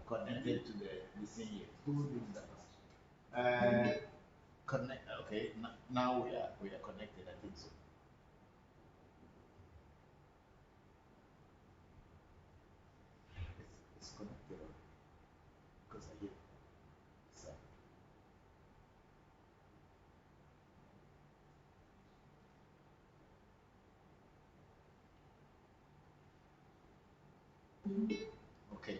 connected to the same here. Who needs that? Connect. Okay, now we are connected. I think so. It's connected because I hear. So. Okay.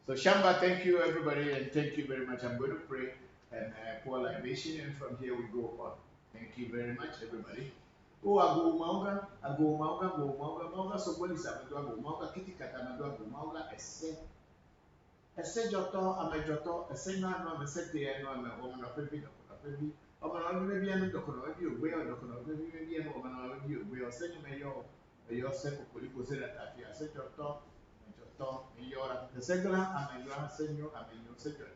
So Shamba, thank you everybody, and thank you very much. I'm going to pray and pour libation, and from here we go on. Thank you very much, everybody. Oh, ago mauga, so what is ago mauga, kitty katamado, ago mauga, ese joto, amejoto, ese no, a set the no, I'm a woman of baby, baby. Ọmọ maybe I'm not going to be away or not going to be a woman of you. We are sending your second political that I said your talk. Migliora che segla a migliora segno a miglior segno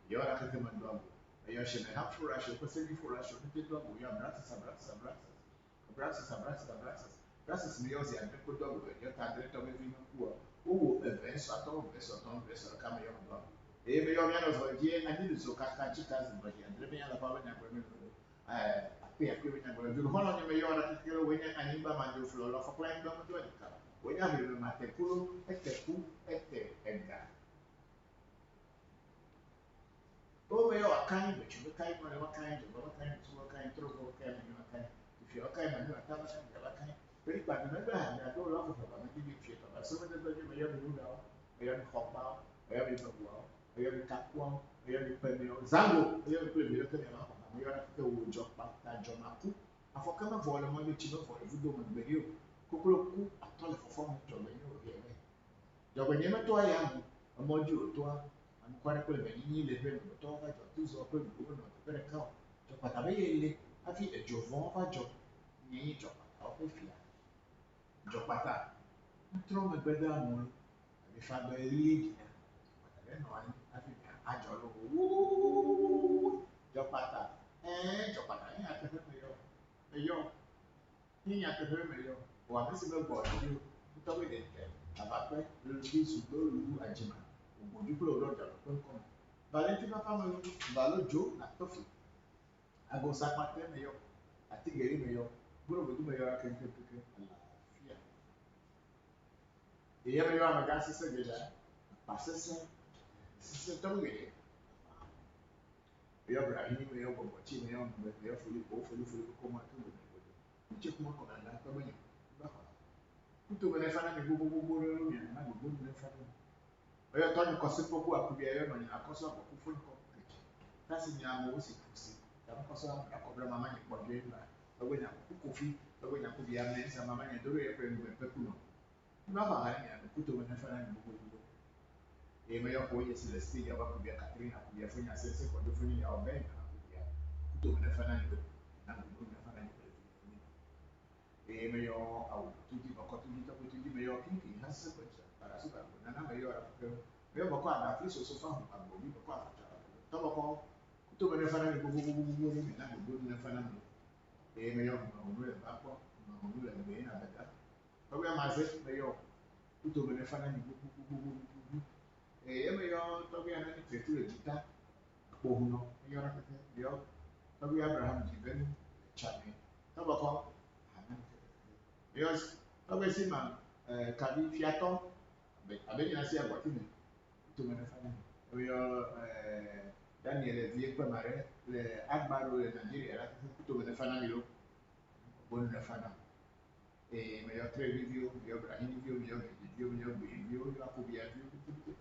migliora che mandou io che me ha furato questo di furato tutti dopo io abraços meus e até por dopo io tanto também vim no rua verso verso kama io mandou e me io mi hanno svolto e ani so kaka chika so bagi andre me ala pa banya kwa me ape ape banya kwa do hono me io ora che lo wenya ani ba manjo flo lo fa plan do do di kala wenya mi ma te kulo ete enda o me io akan be chu kai ma wa kan jo wa kan su wa kan tro wa kan mi wa kan if you okay ma wa kan sa wa kan pe pa me ba na do lo ko fa ma di fi pa so me do me io mi do me io mi khop ba me io mi pa wa me io mi ta kwa me io mi pe mi zango me io mi pe mi io te ma me io na ke wo jo pa ta jo ma ku afoka ma vo lo ma le chi no vo vu do ma be io kokolo ku atole fo fo mo jo be io ye me jo be me to ya mu mo ju to quando quelle venini le prendo tova tu so quel buono per cao to pata be ile afi e jovo va jo ni jo pata o pe fia jo pata tro me beda mo mi fa be ri na pata be no ani afi a jo lo jo pata a te me yo e yo ni a te me yo o a si me bo ju to be de abape lo ki su lo lu ajima ògbójúkúrò lọ́jà lọ́pẹ́ nǹkan valentina family balojo na tofi agosapate meyo atigeri meyo gbọ́dọ̀gbọ́dọ̀ meyo akéńkéńké àlàáfíà èyí meyo amẹ̀gá sísẹ́ gbẹ̀dá pàṣẹsẹ́ sísẹ́ tọ́gbẹ̀dẹ̀ meyo brahimi meyo bọ̀bọ̀tì meyo mbẹ meyo foli kókó máa tó gbẹ̀dẹ̀ gbẹ̀dẹ̀ uche kuma kọ̀ nàdá tọ́gbẹ̀dẹ̀ gbàgbà kútó mẹ́lẹ́ fana mi gbogbogbò lórí mi àná gbogbo mẹ́lẹ́ fana mi. Oyo tɔnyi kɔsi kpɔkpɔ akubi ayo nɔnyi akɔsɔ akɔku fún kɔ keke tasi ni amewo si kusi tàbí kɔsɔ akɔbla mama nyi kpɔ do eba lɔgbɛ nya kó kofi lɔgbɛ nya kó bi ame nsa mama nya doro yɛ fɛ nu ɛfɛ kuno nba fa ha nya kuto wɛ n'ɛfɛ n'anyi gbogbo eye me yɔ kó yɛ si le stage aba akubi Katrina akubi afɔ nya sese kɔdo fún ya ɔbɛ nya akubi a kuto wɛ n'ɛfɛ n'anyi gbogbo na gbogbo n'ɛfɛ n'anyi gbogbo eye me yɔ awu tudi bɔkɔ tudi tɔkɔ tudi me yɔ kinki ha sese kɔ para so ka nana me yɔ me bɔkɔ ada fi soso fa ho agbo bi bɔkɔ afata tɔ bɔkɔ kuto me n'ɛfɛ n'anyi gbogbo ni me na gbogbo n'ɛfɛ n'anyi eye me yɔ ɔnu le ba kpɔ ɔnu le gbe na bɛta tɔbi ama ze me yɔ kuto me n'ɛfɛ n'anyi gbogbo eye me yɔ tɔbi anani tretu le dzita kpohu nɔ me yɔ na kete me yɔ tɔbi Abraham dzi bɛ nu tsame tɔ bɔkɔ because tɔgbe si ma kabi fiatɔ abe nyina si agbɔti me to me nefa ne oyɔ Daniel vie kpɛma ɖe le agbaro le Nigeria la to me nefa na mi lo bonu nefa na eye me yɔ tre viviwo me yɔ brahimi viwo me yɔ gedziviwo me yɔ gbeviwo me yɔ akobia viwo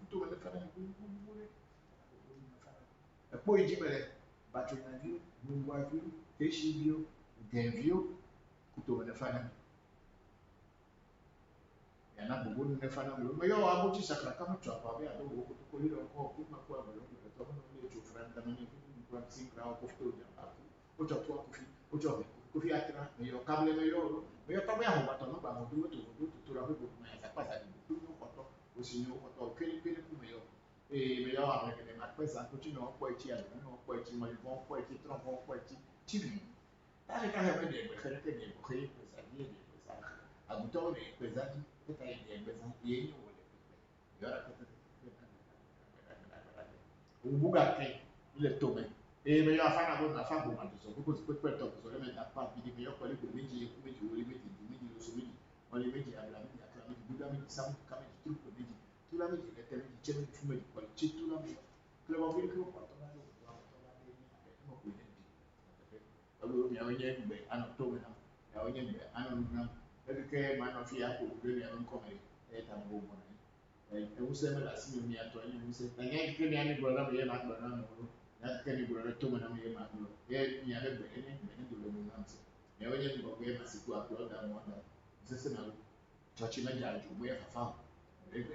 to me nefa na mi gbogbo ɖe ekpo yi dzi me le batsonya viwo nugua viwo teshi viwo gɛviwo to me nefa na mi yana gbogbo nu nefa na mi me yɔ abotsi sakra kama tso apa be ado wo koto koli lɔ kɔ ko ma ko agolo ko to mo le tso fra ndana ne ko ko si kra ko fto ja ba ko tso to kofi ko tso kofi atra me yɔ kable me yɔ tɔgbe aho ba tɔ no ba mo do to ra ko ma sa pa sa di ko no ko to o si no ko to kele kele ku me yɔ me yɔ ame kele ma pe sa ko ti no ko eti alo no ko eti mo bon ko eti tron bon ko eti tibi ta le ka he me de be kele ke de ko he pe sa ni de pe sa agutɔ le pe sa di ta ye de be sa ye ni wo le pe yɔ ra ko Ubuga kai ile tome. Me yo afana go na fa go ma so ko ko pe to so le me ta pa bi me yo ko le ko meji woli meji lo so meji. Woli meji abla meji akla meji buda meji sam ka meji truko meji. Tula meji le te meji che meji fu meji ko che tula meji. Kle ba bi ko ko to na lo wa to na de ni ade mo ko ne di. Olu mi awon ye gbe ana to me na. Ya awon ye gbe ana lu na. E ke ma no fi ako gbe mi awon ko me. E ta mo bo na. Ewuse me la si mi ato anyi ewuse. Na nya kike ni ani bro na me ye ma gbo na no. Na kike ni bro na to me na me ye ma gbo. Ye ni ale gbe ni do lo na nse. Me wo nye ni bo ye ma siku akro da mo da. Sese na church na ja ju mo ye fa fa. Bere.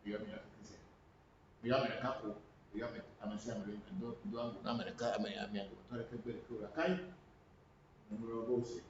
Yo mi akise. Yo me ka ko. Yo me amasi amre do angu na me ka ame ame angu. To re ke gbe ko ra kai. Mo ro bo se.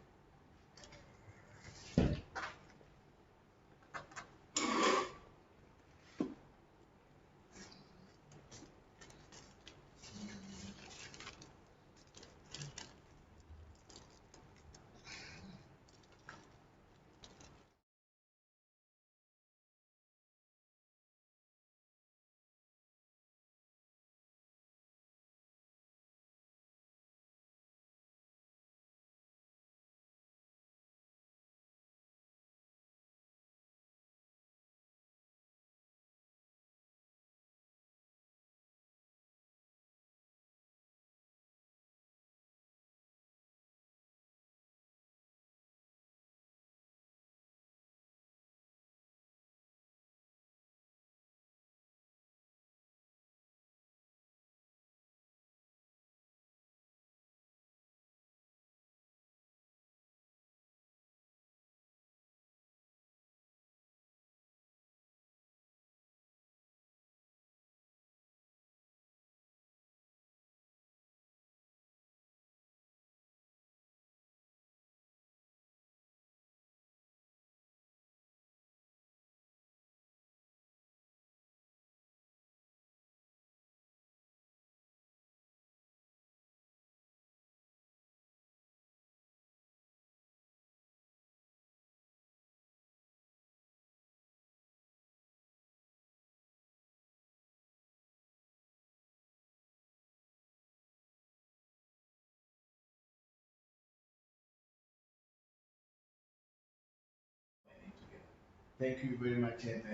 Thank you very much, and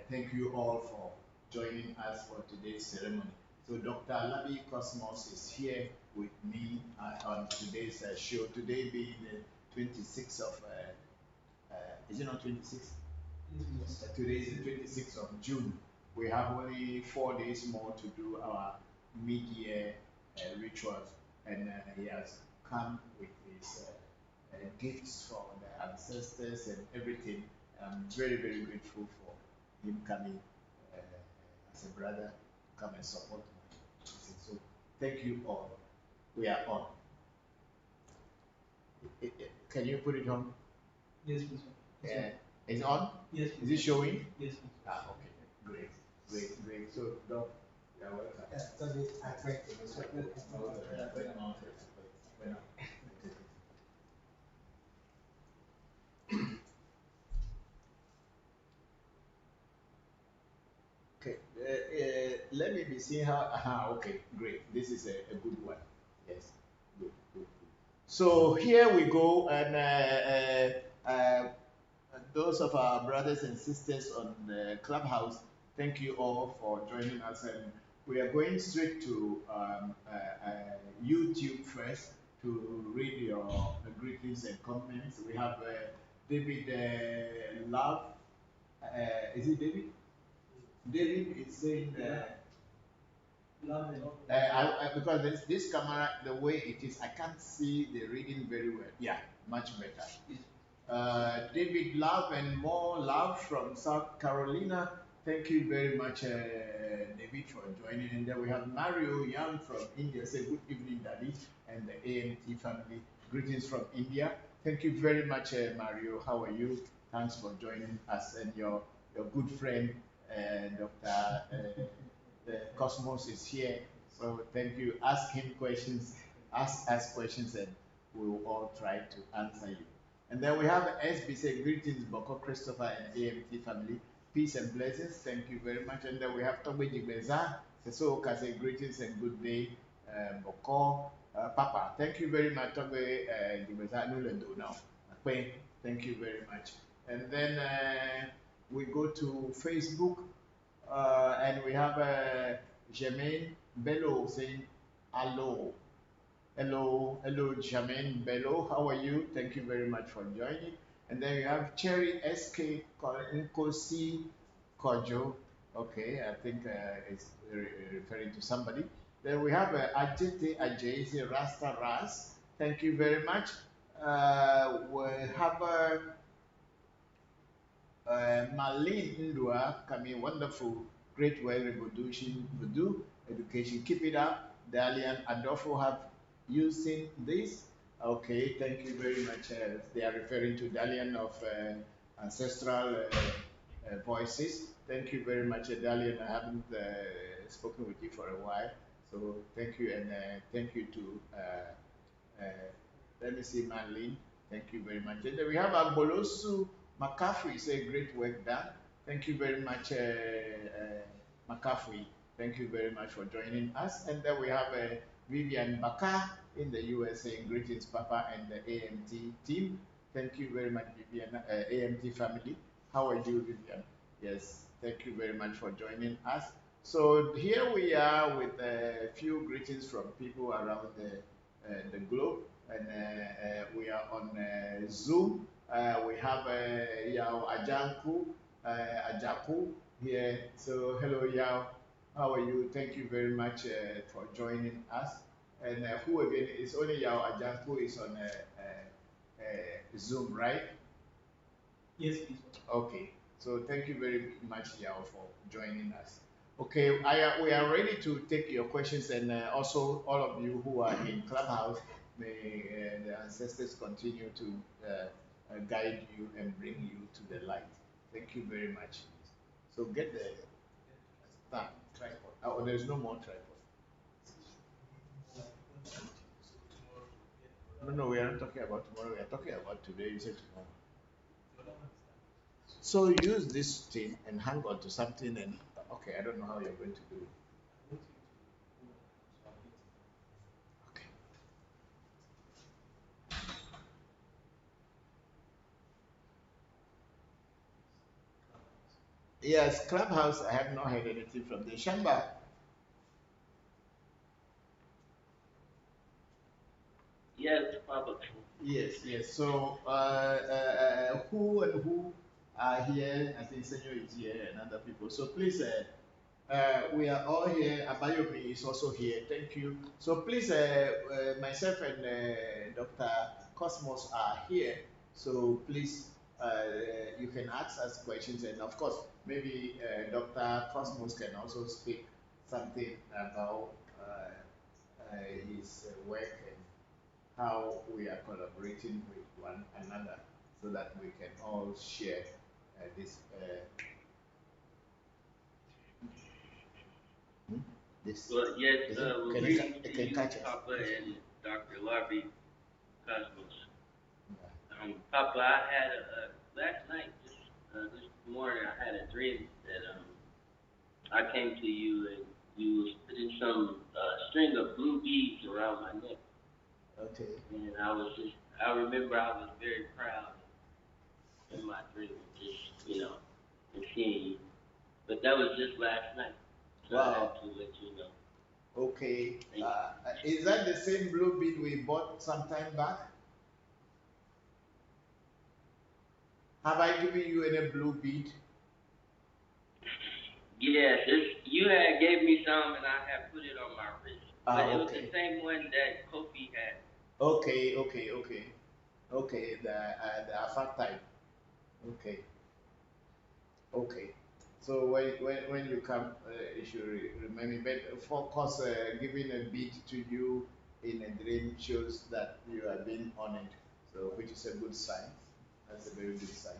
thank you all for joining us for today's ceremony. So Dr. Alabi Cosmos is here with me on today's show. Today being the 26th of, is it not 26th? Today is the 26th of June. We have only 4 days more to do our mid-year rituals, and he has come with his gifts from the ancestors and everything. I'm very, very grateful for him coming as a brother to come and support me. So thank you all. We are on. Can you put it on? Yes, please. Is it on? Yes, please. Is it showing? Yes, please. Ah, okay. Great. So, Doc, you're welcome. I thank you. Okay, let me be seeing how. Okay, great. This is a good one. Yes, good. So here we go, and those of our brothers and sisters on the clubhouse, thank you all for joining us. And we are going straight to YouTube first to read your greetings and comments. We have David Love. Is it David? David is saying because this camera, the way it is, I can't see the reading very well. Yeah, much better. David Love and more love from South Carolina. Thank you very much, David, for joining. And then we have Mario Young from India. Say good evening, Daddy, and the AMT family. Greetings from India. Thank you very much, Mario. How are you? Thanks for joining us, and your good friend, Dr. Cosmos is here. So thank you. Ask him questions, ask us questions, and we will all try to answer you. And then we have SB say greetings, Bokor, Christopher, and AMT family. Peace and blessings. Thank you very much. And then we have Tobe Jigbeza So, can say greetings and good day, Bokor, Papa. Thank you very much. Now. Thank you very much. And then we go to Facebook, and we have Jermaine Bello saying hello. Hello, hello, Jermaine Bello. How are you? Thank you very much for joining. And then we have Cherry SK Nkosi Kojo. Okay, I think it's referring to somebody. Then we have Ajite Ajay, Rasta Ras. Thank you very much. We have Marlene Ndua coming wonderful, great well revolution, Voodoo, education. Keep it up. Dalian Adolfo have you seen this? Okay, thank you very much. They are referring to Dalian of Ancestral Voices. Thank you very much, Dalian. I haven't spoken with you for a while, so thank you, and thank you to let me see, Marlene. Thank you very much. And then we have Agbolosu McCaffrey. Say great work done. Thank you very much, McCaffrey. Thank you very much for joining us. And then we have Vivian Baka in the US saying greetings, Papa, and the AMT team. Thank you very much, Vivian, AMT family. How are you, Vivian? Yes, thank you very much for joining us. So here we are with a few greetings from people around the globe, and we are on Zoom. We have Yao Ajaku here. So hello Yao, how are you? Thank you very much for joining us. And who again is only Yao Ajaku is on Zoom, right? Yes, please. Okay, so thank you very much, Yao, for joining us. Okay, we are ready to take your questions, and also all of you who are in Clubhouse, may the ancestors continue to guide you and bring you to the light. Thank you very much. So get the tripod. Oh, there's no more tripod. No, no, we are not talking about tomorrow. We are talking about today. You said tomorrow. So use this thing and hang on to something, and okay, I don't know how you're going to do it. Okay. Yes, Clubhouse, I have not heard anything from the Shamba. Yes, Papa. Yes, yes. So, who and who are here? I think Senor is here and other people. So please, we are all here. Abayomi is also here. Thank you. So please, myself and Dr. Cosmos are here. So please, you can ask us questions, and of course, maybe Dr. Cosmos can also speak something about his work and how we are collaborating with one another, so that we can all share this. This. Well, yes, Is well, can greetings it to you, catch us? Papa, and Dr. Larby Cosmos. Yeah. Papa, I had last night, this morning, I had a dream that I came to you and you was putting some string of blue beads around my neck. Okay. And I remember I was very proud in my dream, just, and seeing you. But that was just last night. So I Wow. had to let you know. Okay. Is that the same blue bead we bought some time back? Have I given you any blue bead? Yes, you had gave me some and I had put it on my wrist. But it was Okay. the same one that Kofi had. Okay, okay, okay. Okay, the Afar type. Okay. Okay. So when you come, you should remind me. But of course, giving a beat to you in a dream shows that you are being honored. So which is a good sign. That's a very good sign.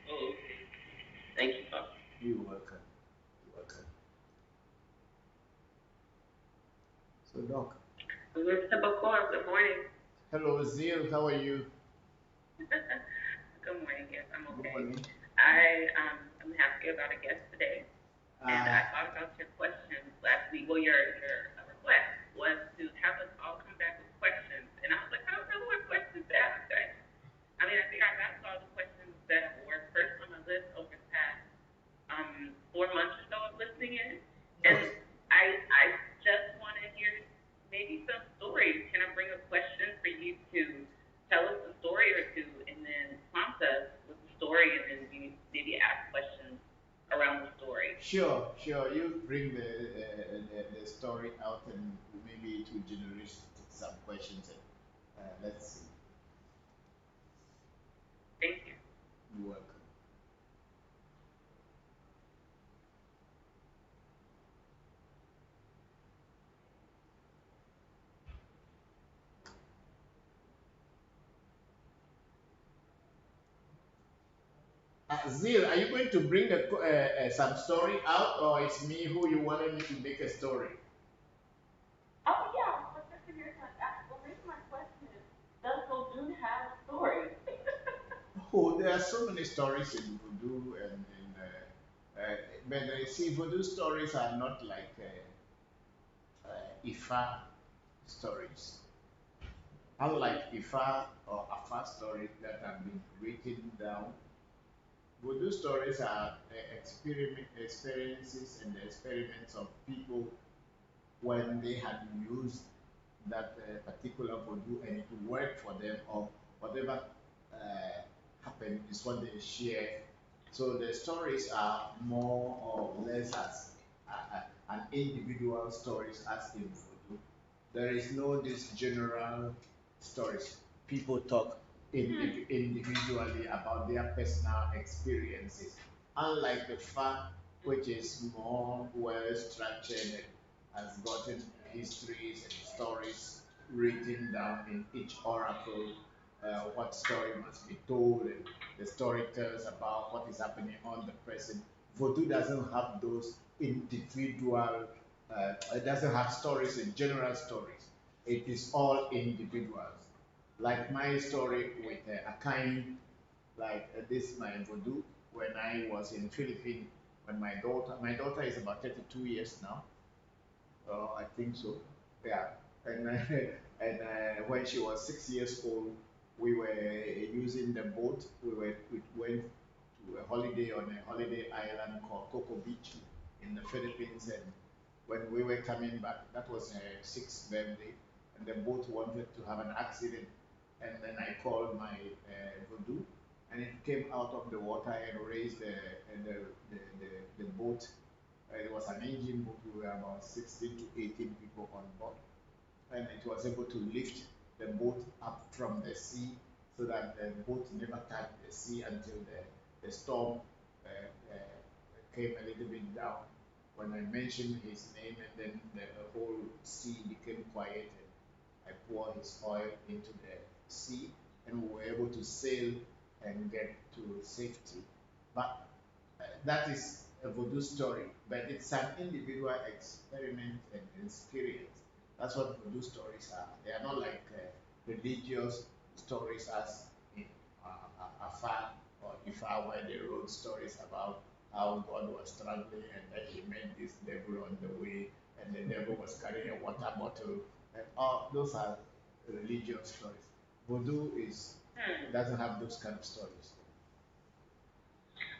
Oh, okay. Thank you, Papa. You're welcome. You're welcome. So Doc. Mr. Bokor, good morning. Hello Zil, how are you? Good morning, yes, I'm Good okay. morning. I'm happy about a guest today. And Uh, I thought about your questions last week. Well, your request was to have us all come back with questions, and I was like, I don't know what questions to ask. I mean, I think I've asked all the questions that were first on my list over the past 4 months or so of listening in, and no, I just want to hear maybe some stories. Can I bring a question for you to tell us a story or two, and then prompt us with the story, and then you maybe ask questions around the story? sure, sure. You bring the story out, and maybe it will generate some questions. And, let's see. Thank you. You're welcome. Zil, are you going to bring some story out, or it's me who you wanted me to make a story? Oh yeah, but just to hear my, well, maybe my question is, does Goldune have a story? Oh, there are so many stories in voodoo, but see, voodoo stories are not like Ifa stories. Unlike Ifa or Afa stories that have been written down, voodoo stories are experiences and the experiments of people when they had used that particular voodoo and it worked for them, or whatever happened is what they share. So the stories are more or less as an individual stories as in voodoo. There is no this general stories. People talk individually about their personal experiences. Unlike the fact which is more well structured and has gotten histories and stories written down in each oracle, what story must be told, and the story tells about what is happening on the present. Voodoo doesn't have those individual, it doesn't have stories and general stories. It is all individuals. Like my story with Akain, like this my voodoo, when I was in Philippines, when my daughter is about 32 years now, I think so. Yeah. And and when she was 6 years old, we were using the boat. We went to a holiday on a holiday island called Coco Beach in the Philippines. And when we were coming back, that was her sixth birthday, and the boat wanted to have an accident. And then I called my voodoo, and it came out of the water and raised the boat. It was an engine boat. We were about 16 to 18 people on board, and it was able to lift the boat up from the sea so that the boat never touched the sea until the storm uh, came a little bit down. When I mentioned his name, and then the whole sea became quiet, and I poured his oil into the sea, and we were able to sail and get to safety. But that is a voodoo story, but it's an individual experiment and experience. That's what voodoo stories are. They are not like religious stories as in Afa or Ifa, where they wrote stories about how God was traveling and that he met this devil on the way, and the devil was carrying a water bottle. And all those are religious stories. Voodoo is doesn't have those kind of stories.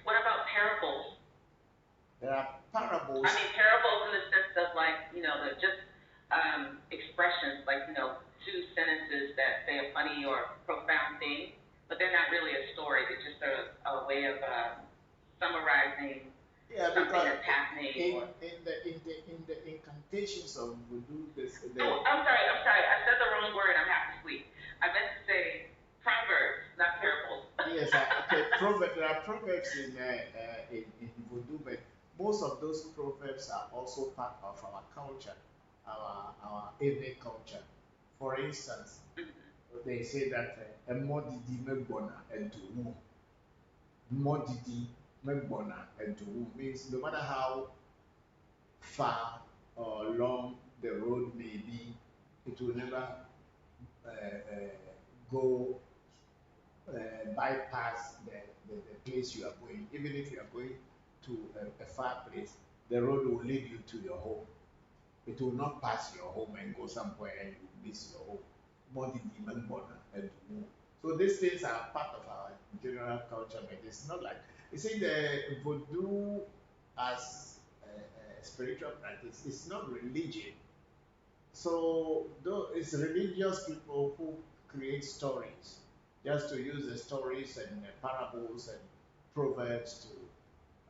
What about parables? There are I parables. mean, parables in the sense of like, they're just expressions, like, two sentences that say a funny or profound thing, but they're not really a story. They're just a way of summarizing Yeah, something because that's happening. in Or the incantations of voodoo, this oh, I'm sorry. I said the wrong word. I'm half asleep. I meant to say proverbs, not parables. yes, okay, there are proverbs in voodoo, but most of those proverbs are also part of our culture, our Ewe culture. For instance, they say that a modidi megbona and to woo, modidi megbona and to woo means no matter how far or long the road may be, it will never go bypass the place you are going. Even if you are going to a far place, the road will lead you to your home. It will not pass your home and go somewhere and you miss your home. More the demon border and to move. So these things are part of our general culture, but it's not like you see the voodoo as a spiritual practice. It's not religion. So though it's religious people who create stories, just to use the stories and parables and proverbs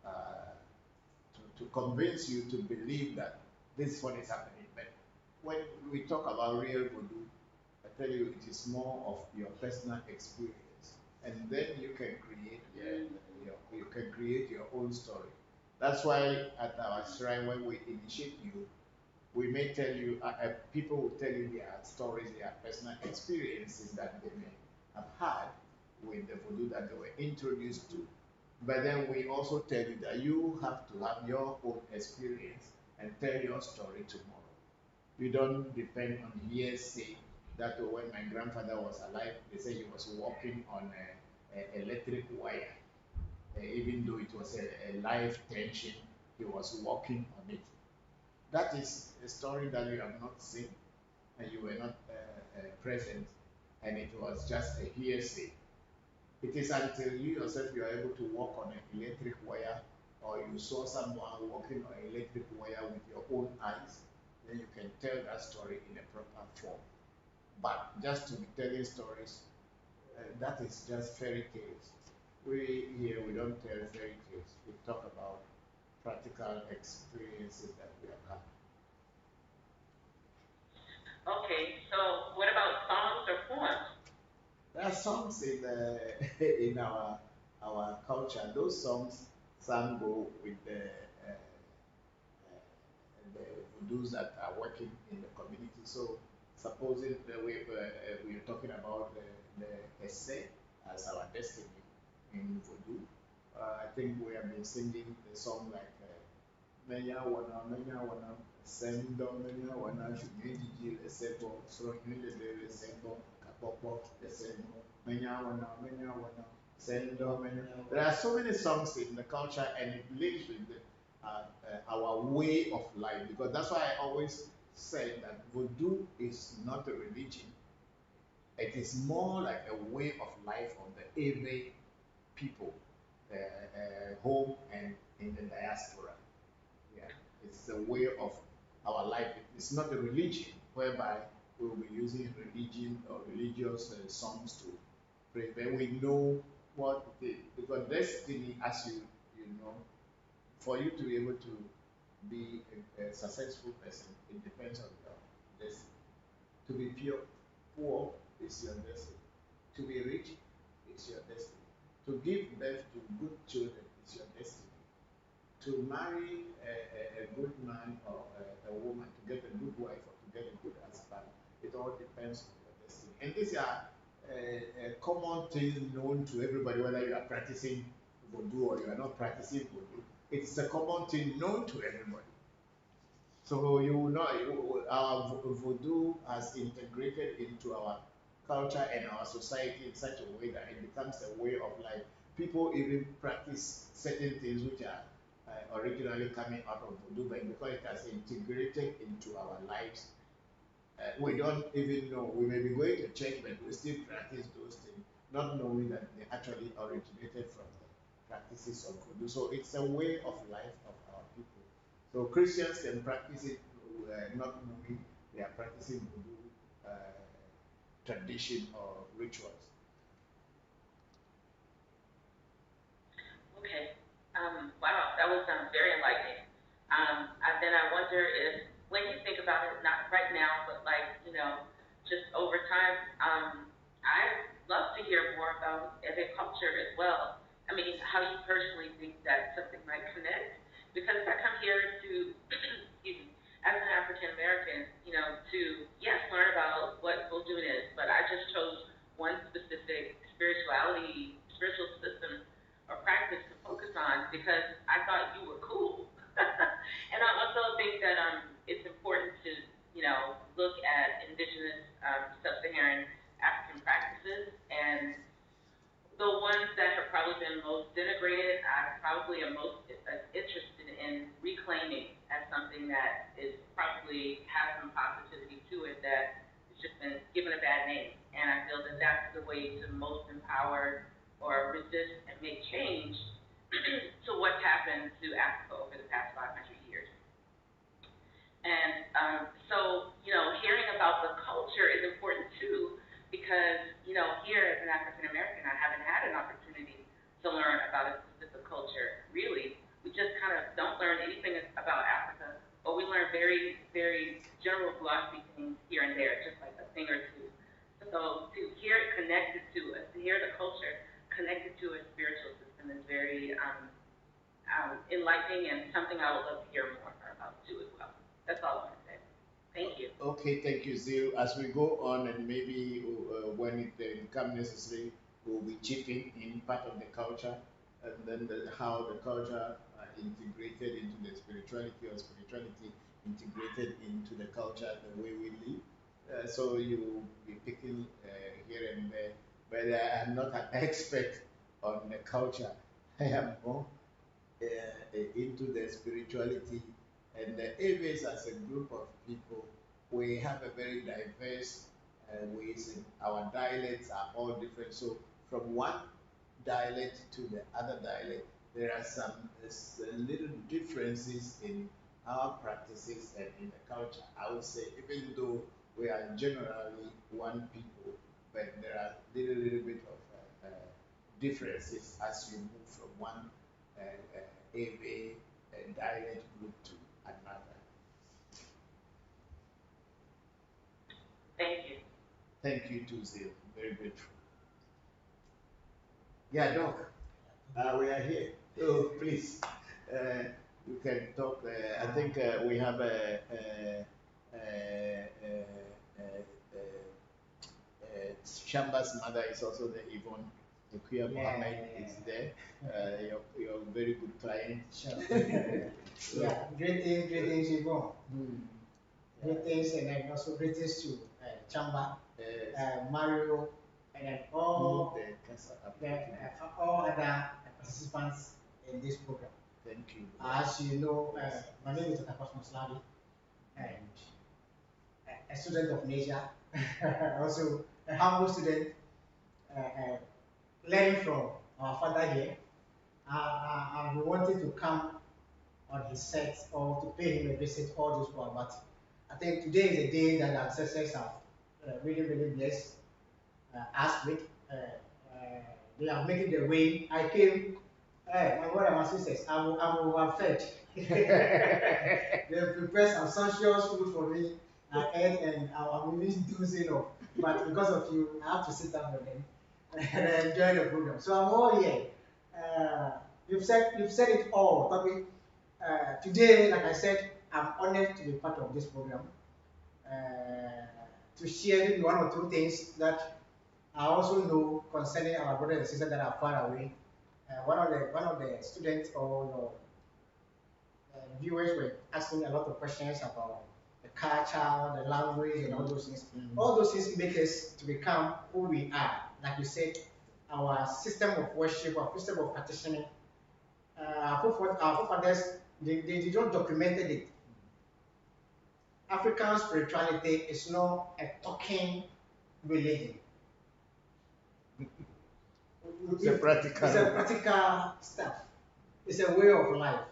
uh, to convince you to believe that this is what is happening. But when we talk about real voodoo, I tell you, it is more of your personal experience, and then you can create you can create your own story. That's why at our shrine, when we initiate you, we may tell you, people will tell you their stories, their personal experiences that they may have had with the voodoo that they were introduced to. But then we also tell you that you have to have your own experience and tell your story tomorrow. You don't depend on hearsay that when my grandfather was alive, they say he was walking on a electric wire. Even though it was a live tension, he was walking on it. That is a story that you have not seen and you were not present, and it was just a hearsay. It is until you yourself you are able to walk on an electric wire or you saw someone walking on an electric wire with your own eyes, then you can tell that story in a proper form. But just to be telling stories, that is just fairy tales. We here we don't tell fairy tales. We talk about practical experiences that we have had. Okay, so what about songs or poems? There are songs in in our culture. Those songs some go with the voodoos that are working in the community. So supposing we're talking about the essay as our destiny in voodoo, I think we have been singing the song like menya wana sendo menya wana shumejiji lesebo sronyi lesebo kapopo lesebo menya wana sendo menya. There are so many songs in the culture and it links with our way of life, because that's why I always say that voodoo is not a religion. It is more like a way of life of the Ewe people, home and in the diaspora. Yeah, it's a way of our life. It's not a religion whereby we will be using religion or religious songs to pray. But we know what it is, because destiny, as you know, for you to be able to be a successful person, it depends on your destiny. To be pure, poor is your destiny. To be rich is your destiny. To give birth to good children is your destiny. To marry a good man or a woman, to get a good wife or to get a good husband, it all depends on your destiny. And these are common things known to everybody, whether you are practicing voodoo or you are not practicing voodoo. It's a common thing known to everybody. So you know, our voodoo has integrated into our culture and our society in such a way that it becomes a way of life. People even practice certain things which are originally coming out of voodoo, but because it has integrated into our lives, we don't even know. We may be going to church, but we still practice those things, not knowing that they actually originated from the practices of voodoo. So it's a way of life of our people. So Christians can practice it not knowing they are practicing voodoo tradition or rituals. Okay. Wow, that was very enlightening. And then I wonder if, when you think about it, not right now, but like, just over time, I'd love to hear more about other culture as well. I mean, how you personally think that something might connect. Because I come here to, excuse me, as an African American, to, yes, learn about what voodoo is, but I just chose one specific spiritual system or practice to focus on because I thought you were cool. And I also think that it's important to look at indigenous sub-Saharan African practices, and the ones that have probably been most denigrated, I probably am most interested in reclaiming something that is probably has some positivity to it that it's just been given a bad name. And I feel that that's the way to most empower or resist and make change to what's happened to Africa over the past 500 years. And hearing about the culture is important too, because, here as an African American, I haven't had an opportunity to learn about a specific culture, really. We just kind of don't learn anything about Africa, or we learn very, very general philosophy things here and there, just like a thing or two. So to hear it connected to us, to hear the culture connected to a spiritual system is very enlightening and something I would love to hear more about too as well. That's all I want to say. Thank you. Okay, thank you, Zil. As we go on, and maybe when it becomes necessary, we'll be chipping in part of the culture, and then how the culture integrated into the spirituality, or spirituality integrated into the culture, the way we live. So you will be picking here and there, but I am not an expert on the culture. I am more into the spirituality, and the Aves as a group of people, we have a very diverse ways, and our dialects are all different. So from one dialect to the other dialect, there are some little differences in our practices and in the culture. I would say, even though we are generally one people, but there are little bit of differences as you move from one Ave dialect group to another. Thank you. Thank you too, Zil. Very grateful. Yeah, Doc, we are here. So please, you can talk. I think we have Shamba's mother is also there. Yvonne Ekuya Mohammed is there. Your very good client. Sure. Yeah, greetings, Yvonne. Greetings, and then also greetings to Chamba, Mario, and then all all other participants in this program. Thank you. As you know, my name is Dr. Cosmos Lavi, and a student of nature, also a humble student, learning from our father here. I've been wanting to come on his set or to pay him a visit all this while, but I think today is the day that the ancestors have really blessed us with. They are making the way. I came, my brother and my sisters, I'm overfed. They prepared some sumptuous food for me. I ate and I'm really dozing off. But because of you, I have to sit down with them and enjoy the program. So I'm all here. You've said it all. Topic. Today, like I said, I'm honored to be part of this program. To share maybe one or two things that I also know concerning our brothers and sisters that are far away. One of the students or viewers were asking a lot of questions about the culture, the language, and all those things. All those things make us to become who we are. Like you said, our system of worship, our system of practicing. Our forefathers, they did not documented it. African spirituality is not a talking religion. It's a practical stuff. It's a way of life.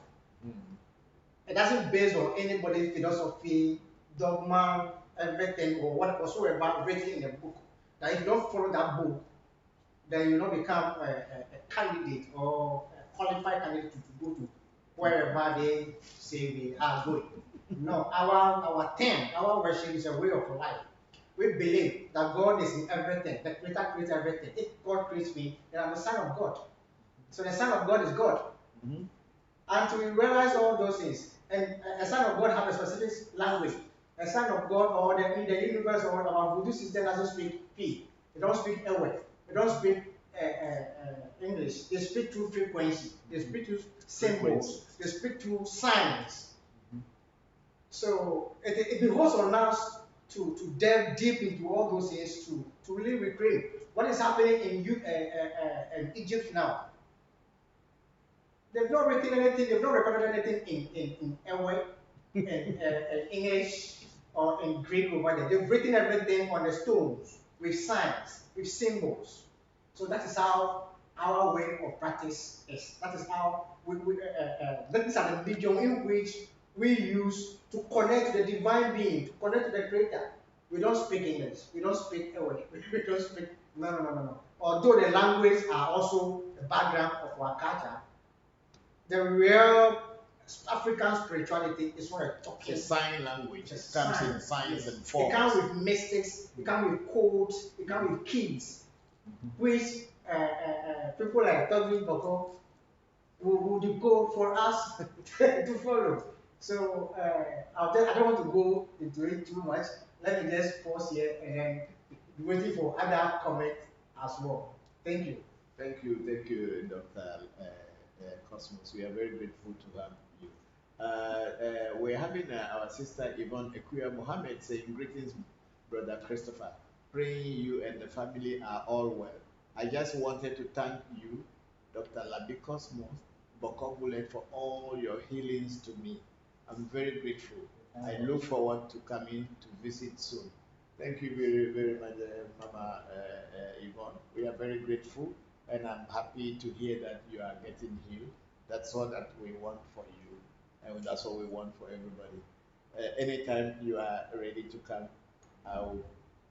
It doesn't base on anybody's philosophy, dogma, everything, or whatsoever written in a book. That if you don't follow that book, then you don't become a candidate or a qualified candidate to go to wherever they say we are going. No, our thing, our worship is a way of life. We believe that God is in everything, the Creator creates everything. If God creates me, then I'm the Son of God. So the Son of God is God. And to realize all those things, and a Son of God has a specific language. A Son of God, or in the universe, or our Voodoo system doesn't speak P. They don't speak Ewe. They don't speak English. They speak through frequency. They speak through symbols. They speak through signs. So it behoves on us to delve deep into all those things to really recreate what is happening in Egypt now. They've not written anything, they've not recorded anything in Ewe. in English or in Greek over there. They've written everything on the stones with signs, with symbols. So that is how our way of practice is. That is how these are the medium in which we use to connect to the divine being, to connect to the Creator. We don't speak English. We don't speak Ewe. We don't speak. No, no, no, no, no. Although the language are also the background of our culture, the real African spirituality is what I'm talking. The sign language. It The comes sign, in signs yes. and forms. It comes with mystics. It comes with codes. It comes with keys, which people like Toby Bokor will decode for us to follow. So I don't want to go into it too much. Let me just pause here and then be waiting for other comments as well. Thank you. Thank you, Dr. Cosmos. We are very grateful to have you. We're having our sister Yvonne Ekuya Mohammed saying, "Greetings, Brother Christopher. Praying you and the family are all well. I just wanted to thank you, Dr. Labi Cosmos Bokor Bullet, for all your healings to me. I'm very grateful. I look forward to coming to visit soon." Thank you very, very much, Mama Yvonne. We are very grateful, and I'm happy to hear that you are getting healed. That's all that we want for you, and that's what we want for everybody. Anytime you are ready to come, I will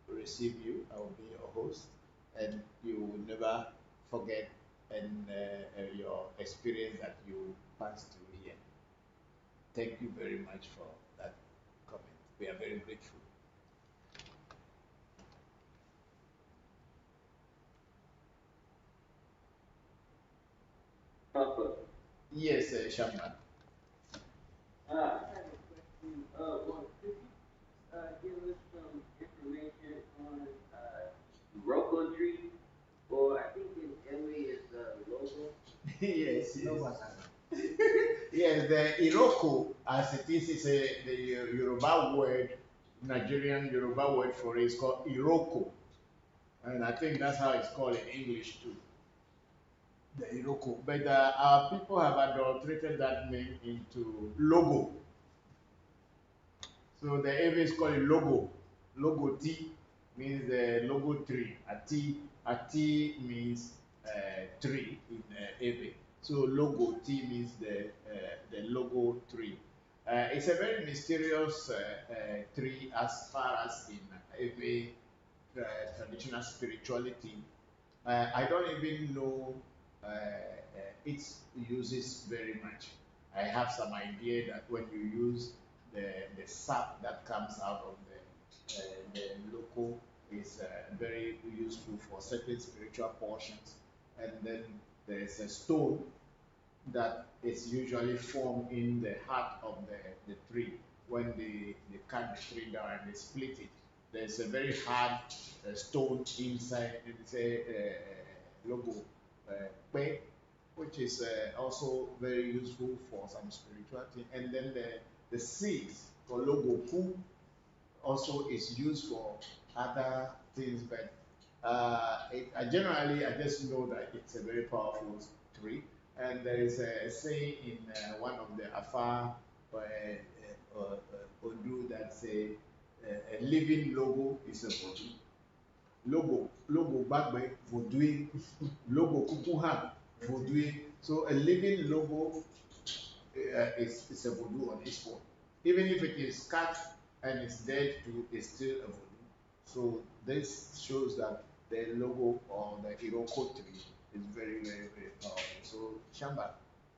receive you. I will be your host, and you will never forget and your experience that you passed through here. Thank you very much for that comment. We are very grateful. Papa, Yes, Shamba. I have a question. Could you give us some information on Roko tree, or I think in Ewe is logo? Yes, No, yes. but Yes, the Iroko, as it is the Yoruba word, Nigerian Yoruba word for it is called Iroko. And I think that's how it's called in English too, the Iroko. But our people have adulterated that name into logo. So the Ewe is called logo. Logo T means the logo tree. A T means tree in Ewe. So logo T means the logo tree. It's a very mysterious tree as far as in Ewe traditional spirituality. I don't even know its uses very much. I have some idea that when you use the sap that comes out of the local is very useful for certain spiritual portions. And then there is a stone that is usually formed in the heart of the tree when they cut the tree down and they split it. There's a very hard stone inside, it's a logo, pe, which is also very useful for some spirituality. And then the seeds, called logo ku, also is used for other things, but generally I just know that it's a very powerful tree. And there is a saying in one of the Afar Odu that say a living logo is a Voodoo. Logo bagbe Voodoo, logo kukuha Voodoo. So a living logo is a voodoo on its own. Even if it is cut and it's dead too, it's still a voodoo. So this shows that the logo or the Iroko tree is very, very, very powerful. So Shamba,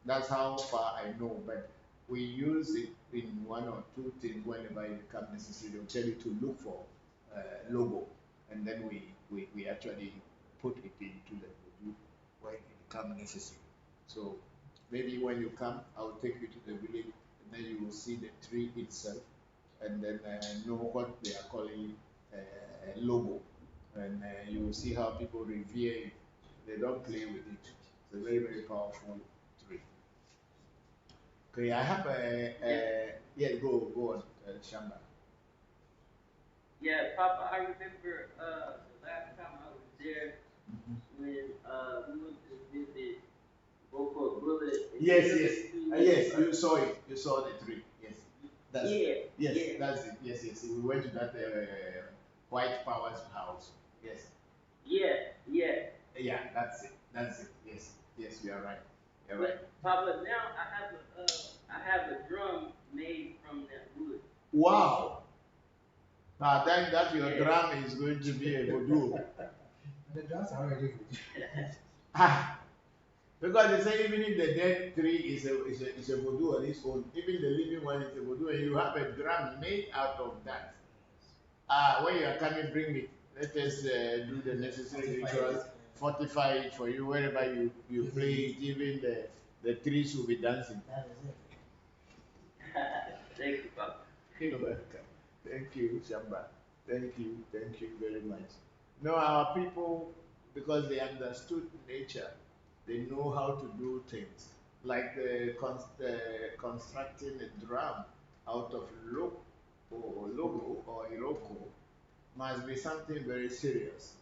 that's how far I know, but we use it in one or two things whenever it becomes necessary. They'll tell you to look for logo, and then we actually put it into the voodoo when it becomes necessary. So maybe when you come, I'll take you to the village, and then you will see the tree itself, and then know what they are calling a logo, and you will see how people revere it. They don't play with it. It's a very, very powerful tree. Okay, I have yeah, go on, Shamba. Yeah, Papa, I remember the last time I was there when we went to visit Bokor Bullet. Yes, yes, yes. You saw it. You saw the tree. Yes. That's Yeah, yes, yeah, that's it. Yes, yes. We went to that White Power's house. Yes. yeah, yeah. Yeah, that's it. That's it. Yes. Yes, you are right. You're right. But Papa, now I have a drum made from that wood. Wow. Now then that your Yeah. drum is going to be a voodoo. The drums are already good. Ah, because they say even if the dead tree is a voodoo on its own, even the living one is a voodoo, and you have a drum made out of that. When you are coming, bring me. Let us do the necessary rituals, fortify it for you wherever you play it. Even the trees will be dancing. That is it. Thank you, Papa. You're welcome. Thank you, Shamba. Thank you very much. No, our people, because they understood nature, they know how to do things. Like constructing a drum out of logo or iroko must be something very serious.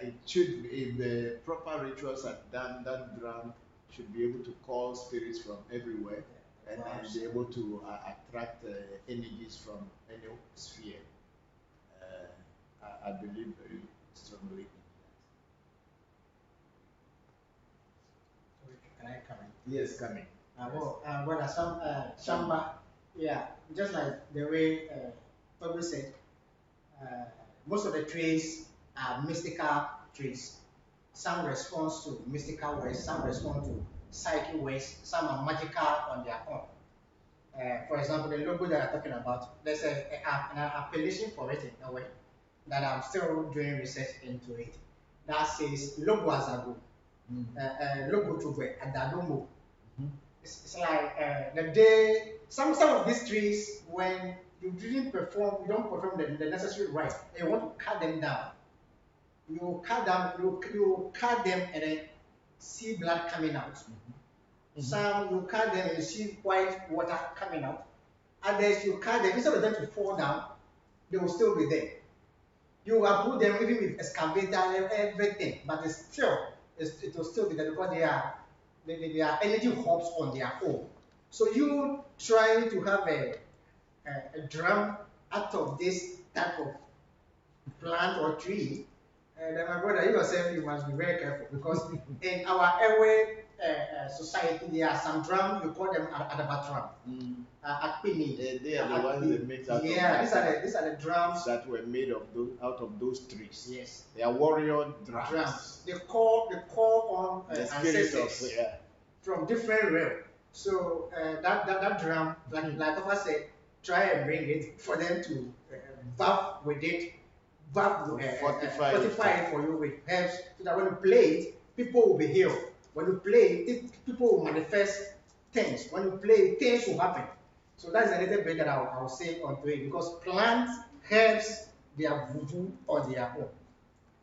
It should be, if the proper rituals are done, that drum should be able to call spirits from everywhere and be able to attract energies from any sphere. I believe very strongly in Can I come in? that. Yes, coming. Brother Shamba, yeah, just like the way Toby said, uh, most of the trees are mystical trees. Some respond to mystical ways, some respond to psychic ways, some are magical on their own. For example, the logo that I'm talking about, there's an appellation for it in a way that I'm still doing research into it. That says logo azago, logo to adadomo. It's like the day some of these trees when you don't perform the necessary right, and you want to cut them down. You cut them and then see blood coming out. Some you cut them and you see white water coming out. Others you cut them instead of them to fall down, they will still be there. You uproot them even with excavator and everything, but it will still be there because they are energy hubs on their own. So you trying to have a drum out of this type of plant or tree, then my brother, you yourself, you must be very careful because in our airway society, there are some drums, you call them adabatram, akpini. They are the ones that make out yeah, of that. these are the drums that were made of those out of those trees. Yes. They are warrior drums. They call on the spirit ancestors of from different realms. So that drum, like Papa said, try and bring it for them to buff with it, fortify it for you with herbs, so that when you play it, people will be healed. When you play it, people will manifest things. When you play it, things will happen. So that's a little bit that I'll say onto it because plants, herbs, they are voodoo on their own.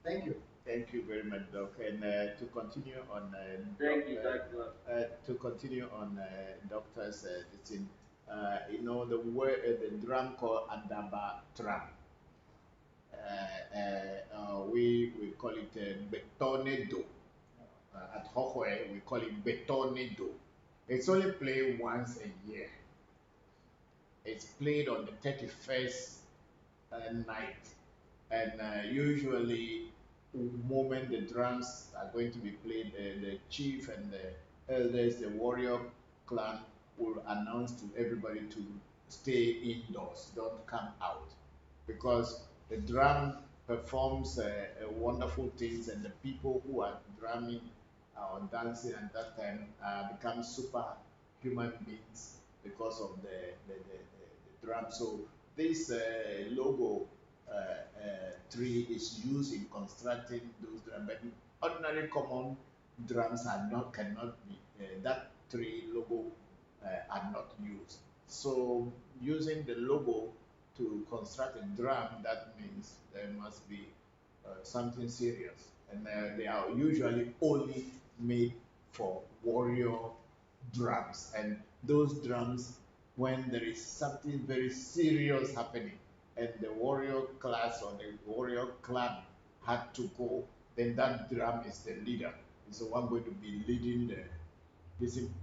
Thank you. Thank you very much, Doc. And to continue on, Thank you, Dr. to continue on Doctor's thing, the word, the drum called Adaba drum. We call it betonedo. At Hohoe, we call it betonedo. It's only played once a year. It's played on the 31st night, and usually moment the drums are going to be played, the chief and the elders, the warrior clan will announce to everybody to stay indoors, don't come out, because the drum performs wonderful things, and the people who are drumming or dancing at that time become super human beings because of the drum. So this logo tree is used in constructing those drums, but ordinary common drums cannot be that tree logo are not used. So using the logo to construct a drum, that means there must be something serious, and they are usually only made for warrior drums, and those drums, when there is something very serious happening and the warrior class or the warrior clan had to go, then that drum is the leader, is the one going to be leading the.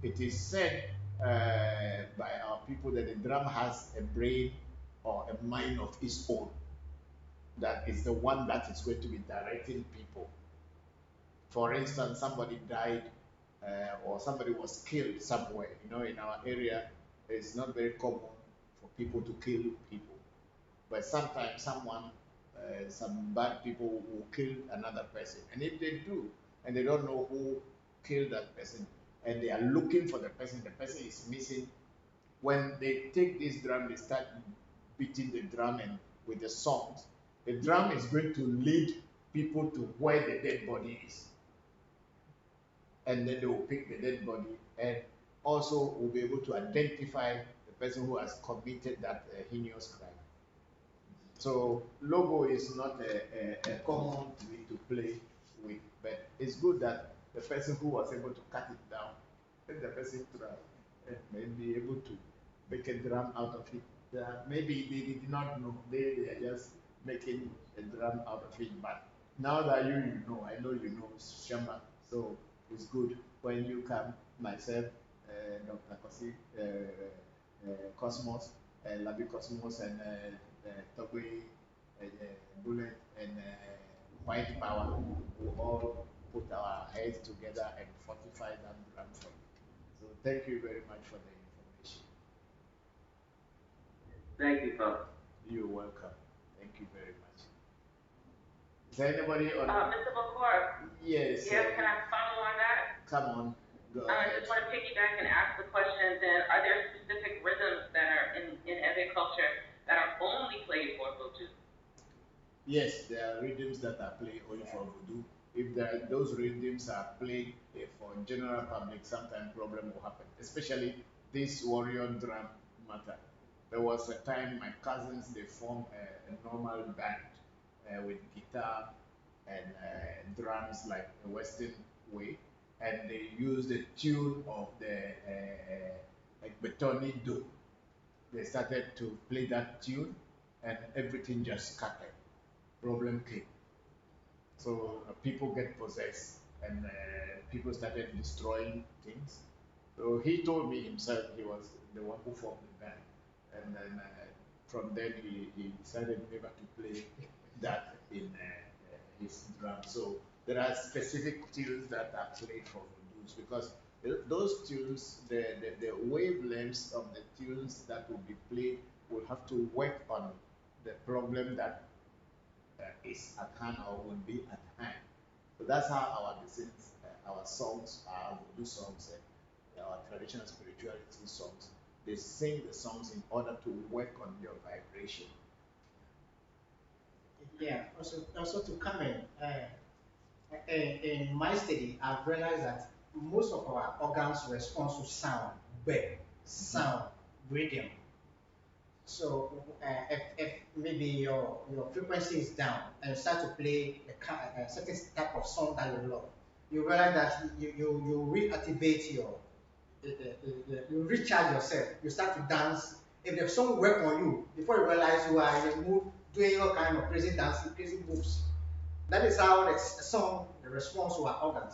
It is said by our people that the drum has a brain or a mind of its own, that is the one that is going to be directing people. For instance, somebody died or somebody was killed somewhere. You know, in our area, it's not very common for people to kill people. But sometimes some bad people will kill another person. And if they do, and they don't know who killed that person, and they are looking for the person is missing, when they take this drum, they start beating the drum and with the songs, the drum is going to lead people to where the dead body is. And then they will pick the dead body and also will be able to identify the person who has committed that heinous crime. So logo is not a common way to play with, but it's good that the person who was able to cut it down, let the person try and may be able to make a drum out of it. Maybe they did not know, they are just making a drum out of it. But now that you know, I know you know Shamba, so it's good when you come, myself, Dr. Kosi, Cosmos, Labi Cosmos, and Togwe, Bullet, and White Power, we all put our heads together and fortify that drum for you. So thank you very much for the information. Thank you, Papa. You're welcome. Thank you very much. Is there anybody on? Mr. Bokor. Yes. Yes, can I follow on that? Come on. Go I ahead. just want to piggyback and ask the question then, are there specific rhythms that are in Ewe culture that are only played for voodoo? Yes, there are rhythms that are played only for voodoo. If those rhythms are played for general public, sometimes problem will happen, especially this warrior drum matter. There was a time my cousins, they formed a normal band with guitar and drums like the Western way, and they used the tune of the like Betonido. They started to play that tune, and everything just scattered. Problem came. So people get possessed, and people started destroying things. So he told me himself he was the one who formed the band, and then from then he decided never to play that in his drum. So there are specific tunes that are played for voodoos because those tunes, the wavelengths of the tunes that will be played will have to work on the problem that is at hand or will be at hand. So that's how our songs, our voodoo songs, and our traditional spirituality songs, they sing the songs in order to work on your vibration. Yeah, also to comment, in my study, I've realized that most of our organs respond to sound, sound, rhythm. So if maybe your frequency is down and you start to play a certain type of song that you love, you realize that you reactivate you recharge yourself. You start to dance. If the song work on you, before you realize you are in a mood doing all kind of crazy dancing, crazy moves. That is how the song responds to our organs.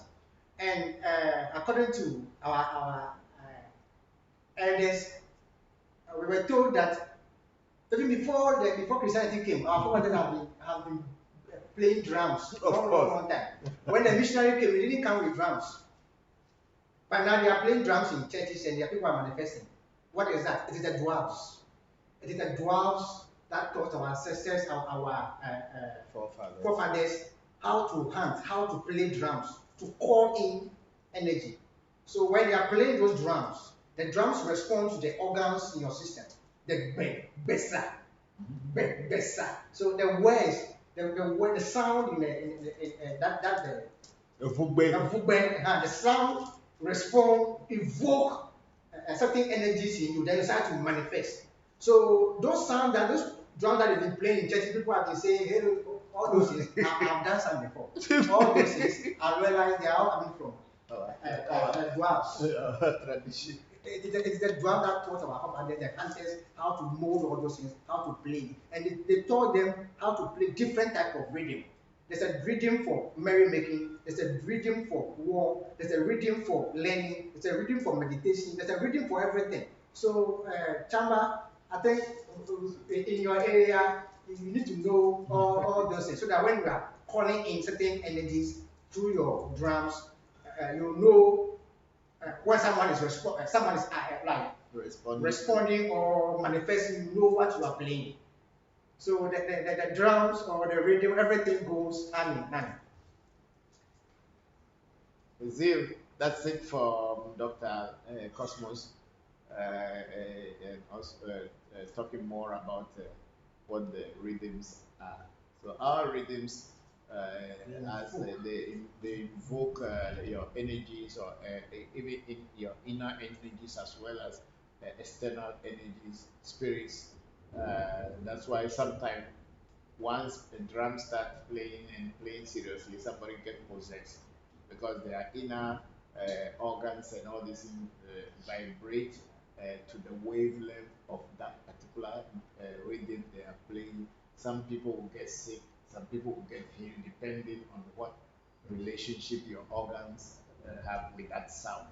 And according to our elders, we were told that even before Christianity came, our forefathers have been playing drums for a long time. When the missionary came, he didn't come with drums. But now they are playing drums in churches and their people are manifesting. What is that? It is the dwarves. It is the dwarves that taught our ancestors, our forefathers, how to hunt, how to play drums, to call in energy. So when they are playing those drums, the drums respond to the organs in your system. The besa. So the words, the sound the sound respond, evoke certain energies in you, then you start to manifest. So those sounds that those drums that they've been playing in church, people have been saying, hey, all those things, I've done some before. All those things, I realize they are all coming from dwarves. Tradition. It's the drum that taught our forefathers, the hunters, how to mold all those things, how to play. And they taught them how to play different type of rhythm. There's a rhythm for merrymaking. There's a rhythm for war. There's a rhythm for learning. There's a rhythm for meditation. There's a rhythm for everything. So, Chamba, I think in your area, you need to know all those things so that when you are calling in certain energies through your drums, you know when someone is like responding or manifesting, you know what you are playing. So the drums or the rhythm, everything goes hand in hand. Zil, that's it from Dr. Cosmos, and also talking more about what the rhythms are. So our rhythms, as they invoke your energies or even in your inner energies as well as external energies, spirits. That's why sometimes once the drums start playing and playing seriously, somebody get possessed because their inner organs and all this vibrate to the wavelength of that particular rhythm they are playing. Some people will get sick, some people will get healed depending on what relationship your organs have with that sound.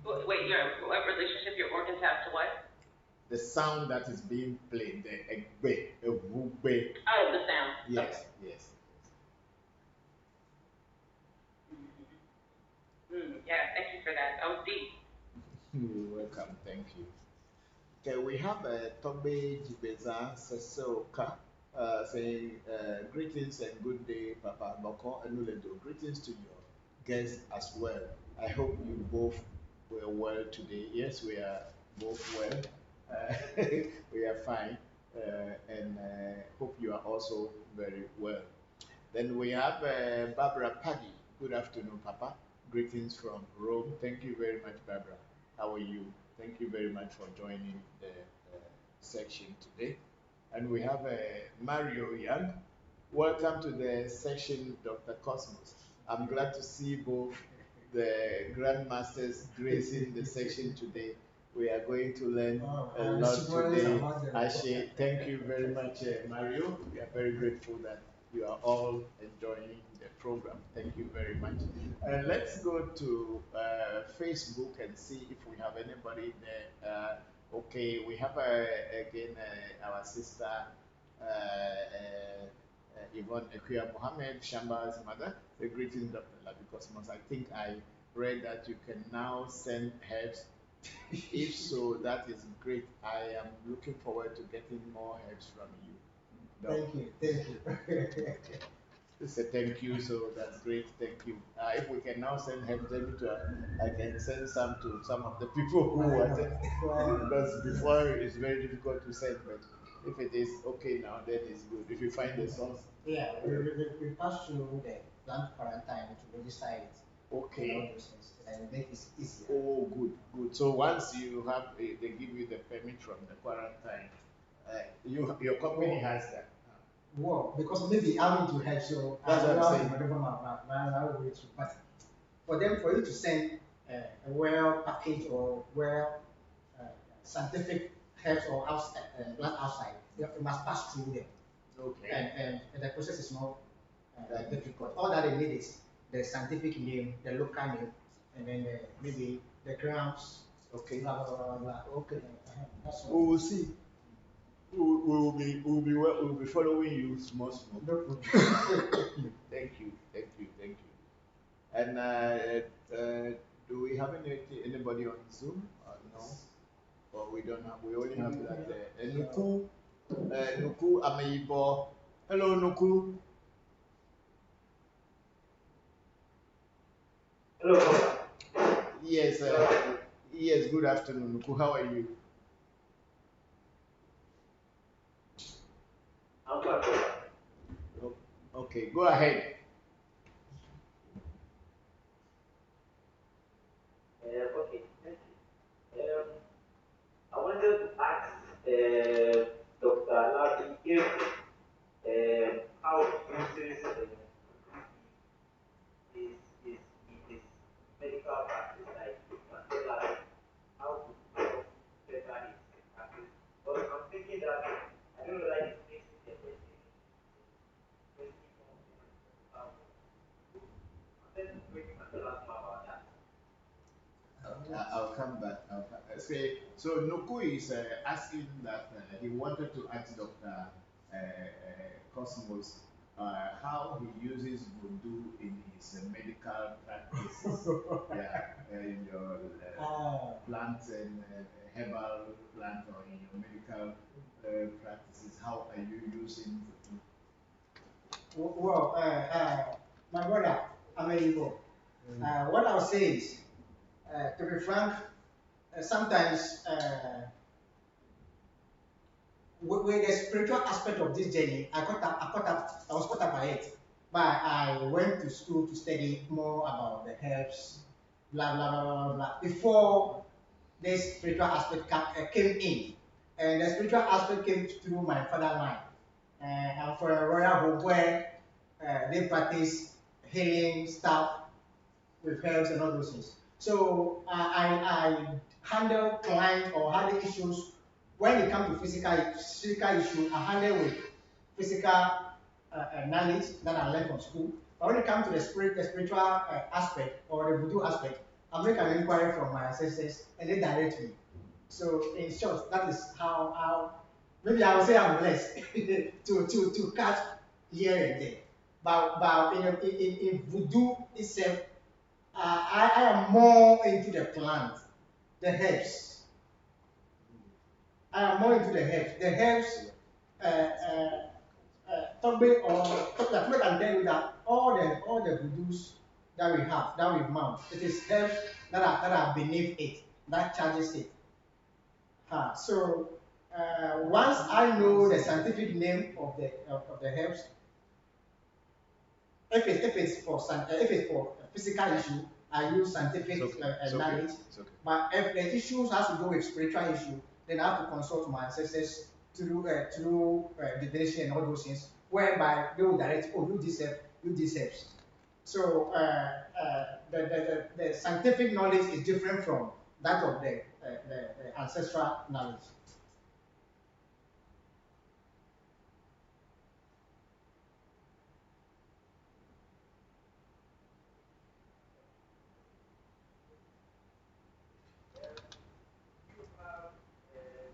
Wait, what relationship your organs have to what? The sound that is being played, the egbe, egbe. Oh, the sound. Yes, Okay. yes. Yeah, thank you for that. That was deep. You're welcome, thank you. Okay, we have Tobe Jibeza Sesoka saying greetings and good day, Papa Bokor and Uledo. Greetings to your guests as well. I hope you both were well today. Yes, we are both well. Uh, we are fine, and hope you are also very well. Then we have Barbara Paddy. Good afternoon, Papa. Greetings from Rome. Thank you very much, Barbara. How are you? Thank you very much for joining the section today. And we have Mario Young. Welcome to the section, Dr. Cosmos. I'm glad to see both the grandmasters gracing the section today. We are going to learn a lot today. Ashe, thank you very much, Mario. We are very grateful that you are all enjoying the program. Thank you very much. And let's go to Facebook and see if we have anybody there. Okay, we have again our sister Yvonne Ekuya Mohammed, Shamba's mother. A greeting, Dr. Labi Cosmos. I think I read that you can now send herbs. If so, that is great. I am looking forward to getting more herbs from you. Thank you, thank you. It's a thank you, so that's great. Thank you. If we can now send herbs, I can send some to some of the people who attend because before it's very difficult to send, but if it is okay now, then it's good. If you find the source. Yeah, we pass through the plant quarantine to register it. Okay. And all those things, and make it easier. Oh, good, good. So once you have, they give you the permit from the quarantine. Your company has that. Well, because maybe I'm into help, so That's what I'm saying. But for them, for you to send a well packaged or well scientific herbs or outside, plant outside, you must pass through them. Okay. And the process is not difficult. All that they need is the scientific name, the local name, and then maybe the grams. Okay. Blah blah blah blah. Okay. That's We all. will see. We'll be following you small. No problem. Thank you, thank you, thank you. And do we have anybody on Zoom? No, or we don't have. We only have that. Nuku Ameibo. Hello, Nuku. Hello. Yes, yes. Good afternoon, Nuku. How are you? I'm fine. Okay, go ahead. Okay, thank you. I wanted to ask Dr. Labi if how he uses his medical practice, like you can tell us how to become better his practice. But I'm thinking that I don't know that it makes it effective I'll come back. Say, so Nuku is asking that he wanted to ask Dr. Cosmos how he uses voodoo in his medical practice. Yeah, in your plant and herbal plant or in your medical practices. How are you using voodoo? Well, my brother, I'm a Igbo. What I'll say is, to be frank, sometimes with the spiritual aspect of this journey, I was caught up by it. But I went to school to study more about the herbs, blah blah blah blah blah. Before this spiritual aspect came in, and the spiritual aspect came through my father line. I'm for a royal home where they practice healing stuff with herbs and all those things. So I handle client or handle issues when it comes to physical issue. I handle with physical knowledge that I learned from school. But when it comes to the spiritual aspect or the voodoo aspect, I make an inquiry from my ancestors and they direct me. So in short, that is how maybe I would say I'm blessed to catch here and there. But in voodoo itself, I am more into the plant, the herbs. I am more into the herbs. The herbs, Togbe or Togbe can tell you that all the voodoos that we have, that we mount, it is herbs that are beneath it, that charges it. So once I know the scientific name of the herbs, if it's for a physical issue, I use scientific knowledge. Okay. But if the issues has to do with spiritual issue, then I have to consult my ancestors through divination and all those things, whereby they will direct, oh, you this helps. So the scientific knowledge is different from that of the ancestral knowledge.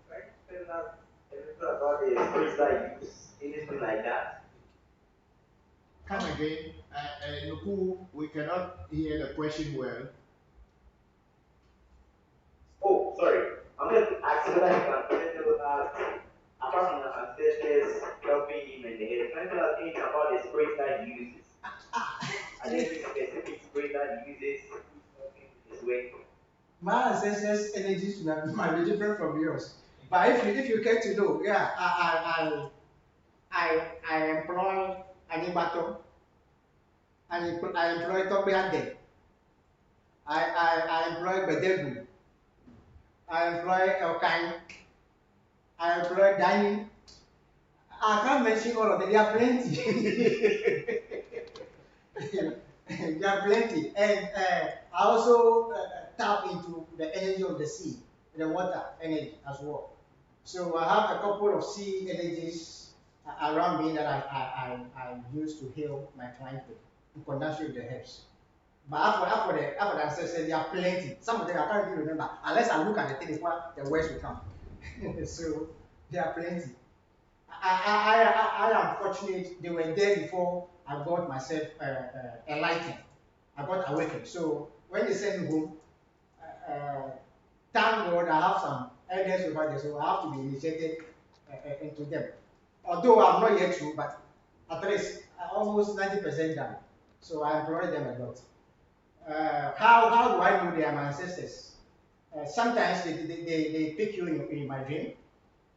Try to tell us a little about the spiritual use, anything like that. Come again. Nuku, we cannot hear the question well. Oh, sorry. I'm going to ask whether you can tell us, apart from the ancestors helping him and the head, can you tell us anything about the spirit that he uses? Are there any specific spirit that he uses helping his way? My ancestors' energies might be different from yours. But if you care to know, yeah, I employ Animato, I employ Tobiade, I employ Bedegu, I employ Elkan, I employ Danny. I can't mention all of them, there are plenty. There are plenty. And I also tap into the energy of the sea, the water energy as well. So I have a couple of sea energies around me that I use to heal my client with in conjunction with the herbs. But after the ancestors, there are plenty. Some of them I can't even remember unless I look at the thing what the words will come. So there are plenty. I am fortunate they were there before I got myself enlightened. I got awakened. So when they sent me home, uh, thank God I have some elders over there, so I have to be initiated into them. Although I'm not yet through, but at least almost 90% done. So I employ them a lot. How do I know they are my ancestors? Sometimes they pick you in my dream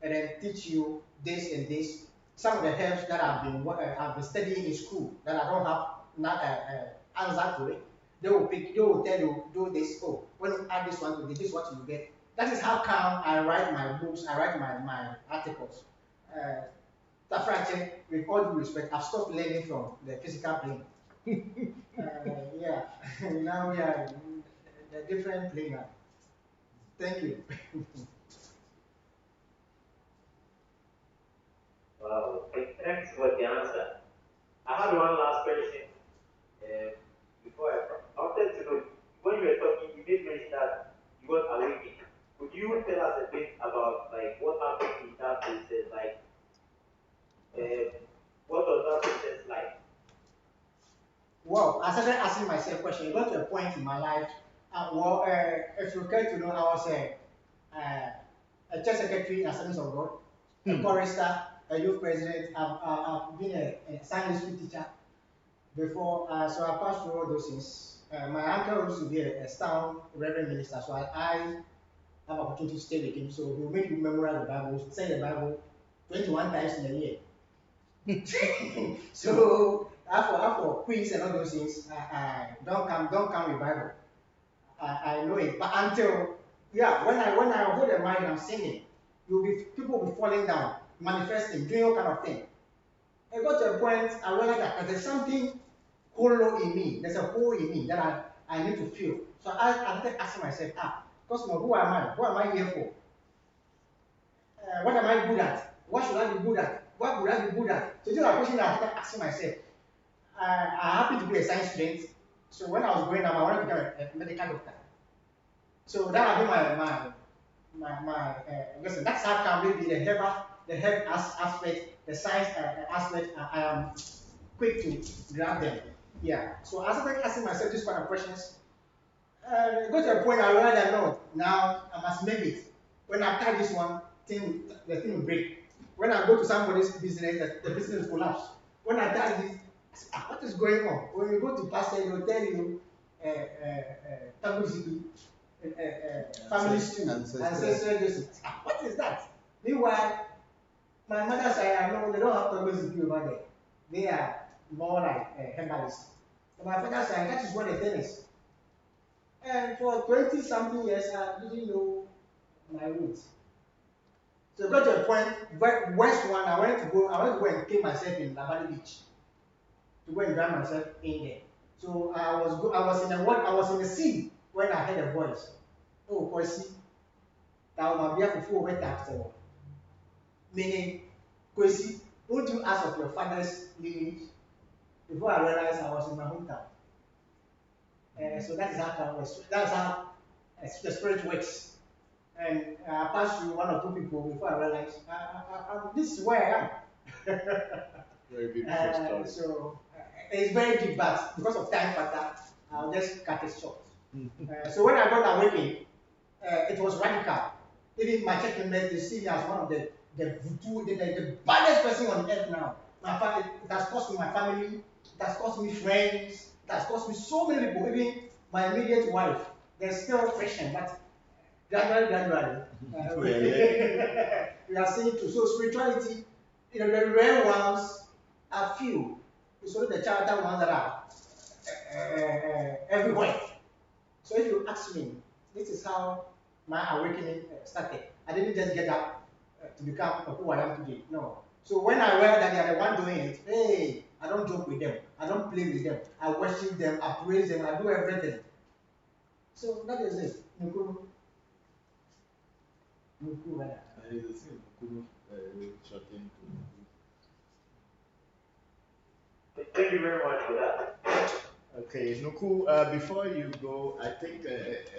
and then teach you this and this. Some of the herbs that I've been studying in school that I don't have not answer to it. They will tell you do this. Oh, when you add this one to this, this is what you get. That is how come I write my books. I write my articles. Tafrache, with all due respect, I've stopped learning from the physical plane. Yeah, now we are in a different plane now. Thank you. Wow, thanks for the answer. I had one last question before I wanted to know when you were talking, you did mention that you got awakened. Could you tell us a bit about like what happened in that process? Like, uh, what was that process like? Well, I started asking myself questions. It got to a point in my life. If you care to know, I was a church secretary in Assemblies of God, a chorister, a youth president. I've been a Sunday school teacher before, so I passed through all those things. My uncle used to be a town reverend minister, so I have opportunity to stay with him. So he'll make you memorize the Bible, say the Bible 21 times in a year. So after quiz and all those things, don't come with Bible. I know it, but until yeah, when I hold the mic and I'm singing, people will be falling down, manifesting, doing all kind of thing. I got to a point I realized that there's something hollow in me. There's a hole in me that I need to fill. So I started asking myself, because who am I? What am I here for? What am I good at? What should I be good at? What would I be good at? So these are questions that I started asking myself. I happened to be a science student, so when I was growing up, I wanted to become a medical doctor. So that had been listen. That's how come maybe the health aspect, the science aspect. I am quick to grab them. Yeah. So I started asking myself these kind of questions. Go to a point I realized that no, now I must make it. When I try this one, the thing will break. When I go to somebody's business, the business will collapse. When I try this, what is going on? When you go to pastor, they will tell you, Tabuzibi, family stew, ancestral justice. What is that? Meanwhile, my mother said, no, they don't have Tabuzibi over there. They are more like herbalists. So my father said, that is what the thing is. And for 20 something years, I didn't know my roots. So I got to a point, West one, I wanted to go and kill myself in Labadi Beach. To go and drown myself in there. So I was in the sea when I heard a voice. Oh, Kwesi, that will be a full wet after. Meaning, Kwesi, won't you ask of your father's lineage? Before I realized I was in my hometown. So that is how the spirit works. And I passed through one or two people before I realized this is where I am. Very beautiful story. So it's very deep, but because of time factor, I'll just cut it short. So when I got awakened, it was radical. Even my church members, they see me as one of the voodoo, the baddest person on earth now. My family, it has cost me my family, it has cost me friends, it has cost me so many people, even my immediate wife. There's still friction, but gradually, we are seeing too. So spirituality, the rare ones are few. It's only the charter ones that are everywhere. So if you ask me, this is how my awakening started. I didn't just get up to become who I am today. No. So when I realized that they are the one doing it, hey, I don't joke with them. I don't play with them. I worship them. I praise them. I do everything. So that is it. Mukuru. Mukuru. It's the same Mukuru shortened to Thank you very much for that. Okay, Nuku, before you go, I think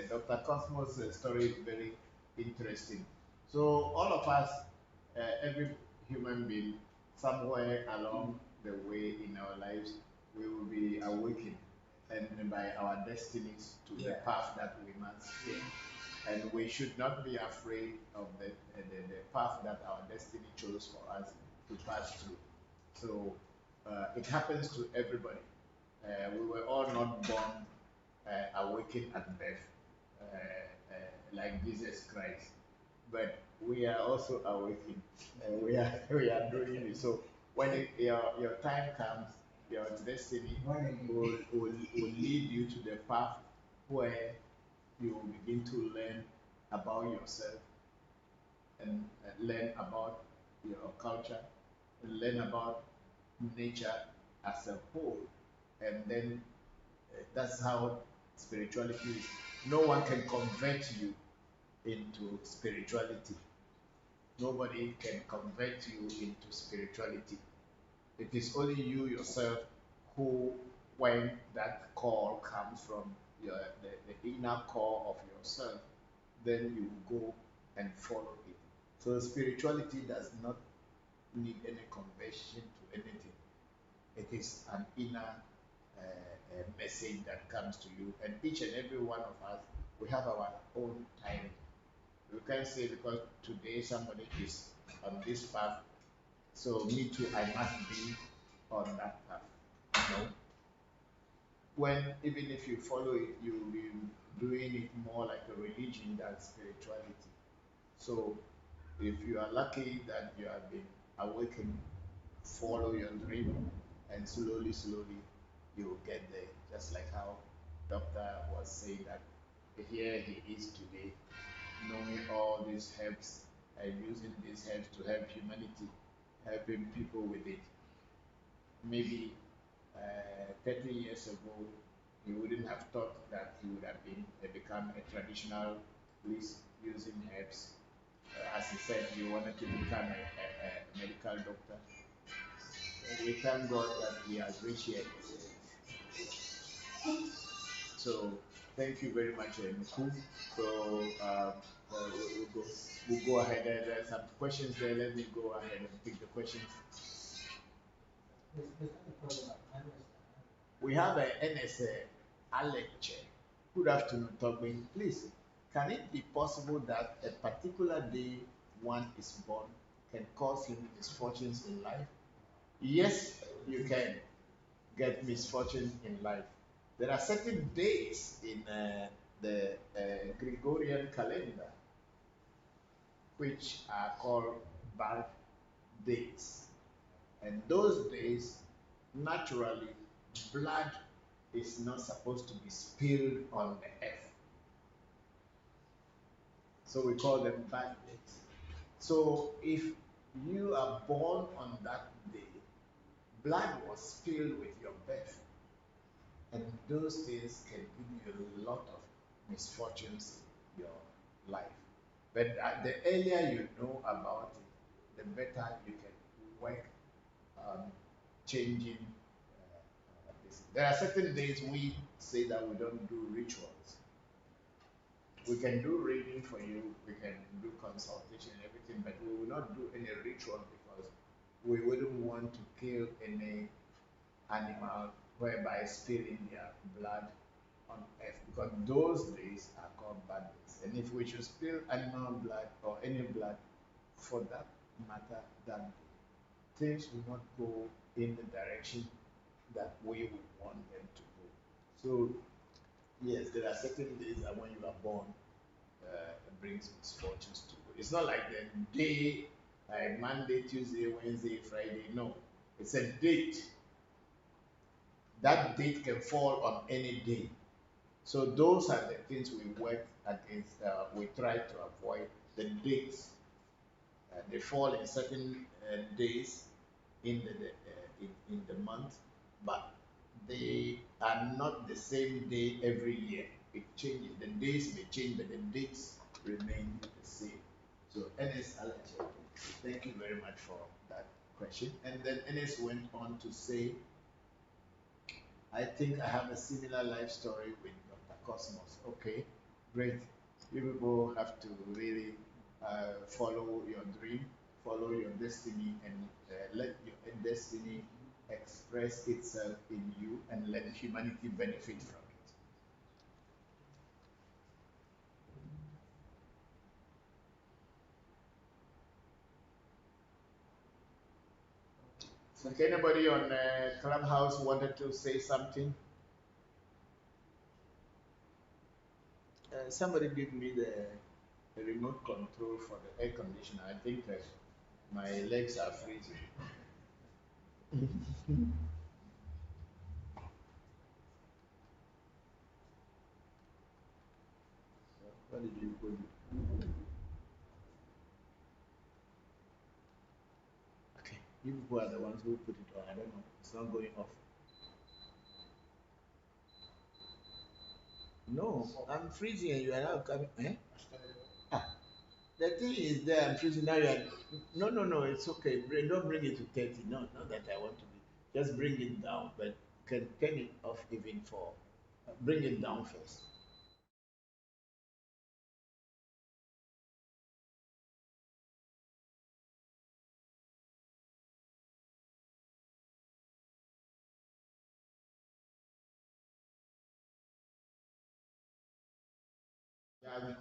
Dr. Cosmos' story is very interesting. So, all of us, every human being, somewhere along the way in our lives, we will be awakened and by our destinies to the path that we must take. And we should not be afraid of the path that our destiny chose for us to pass through. So, it happens to everybody. We were all not born awakened at birth, like Jesus Christ, but we are also awakened. We are doing it. So when your time comes, your destiny will lead you to the path where you will begin to learn about yourself and learn about your culture, and learn about nature as a whole, and then that's how spirituality is. No one can convert you into spirituality. Nobody can convert you into spirituality. It is only you yourself who, when that call comes from the inner core of yourself, then you go and follow it. So spirituality does not need any conversion to anything. It is an inner message that comes to you, and each and every one of us, we have our own time. You can't say because today somebody is on this path, so me too, I must be on that path. No. When even if you follow it, you'll be doing it more like a religion than spirituality. So if you are lucky that you have been awakened, follow your dream, and slowly, slowly, you will get there. Just like how Doctor was saying that here he is today, knowing all these herbs and using these herbs to help humanity, helping people with it. Maybe 30 years ago, he wouldn't have thought that he would have been become a traditionalist using herbs. As he said, he wanted to become a medical doctor. We thank God that he has reached here. So thank you very much, Nuku. So we'll go ahead. There are some questions there. Let me go ahead and pick the questions. We have an NSA Alex. Good afternoon, Togbin. Please, can it be possible that a particular day one is born can cause him misfortunes in life? Yes, you can get misfortune in life. There are certain days in the Gregorian calendar which are called bad days. And those days, naturally, blood is not supposed to be spilled on the earth. So we call them bad days. So if you are born on that day, blood was spilled with your birth. And those things can give you a lot of misfortunes in your life. But the earlier you know about it, the better you can work on changing this. There are certain days we say that we don't do rituals. We can do reading for you, we can do consultation and everything, but we will not do any ritual because we wouldn't want to kill any animal whereby spilling their blood on earth, because those days are called bad days. And if we should spill animal blood or any blood for that matter that day, things will not go in the direction that we would want them to go. So yes, there are certain days that when you are born, it brings misfortunes to you. It's not like the day, like Monday, Tuesday, Wednesday, Friday. No, it's a date. That date can fall on any day. So those are the things we work against. We try to avoid the dates. They fall in certain days in the month, but they are not the same day every year. It changes. The days may change, but the dates remain the same. So NS Alache, thank you very much for that question. And then NS went on to say, I think I have a similar life story with Dr. Cosmos. Okay, great. You people have to really follow your dream, follow your destiny, and let your destiny express itself in you and let humanity benefit from it. So, anybody on Clubhouse wanted to say something? Somebody give me the remote control for the air conditioner. I think my legs are freezing. What did you put? Okay, you people are the ones who put it on. I don't know. It's not going off. No, I'm freezing and you are now coming. Eh? Ah, the thing is there. I'm freezing now. You are. No, no, no. It's okay. Don't bring it to 30. No, not that I want to be. Just bring it down, but can turn it off even for. Bring it down first.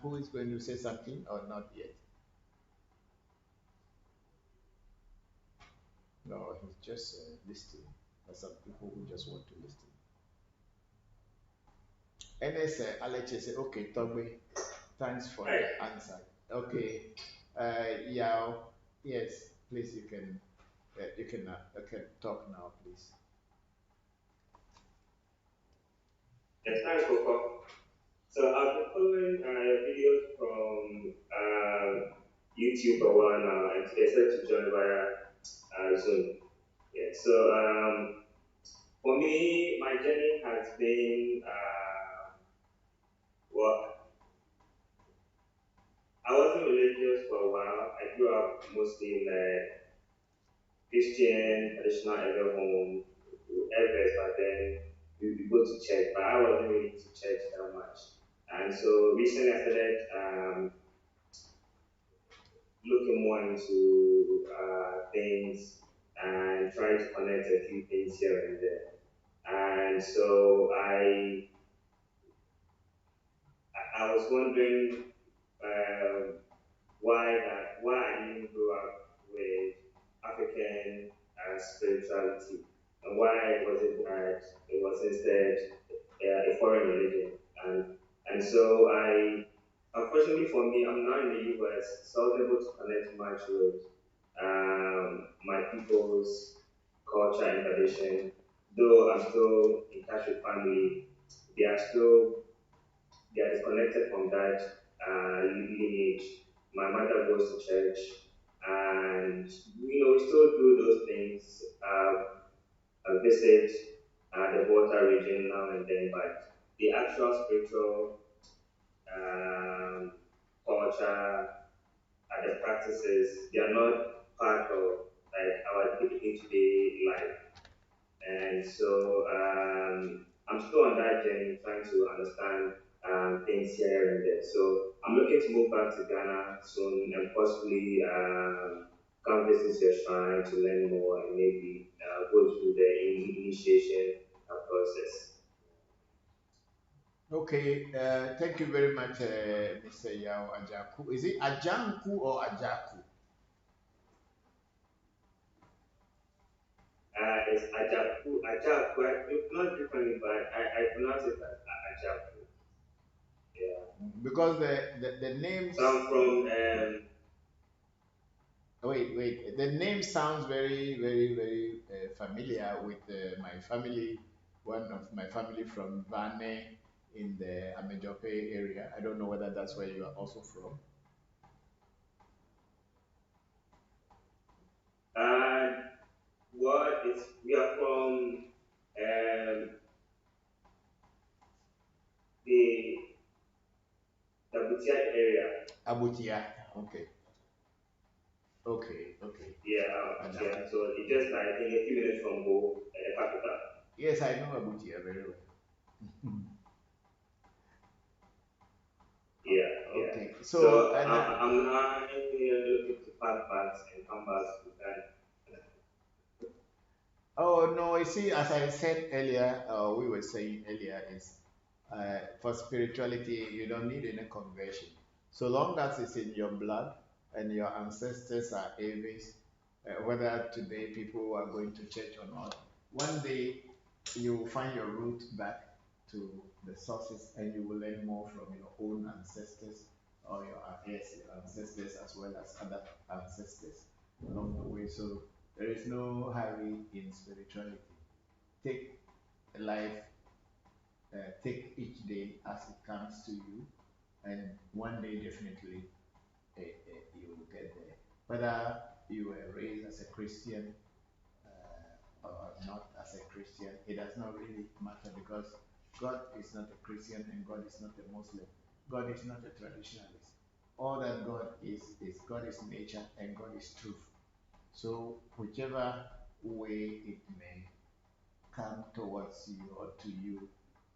who is going to say something or not yet? No, he's just listening. There's some people who just want to listen. NS Alex say, okay, Togbe, thanks for Hi. the answer. Okay, Yao, yes, please you can talk now, please. Yes, thanks, Bokor. So I've been following your videos from YouTube for a while now, and today I started to join via Zoom. Yeah. So for me, my journey has been well. I wasn't religious for a while. I grew up mostly in a Christian traditional elder home, elders, but then we go to church. But I wasn't really to church that much. And so recently I started looking more into things and trying to connect a few things here and there. And so I was wondering why I didn't grow up with African spirituality, and why was it that it was instead a foreign religion. And so unfortunately for me, I'm now in the US, so I was able to connect much with my people's culture and tradition. Though I'm still in touch with family, they are still they are disconnected from that lineage. My mother goes to church, and we still do those things. Visit the Volta region now and then, but the actual spiritual culture and the practices, they are not part of like our day-to-day life. And so I'm still on that journey trying to understand things here and there. So I'm looking to move back to Ghana soon and possibly come visit your shrine to learn more and maybe go through the initiation process. Okay, thank you very much, Mr. Yao Ajaku. Is it Ajanku or Ajaku? It's Ajaku. Ajaku. I pronounce differently, but I pronounce it as Ajaku. Yeah. Because the names. So I'm from Wait. The name sounds very, very, very familiar with my family. One of my family from Vane in the Amejope area. I don't know whether that's where you are also from. uh, what is we are from the Butia area. Abutia. Okay. Okay. Yeah, And yeah. So it's just like I think a few minutes from Bo, the capital. yes, I know Abutia very well. Yeah. Okay. So So and I'm now looking to pack bags and come back to Ghana. oh no, you see, as I said earlier, we were saying earlier, is for spirituality, you don't need any conversion. So long as it's in your blood and your ancestors are Aries, whether today people are going to church or not, one day you will find your root back to the sources and you will learn more from your own ancestors or your ancestors as well as other ancestors along the way. So there is no hurry in spirituality. Take life, take each day as it comes to you, and one day definitely you will get there. Whether you were raised as a Christian or not as a Christian, it does not really matter because God is not a Christian and God is not a Muslim. God is not a traditionalist. All that God is God is nature and God is truth. So whichever way it may come towards you or to you,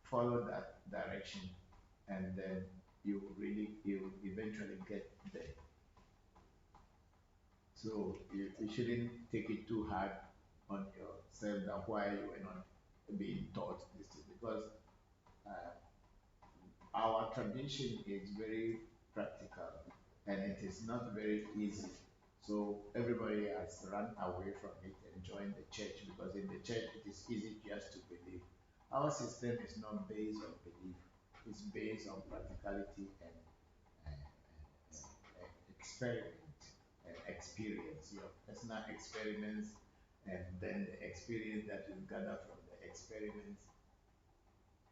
follow that direction and then you eventually get there. So you shouldn't take it too hard on yourself that why you were not being taught this thing because uh, our tradition is very practical and it is not very easy. So everybody has run away from it and joined the church because in the church it is easy just to believe. Our system is not based on belief, it's based on practicality and experiment and experience, your personal experiments, and then the experience that you gather from the experiments.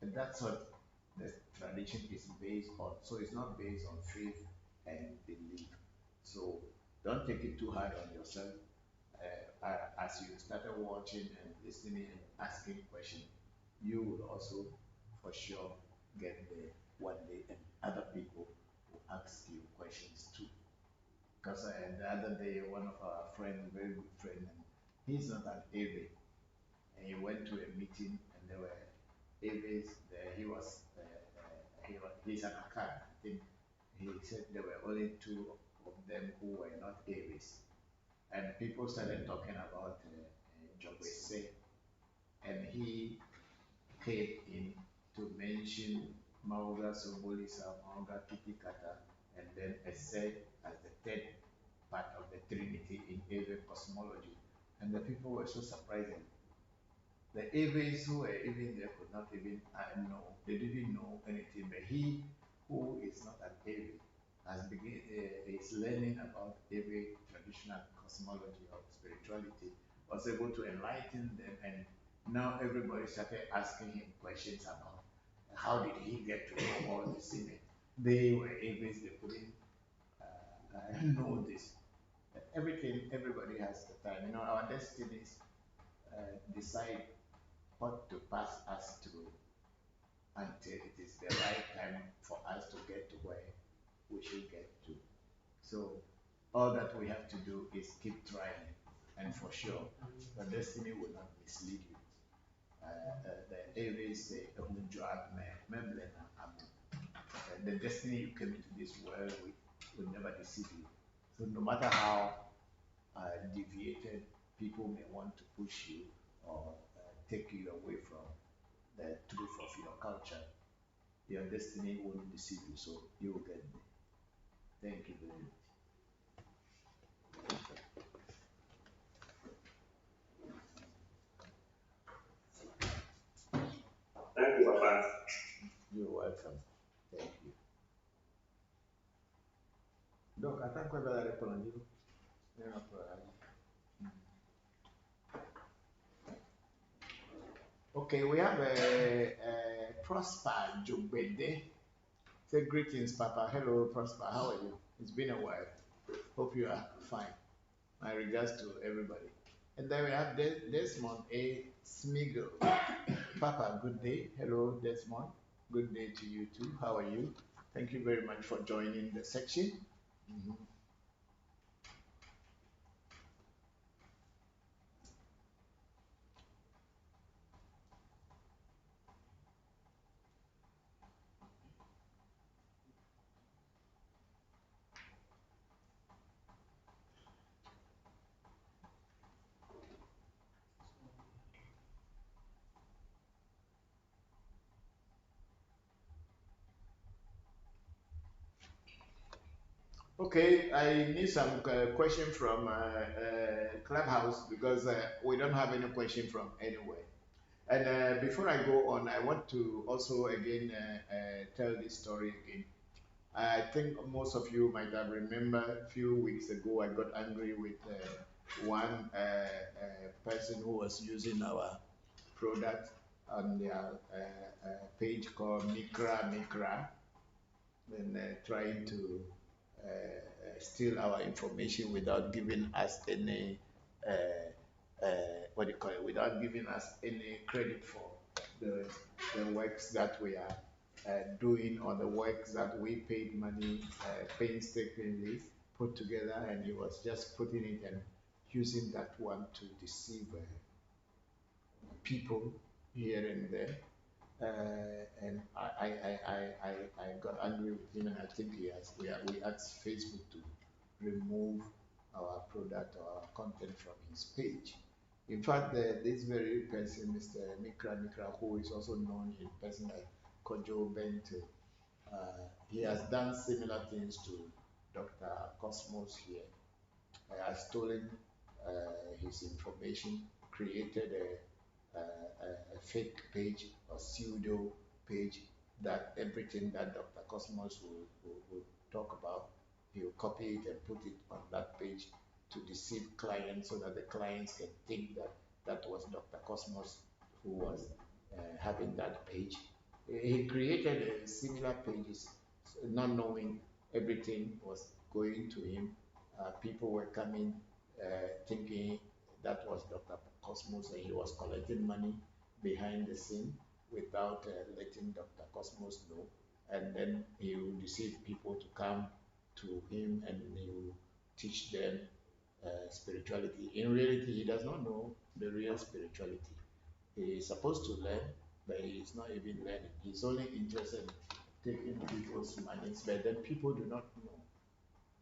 And that's what the tradition is based on. So it's not based on faith and belief. So don't take it too hard on yourself. As you started watching and listening and asking questions, you will also, for sure, get there one day, and other people will ask you questions too. Because the other day, one of our friends, very good friend, and he's not an AV, and he went to a meeting, and there were AVs there. He's an account. I think he said there were only two of them who were not AVs, and people started talking about Jobese, and he came in to mention Mauga Sobolisa, Mauga Kitikata, and then Ese as the third part of the Trinity in AV cosmology. And the people were so surprising. The AVs who were even there could not even know, they didn't know anything. But he who is not an AV is learning about AV traditional cosmology or spirituality, was able to enlighten them, and now everybody started asking him questions about how did he get to know all this in it. They were AVs, they couldn't know this. Everything, everybody has the time. You know, our destinies decide what to pass us through until it is the right time for us to get to where we should get to. So all that we have to do is keep trying, and for sure, the destiny will not mislead you. The Aries say, the destiny you came into this world with will never deceive you. So no matter how deviated people may want to push you or take you away from the truth of your culture, your destiny won't deceive you, so you will get there. Thank you very much. Thank you, Papa. You're welcome. Thank you. Donc, attends qu'on va répondre. Okay, we have a Prosper Jubede. Say greetings, Papa. Hello, Prosper. How are you? It's been a while. Hope you are fine. My regards to everybody. And then we have Desmond A. Smigel. Papa, good day. Hello, Desmond. Good day to you too. How are you? Thank you very much for joining the section. Mhm. Okay, I need some question from Clubhouse because we don't have any question from anywhere. And before I go on, I want to also again tell this story again. I think most of you might have remembered a few weeks ago I got angry with one person who was using our product on their page called Mikra, and trying to steal our information without giving us any what do you call it? Without giving us any credit for the works that we are doing, or the works that we paid money painstakingly put together, and he was just putting it and using that one to deceive people here and there. And I got angry with him, and I think we asked Facebook to remove our product or our content from his page. In fact, this very person, Mr. Mikra, who is also known in person like Kojo Bente, He has done similar things to Dr. Cosmos here. Has stolen his information, created a fake page or pseudo page that everything that Dr. Cosmos will talk about, he'll copy it and put it on that page to deceive clients so that the clients can think that that was Dr. Cosmos who was having that page. He created similar pages, not knowing everything was going to him. People were coming thinking that was Dr. Cosmos and he was collecting money behind the scene without letting Dr. Cosmos know. And then he will deceive people to come to him and he will teach them spirituality. In reality, he does not know the real spirituality. He is supposed to learn, but he is not even learning. He's only interested in taking people's money, but then people do not know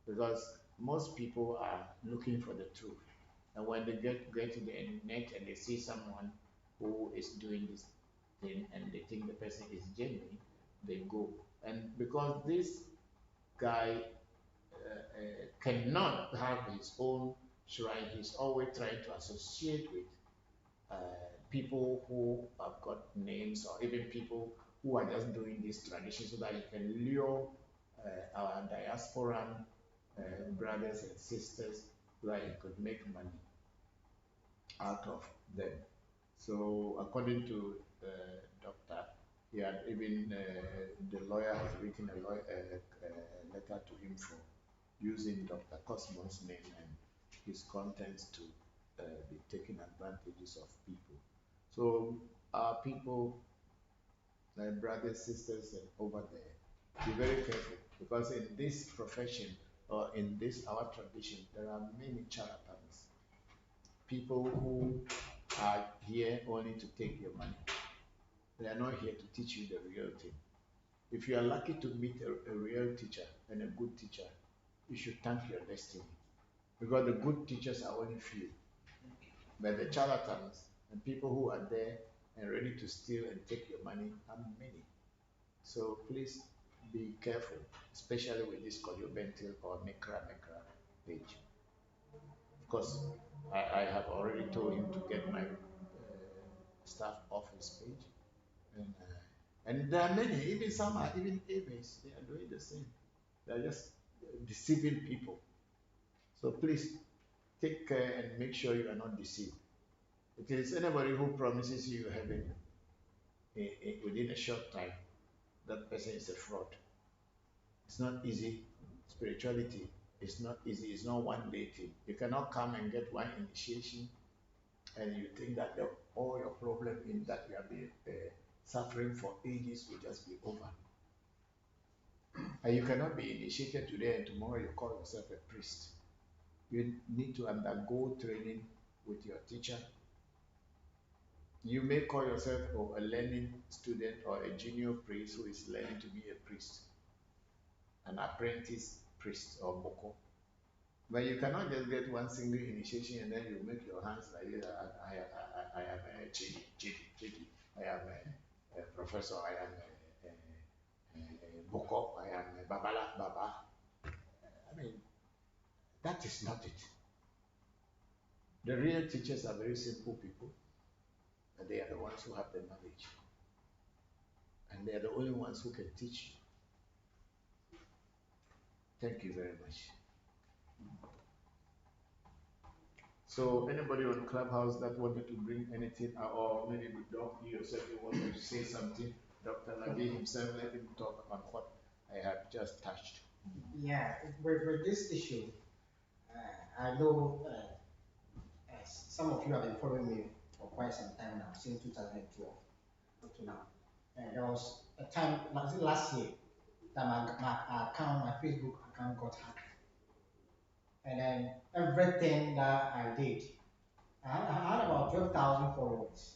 because most people are looking for the truth. And when they get to the net and they see someone who is doing this thing and they think the person is genuine, they go. And because this guy cannot have his own shrine, he's always trying to associate with uh, people who have got names or even people who are just doing this tradition so that he can lure our diasporan brothers and sisters so that he could make money out of them. So according to Doctor, he had even the lawyer has written a letter to him for using Dr. Cosmos' name and his contents to be taking advantages of people. So our people, my brothers, sisters, and over there, be very careful because in this profession or in this our tradition, there are many charlatans, people who are here only to take your money. They are not here to teach you the real thing. If you are lucky to meet a real teacher and a good teacher, you should thank your destiny because the good teachers are only few, but the charlatans and people who are there and ready to steal and take your money are many. So please be careful, especially with this Koyobentil or Mekra Mekra page. Of course, I have already told him to get my staff off his page. And there are many, even some are even aves, they are doing the same. They are just deceiving people. So please take care and make sure you are not deceived. It is anybody who promises you heaven within a short time, that person is a fraud. It's not easy. Spirituality is not easy. It's not one day thing. You cannot come and get one initiation and you think that all your problem in that you have been suffering for ages will just be over. And you cannot be initiated today and tomorrow you call yourself a priest. You need to undergo training with your teacher. You may call yourself a learning student or a junior priest who is learning to be a priest, an apprentice priest or Bokor. But you cannot just get one single initiation and then you make your hands like this. I am a Chidi. I am a professor. I am a Bokor. I am a Babala Baba. I mean, that is not it. The real teachers are very simple people, and they are the ones who have the knowledge. And they are the only ones who can teach you. Thank you very much. So anybody on Clubhouse that wanted to bring anything, or maybe Doc, you yourself, you wanted to say something, Dr. Lagi himself, let him talk on what I have just touched. Yeah, with this issue, I know some of you have been following me for quite some time now, since 2012 up to now. And there was a time, last year, that my account, my Facebook account got hacked. And then everything that I did, I had about 12,000 followers,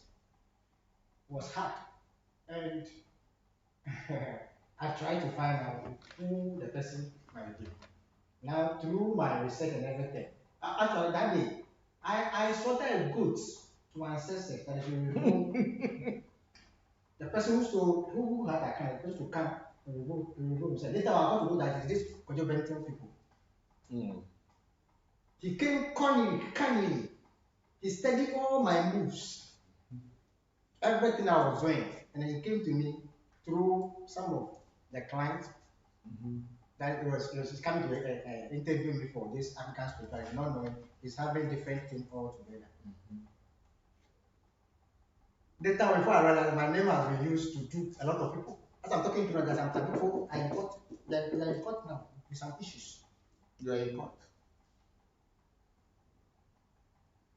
was hacked. And I tried to find out who the person might be. Now, through my research and everything, actually that day, I sorted goods to ancestors that should remove the person who had that kind of person to come We will go. So later I got to know that it's this Kojobenton people. Mm. He came cunningly. He studied all my moves, everything I was doing, and then he came to me through some of the clients that it was coming to interview me for this African spirituality, not knowing he's having different things altogether. Later, before I realized my name has been used to do a lot of people. As I'm talking to you, there's some people I got, they're in court now with some issues. You are in court.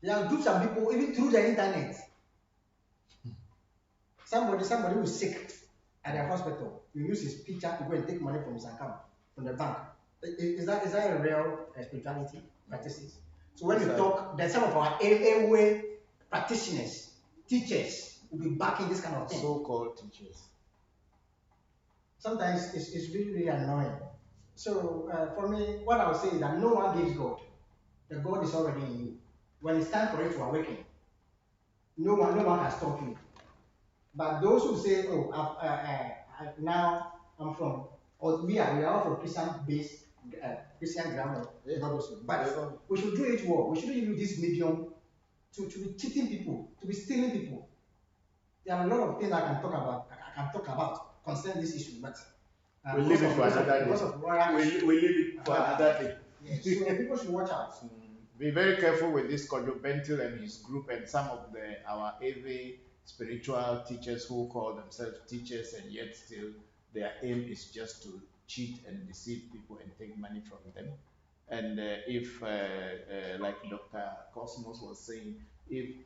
They have duped some people even through the internet. Somebody who is sick at the hospital, you use his picture to go and take money from his account, from the bank. Is that a real spirituality practices? So when you talk, there's some of our AWA practitioners, teachers will be backing this kind of thing. So-called teachers. Sometimes it's really, really annoying. So for me, what I would say is that no one gives God. The God is already in you. When it's time for it to awaken, no one can stop you. But those who say, "Oh, now I'm from," or we are all from Christian-based, Christian grammar, but we should do it well. We shouldn't use this medium to be cheating people, to be stealing people. There are a lot of things I can talk about concerning this issue, but we'll leave it for another day. We'll leave it for another day. Yes. So people should watch out. Be very careful with this Kojobentil and his group and some of our AV spiritual teachers who call themselves teachers, and yet still their aim is just to cheat and deceive people and take money from them. And if, like Dr. Cosmos was saying, if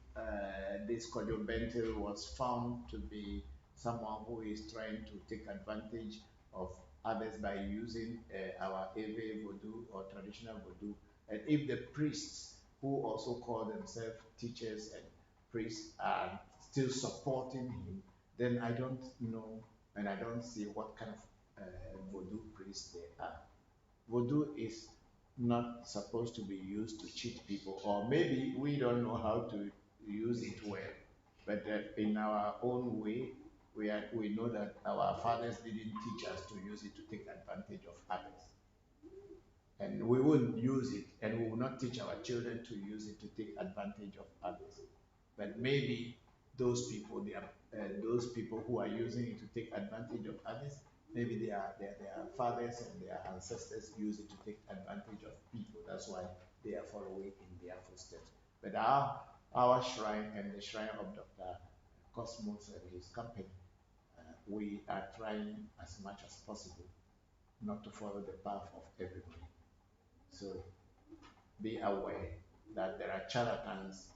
this Kojobentil was found to be someone who is trying to take advantage of others by using our AV voodoo or traditional voodoo, and if the priests who also call themselves teachers and priests are still supporting him, then I don't know and I don't see what kind of voodoo priests they are. Voodoo is not supposed to be used to cheat people, or maybe we don't know how to use it well. But in our own way, we know that our fathers didn't teach us to use it to take advantage of others. And we wouldn't use it, and we will not teach our children to use it to take advantage of others. But maybe those people, those people who are using it to take advantage of others, maybe their fathers and their ancestors use it to take advantage of people. That's why they are following in their footsteps. But our shrine and the shrine of Dr. Cosmos and his company, we are trying as much as possible not to follow the path of everybody. So be aware that there are charlatans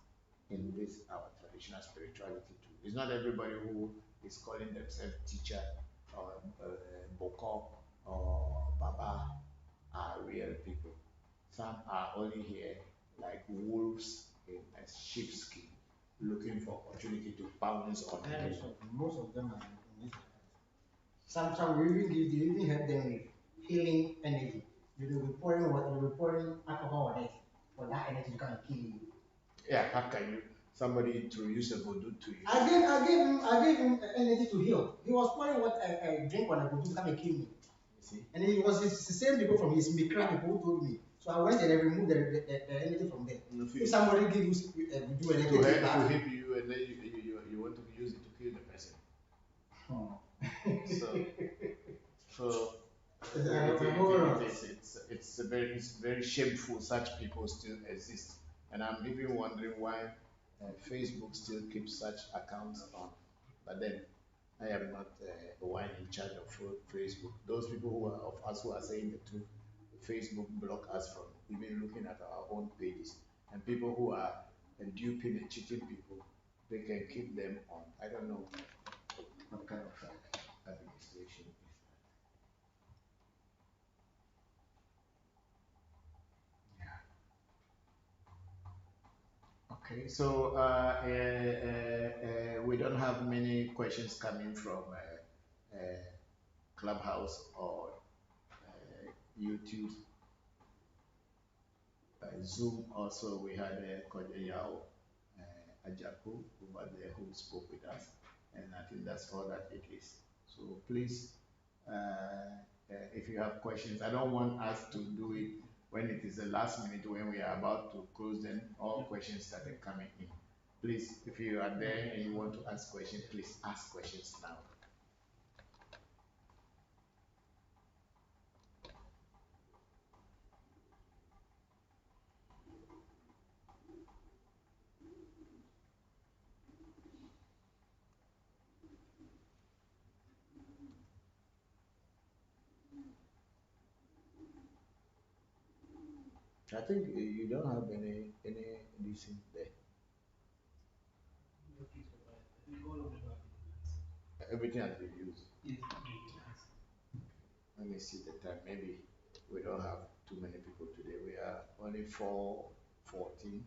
in this our traditional spirituality too. It's not everybody who is calling themselves teacher or Bokor or Baba are real people. Some are only here like wolves in a sheepskin, looking for opportunity to pounce on people. Most of them are in this. Some we even help them with healing energy. You will be pouring alcohol on it for that energy to come and kill you. Yeah, how can you somebody introduce a voodoo to you? I gave him energy to heal. He was pouring what a drink on a voodoo to come and kill me. You see? And it was the same people from his Mikra people who told me. So I went and I removed the energy from there. If somebody gives you a voodoo and to help you and then you want to use it to kill the person. So it's very shameful such people still exist, and I'm even wondering why Facebook still keeps such accounts on. But then I am not the one in charge of Facebook. Those people who are of us who are saying the truth, Facebook block us from even looking at our own pages, and people who are duping and cheating people, they can keep them on. I don't know what kind of administration is that. Yeah. Okay, so we don't have many questions coming from Clubhouse or YouTube. Zoom also, we had Kodeyao Ajaku over there who spoke with us, and I think that's all that it is. So please if you have questions. I don't want us to do it when it is the last minute when we are about to close. Then all questions started coming in. Please, if you are there and you want to ask questions, please ask questions now. I think you don't have any decent there. Okay, so I think all of them have been answered. Everything has been used. Yes, yes. Let me see the time. Maybe we don't have too many people today. We are only 4:14.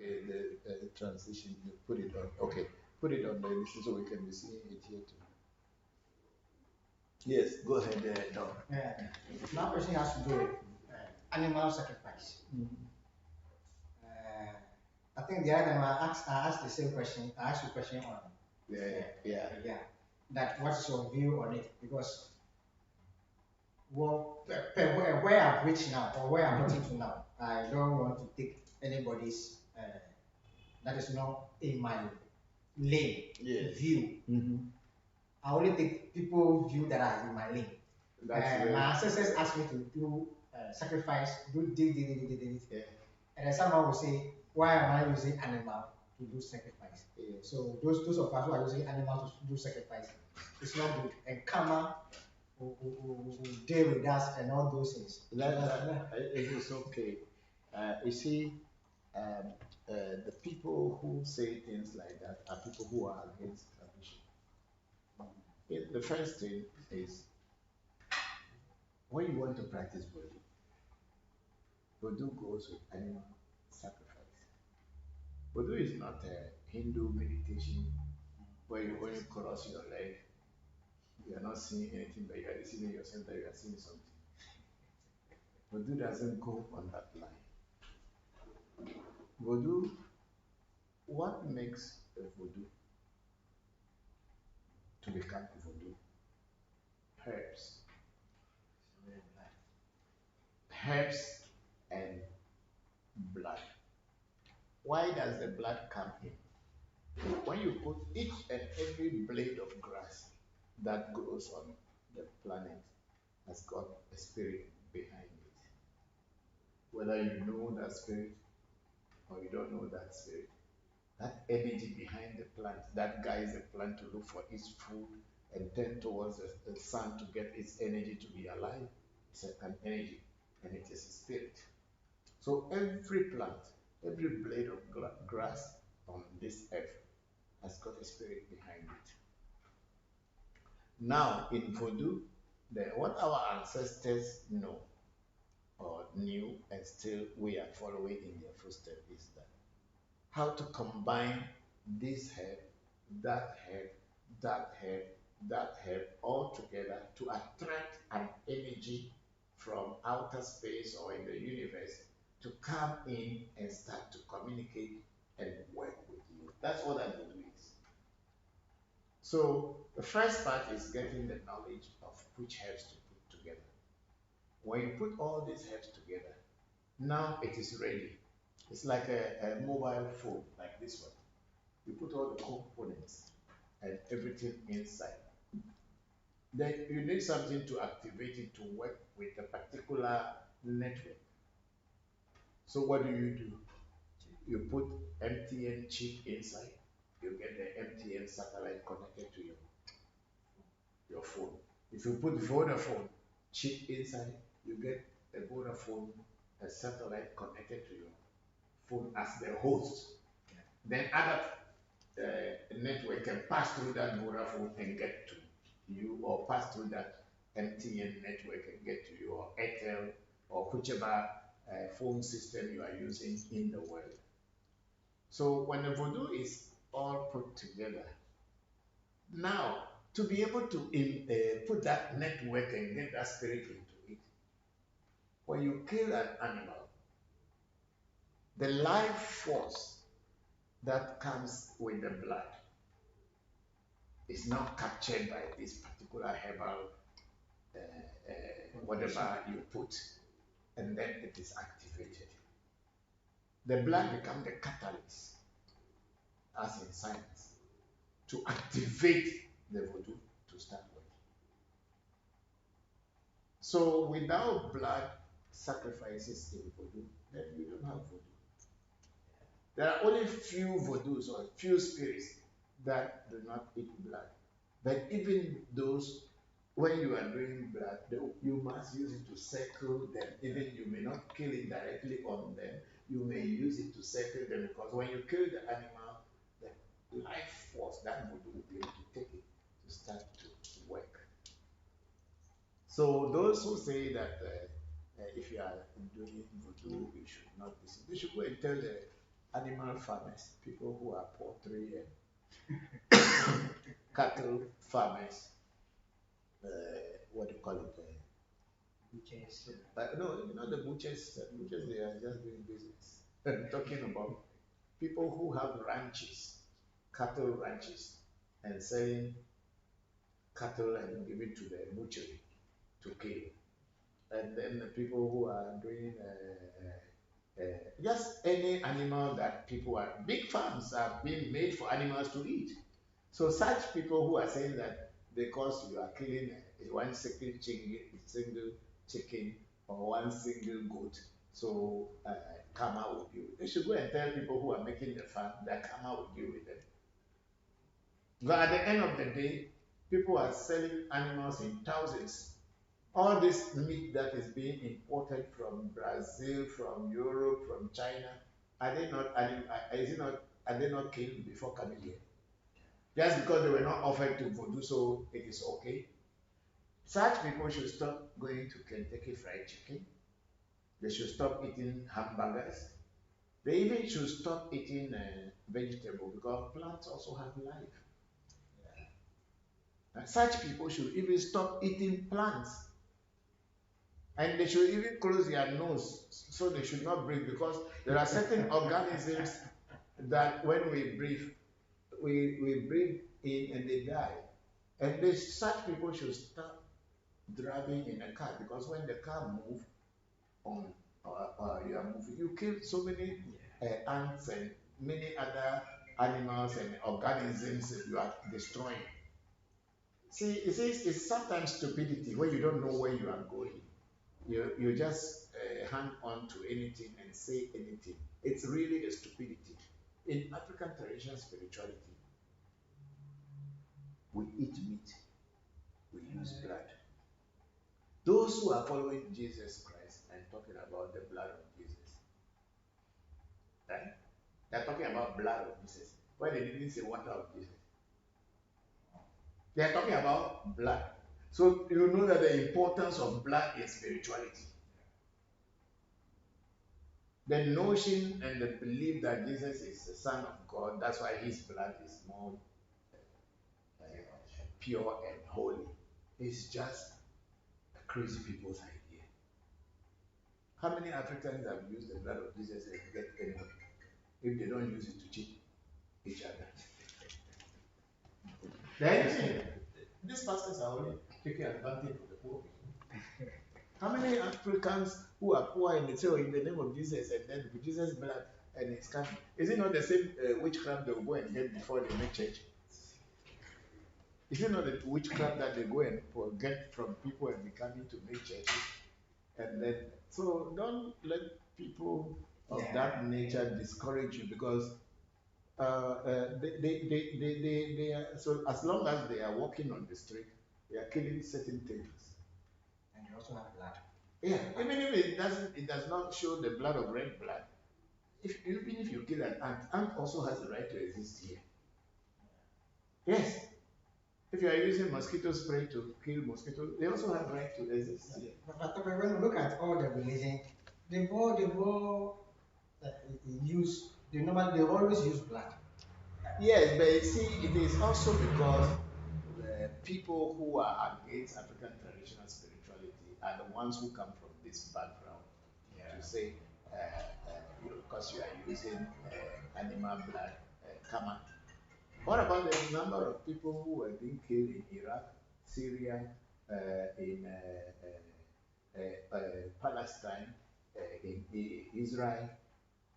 Okay, the transition, you put it on. Okay, put it on the list so we can be seeing it here too. Yes, go ahead, Don. My question has to do with animal sacrifice. I think the other time I asked the same question. I asked you a question on yeah, that what's your view on it? Because well, where I've reached now or where I'm getting to now, I don't want to take anybody's that is not in my lane view. I only take people view that are in my lane. My ancestors asked me to do sacrifice, do this. Yeah. And then someone will say, why am I using animal to do sacrifice? Yeah. So those of us who are using animal to do sacrifice, it's not good. And karma will deal with us and all those things. It is okay. You see, um, the people who say things like that are people who are against tradition. The first thing is when you want to practice Voodoo, Voodoo goes with animal sacrifice. Voodoo is not a Hindu meditation where when you cross your leg, you are not seeing anything, but you are deceiving yourself that you are seeing something. Voodoo doesn't go on that line. Voodoo, what makes a Voodoo to become a Voodoo? Herbs. Herbs and blood. Why does the blood come in? When you put each and every blade of grass that grows on the planet has got a spirit behind it. Whether you know that spirit or you don't know that spirit, that energy behind the plant that guides the plant to look for its food and tend towards the sun to get its energy to be alive, it's an energy and it is a spirit. So every plant, every blade of grass on this earth has got a spirit behind it. Now, in Voodoo, what our ancestors know or knew, and still we are following in their footsteps, is that how to combine this herb that head, that head, that head all together to attract an energy from outer space or in the universe to come in and start to communicate and work with you. That's what I believe is. So the first part is getting the knowledge of which herbs to put together. When you put all these herbs together, now it is ready. It's like a mobile phone, like this one. You put all the components and everything inside. Then you need something to activate it to work with a particular network. So what do? You put MTN chip inside. You get the MTN satellite connected to your phone. If you put Vodafone chip inside, you get a Vodafone a satellite connected to your phone as the host. Then other network can pass through that Vodafone and get to you, or pass through that MTN network and get to you, or Airtel, or whichever phone system you are using in the world. So when the voodoo is all put together, now to be able to put that network and get that spirit into it, when you kill an animal, the life force that comes with the blood is now captured by this particular herbal whatever you put, and then it is activated. The blood becomes the catalyst, as in science, to activate the voodoo to start working. So without blood sacrifices in voodoo, then you don't have voodoo. There are only few voodoos or few spirits that do not eat blood. But even those, when you are doing blood, you must use it to circle them. Even you may not kill it directly on them, you may use it to circle them, because when you kill the animal, the life force that voodoo will be able to take it to start to work. So those who say that if you are doing voodoo, you should not listen. They should go and tell the animal farmers, people who are poultry and cattle farmers, what do you call it? Butchers. No, the butchers. Butchers, they are just doing business. I'm talking about people who have ranches, cattle ranches, and selling cattle and giving to the butchery to kill. And then the people who are doing just any animal that people are, big farms are being made for animals to eat. So such people who are saying that because you are killing one single chicken or one single goat, so karma will deal with. They should go and tell people who are making the farm that karma will deal with them. But at the end of the day, people are selling animals in thousands. All this meat that is being imported from Brazil, from Europe, from China, are they not? Is it not? Are they not killed before coming here? Just because they were not offered to voodoo, so it is okay. Such people should stop going to Kentucky Fried Chicken. They should stop eating hamburgers. They even should stop eating vegetable, because plants also have life. And such people should even stop eating plants. And they should even close their nose, so they should not breathe, because there are certain organisms that when we breathe, we breathe in and they die. And such people should stop driving in a car, because when the car moves on, you are moving, you kill so many ants and many other animals and organisms that you are destroying. See, it's sometimes stupidity when you don't know where you are going. You just hang on to anything and say anything. It's really a stupidity. In African traditional spirituality, we eat meat, we use blood. Those who are following Jesus Christ and talking about the blood of Jesus, right? They're talking about blood of Jesus. Why they didn't say water of Jesus? They're talking about blood. So you know that the importance of blood in spirituality. The notion and the belief that Jesus is the Son of God, that's why his blood is more pure and holy. It's just a crazy people's idea. How many Africans have used the blood of Jesus and get anywhere if they don't use it to cheat each other? Then these pastors are only taking advantage of the poor people. How many Africans who are poor and they say, oh, in the name of Jesus, and then with Jesus' blood, and it's coming? Is it not the same witchcraft they will go and get before they make church? Is it not the witchcraft that they go and get from people and becoming to make churches? And then, so don't let people of that nature discourage you, because they are, so as long as they are walking on the street, they are killing certain things. And they also have blood. Yeah, even if it does not show the blood of red blood. Even if you kill an ant also has the right to exist here. Yes. If you are using mosquito spray to kill mosquitoes, they also have right to exist here. But when we look at all the religions, they always use blood. Yes, but you see, it is also because the people who are against African traditional spirituality are the ones who come from this background. To say, because you are using animal blood, come on. What about the number of people who were being killed in Iraq, Syria, in Palestine, in Israel,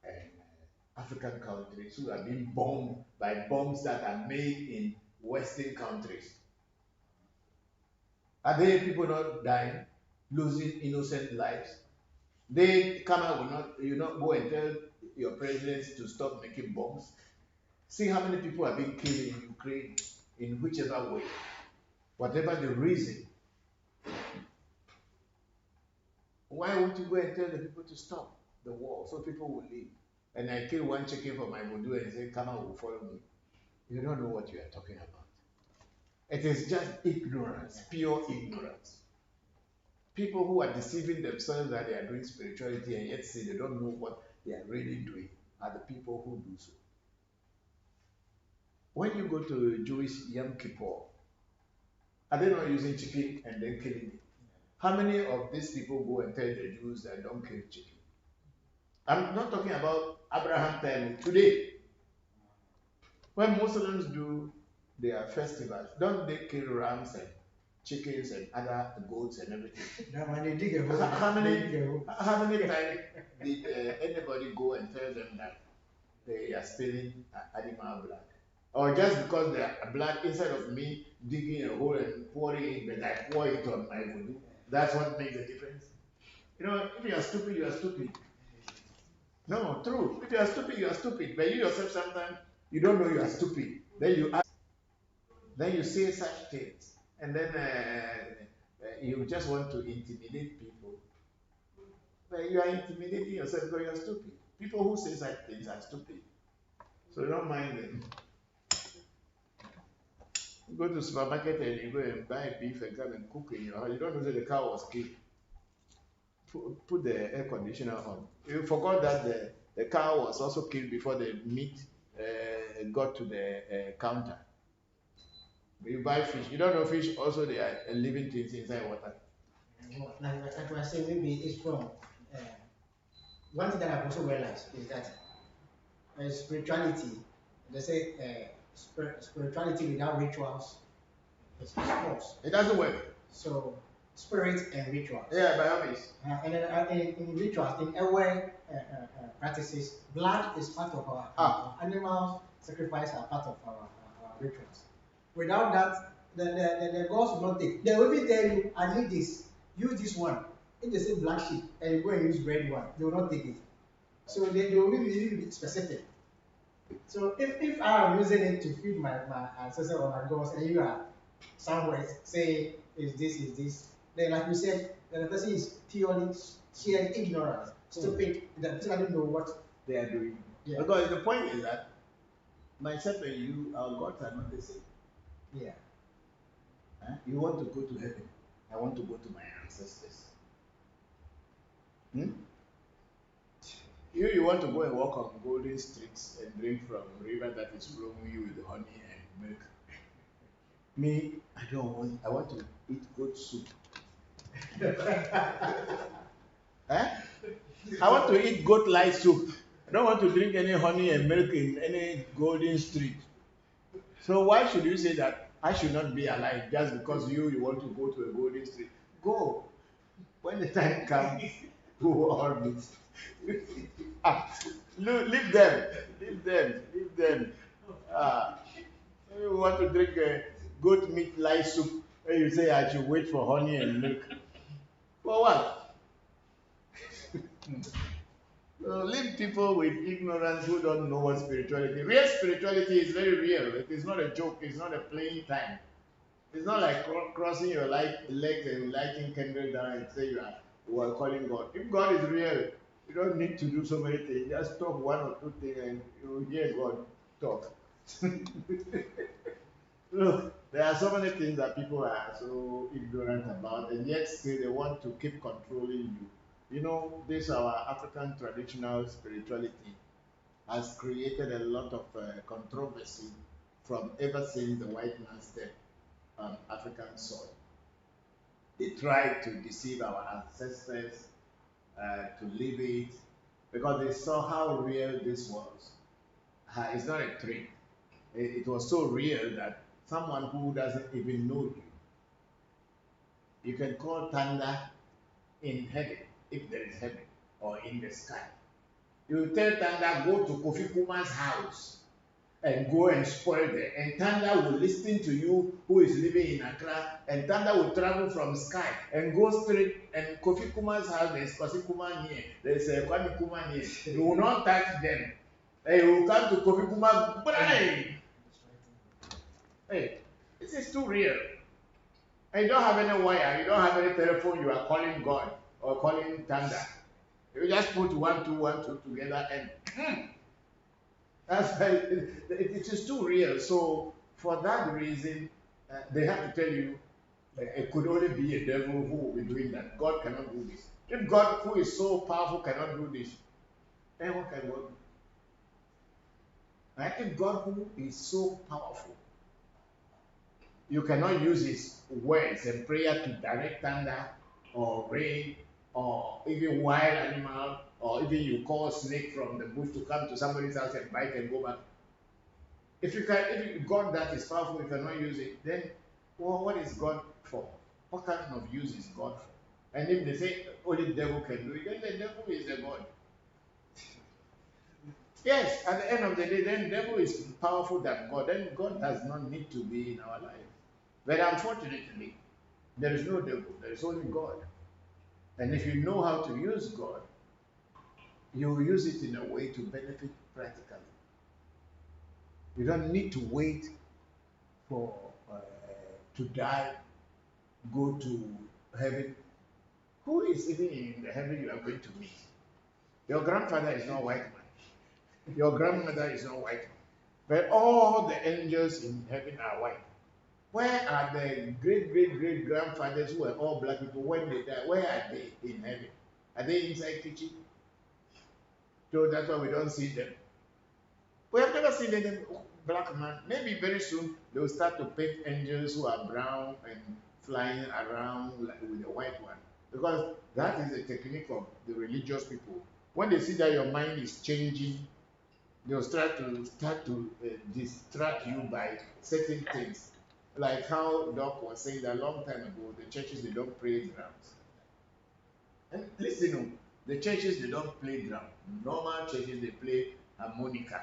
and African countries who are being bombed by bombs that are made in Western countries? Are there people not dying, losing innocent lives? They come out, will not, you not go and tell your presidents to stop making bombs. See how many people are being killed in Ukraine, in whichever way, whatever the reason. Why won't you go and tell the people to stop the war so people will leave? And I kill one chicken for my voodoo and say, come out, will follow me. You don't know what you are talking about. It is just ignorance, pure ignorance. People who are deceiving themselves that they are doing spirituality and yet say they don't know what they are really doing are the people who do so. When you go to Jewish Yom Kippur, are they not using chicken and then killing it? How many of these people go and tell the Jews that don't kill chicken? I'm not talking about Abraham time, today. When Muslims do their festivals, don't they kill rams and chickens and other goats and everything? How many times did anybody go and tell them that they are stealing animal blood? Or just because the blood, instead of me digging a hole and pouring it, but I pour it on my voodoo, that's what makes the difference? You know, if you are stupid, you are stupid. No, true. If you are stupid, you are stupid. But you yourself sometimes, you don't know you are stupid. Then you ask, then you say such things. And then you just want to intimidate people. But you are intimidating yourself because you are stupid. People who say such things are stupid. So don't mind them. You go to the supermarket and you go and buy beef and come and cook in your house. You don't know that the cow was killed. Put the air conditioner on. You forgot that the cow was also killed before the meat got to the counter. You buy fish. You don't know fish also they are living things inside water. Like I say, maybe it's from one thing that I've also realized is that spirituality, they say spirituality without rituals is false. It doesn't work. So spirit and rituals. Yeah, by all means. And then in rituals, in every practices, blood is part of our animal sacrifice are part of our rituals. Without that, the gods will not take. They will even tell you, I need this, use this one. If they say black sheep and you go and use red one, they will not take it. So they will really be specific. So if I am using it to feed my ancestors or my gods, and you are somewhere saying is this, then like you said, then the person is purely sheer ignorance, stupid, that doesn't know what they are doing. Yeah. Because the point is that myself and you, our gods are not the same. Yeah. You want to go to heaven. I want to go to my ancestors. You want to go and walk on golden streets and drink from river that is flowing you with honey and milk. Me, I don't want. I want to eat goat soup. Eh? I want to eat goat light soup. I don't want to drink any honey and milk in any golden street. So why should you say that I should not be alive just because you want to go to a golden street? Go. When the time comes, go all meet. Ah, leave them. Leave them. Leave them. Ah, you want to drink a goat meat light soup and you say I should wait for honey and milk. For what? Leave people with ignorance who don't know what spirituality. Real spirituality is very real. It is not a joke. It's not a playing time. It's not like crossing your legs and lighting candle down and say you are calling God. If God is real, you don't need to do so many things. Just talk one or two things and you will hear God talk. Look, there are so many things that people are so ignorant about, and yet still they want to keep controlling you. You know, this our African traditional spirituality has created a lot of controversy from ever since the white man stepped on African soil. They tried to deceive our ancestors, to live it, because they saw how real this was. It's not a trick. It was so real that someone who doesn't even know you, you can call thunder in heaven, if there is heaven, or in the sky. You tell thunder, go to Kofi Kuma's house and go and spoil there. And thunder will listen to you who is living in Accra, and thunder will travel from sky and go straight. And Kofi Kuma's house, there's Kofi Kuma near, there's Kwame Kuma near. You will not touch them. And you will come to Kofi Kuma, bang! Hey, this is too real. And you don't have any wire, you don't have any telephone, you are calling God or calling thunder. You just put 1 2 1 2 together and that's it is too real. So for that reason, they have to tell you it could only be a devil who will be doing that. God cannot do this. If God, who is so powerful, cannot do this, then what can God do? Right? If God, who is so powerful, you cannot use his words and prayer to direct thunder or rain or even wild animal, or even you call a snake from the bush to come to somebody's house and bite and go back. If God that is powerful, you cannot use it, then what is God for? What kind of use is God for? And if they say only the devil can do it, then the devil is the God. Yes, at the end of the day, then the devil is powerful than God. Then God does not need to be in our life. But unfortunately, there is no devil, there is only God. And if you know how to use God, you will use it in a way to benefit practically. You don't need to wait for to die, go to heaven. Who is even in the heaven you are going to meet? Your grandfather is not white man. Your grandmother is not white man. But all the angels in heaven are white. Where are the great grandfathers who were all black people when they die? Where are they in heaven? Are they inside teaching? So that's why we don't see them. We have never seen any black man. Maybe very soon they will start to paint angels who are brown and flying around like with the white one. Because that is the technique of the religious people. When they see that your mind is changing, they'll start to distract you by certain things. Like how Doc was saying that a long time ago, the churches they don't play drums. And listen, the churches they don't play drum. Normal churches they play harmonica,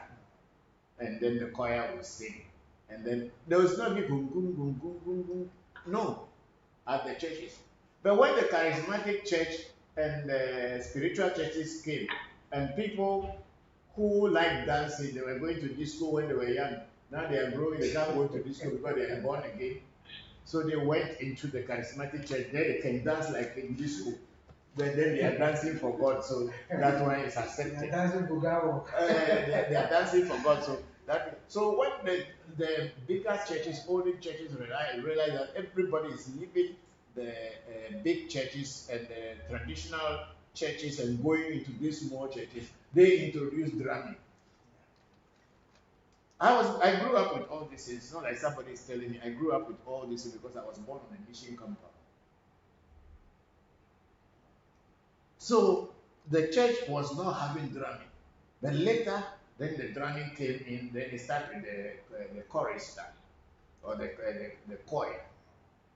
and then the choir will sing, and then there was not be boom boom boom boom boom boom. No, at the churches. But when the charismatic church and the spiritual churches came, and people who like dancing, they were going to disco when they were young. Now they are growing, they can't go to disco because they are born again. So they went into the charismatic church. There they can dance like in disco. Then they are dancing for God. So that one is accepted. They are dancing for God. They are dancing for God. So when the bigger churches, older churches realize that everybody is leaving the big churches and the traditional churches and going into these small churches, they introduce drumming. I grew up with all this. It's not like somebody is telling me. I grew up with all this because I was born on a mission compound. So the church was not having drumming. But later, then the drumming came in. Then it started with the chorister or the choir.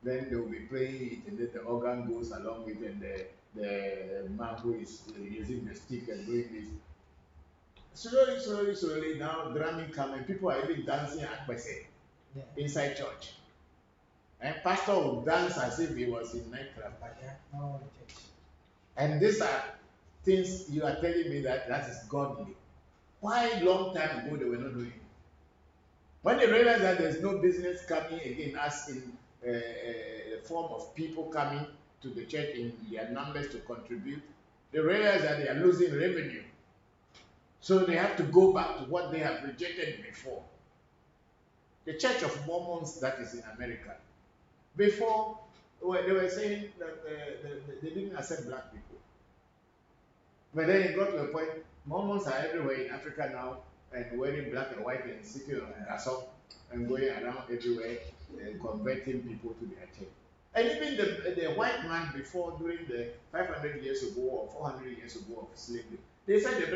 Then they will be playing it, and then the organ goes along with it, and the man who is using the stick and doing this. Slowly, slowly, slowly, now drumming coming. People are even dancing at Bese inside church. And pastor would dance as if he was in nightclub. And these are things you are telling me that is godly. Why long time ago they were not doing it? When they realize that there's no business coming again, as in the form of people coming to the church in their numbers to contribute, they realize that they are losing revenue. So they have to go back to what they have rejected before. The Church of Mormons that is in America. Before, they were saying that they didn't accept black people. But then it got to a point, Mormons are everywhere in Africa now, and wearing black and white and sitting on assault and going around everywhere and converting people to their church. And even the white man before, during the 500 years ago or 400 years ago of slavery, they said the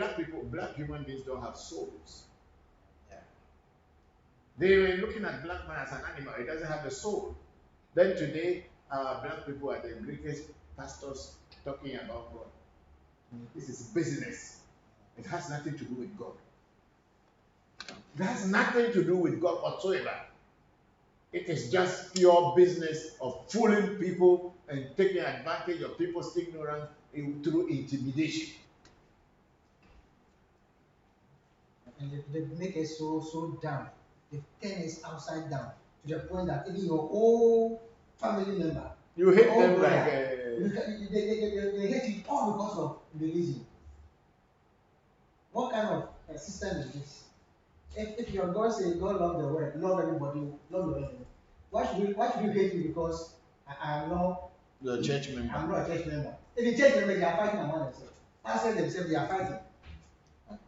black human beings don't have souls. Yeah. They were looking at black man as an animal. It doesn't have a soul. Then today, black people are the greatest pastors talking about God. This is business. It has nothing to do with God. It has nothing to do with God whatsoever. It is just pure business of fooling people and taking advantage of people's ignorance through intimidation. And they make it so down. They turn it upside down to the point that even your whole family member, you hate them brother, like they hate you all because of religion. What kind of system is this? If your God says God love the world, love everybody, love the world, why should you hate me because I am not the church member? I'm not a church member. If the church member, they are fighting among themselves. Pastors themselves, they are fighting.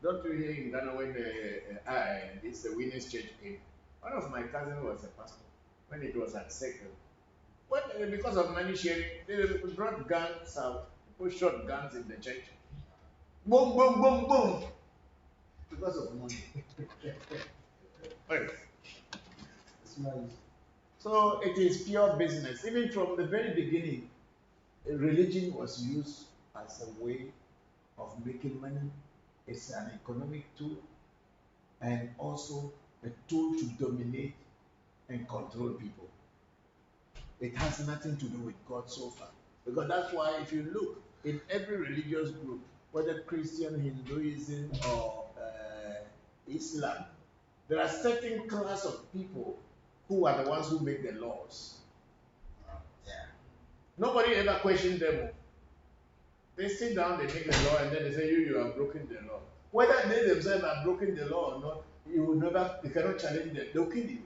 Don't you hear in Ghana when this Winners Church came? One of my cousins was a pastor when it was at second. Because of money sharing, they brought guns out. People shot guns in the church. Boom, boom, boom, boom. Because of money. So it is pure business. Even from the very beginning, religion was used as a way of making money. It's an economic tool and also a tool to dominate and control people. It has nothing to do with God so far. Because that's why if you look in every religious group, whether Christian, Hinduism, or Islam, there are certain class of people who are the ones who make the laws. Yeah. Nobody ever questions them. They sit down, they make the law, and then they say, you have broken the law. Whether they themselves have broken the law or not, you cannot challenge them. They'll kill you.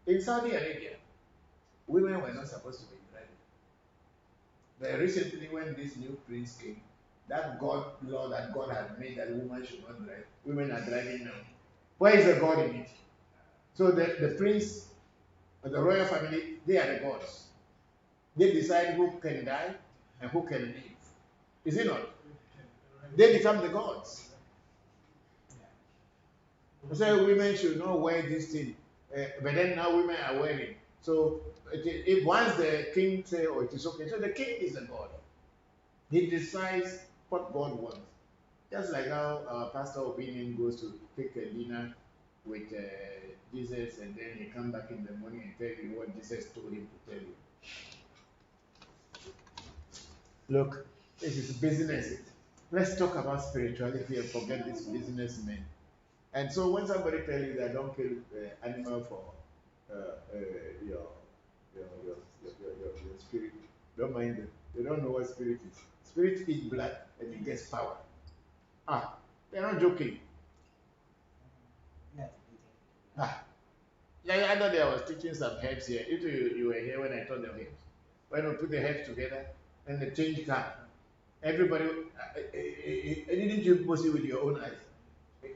In Saudi Arabia, women were not supposed to be driving. But recently, when this new prince came, that law that God had made that women should not drive, women are driving now. Where is the God in it? So the prince, the royal family, they are the gods. They decide who can die and who can live. Is it not? They become the gods. So women should not wear this thing. But then now women are wearing. So if once the king says, oh, it is okay. So the king is the God. He decides what God wants. Just like how our pastor opinion goes to take a dinner with Jesus, and then he come back in the morning and tell you what Jesus told him to tell you. Look, this is business. Let's talk about spirituality and forget this businessmen. And so when somebody tells you that don't kill animal for your spirit, don't mind them. They don't know what spirit is. Spirit eats blood and it gets power. They're not joking. Yeah, I know I was teaching some herbs here. If you were here when I taught the herbs. When we put the herbs together and the change comes. Everybody, didn't you see with your own eyes?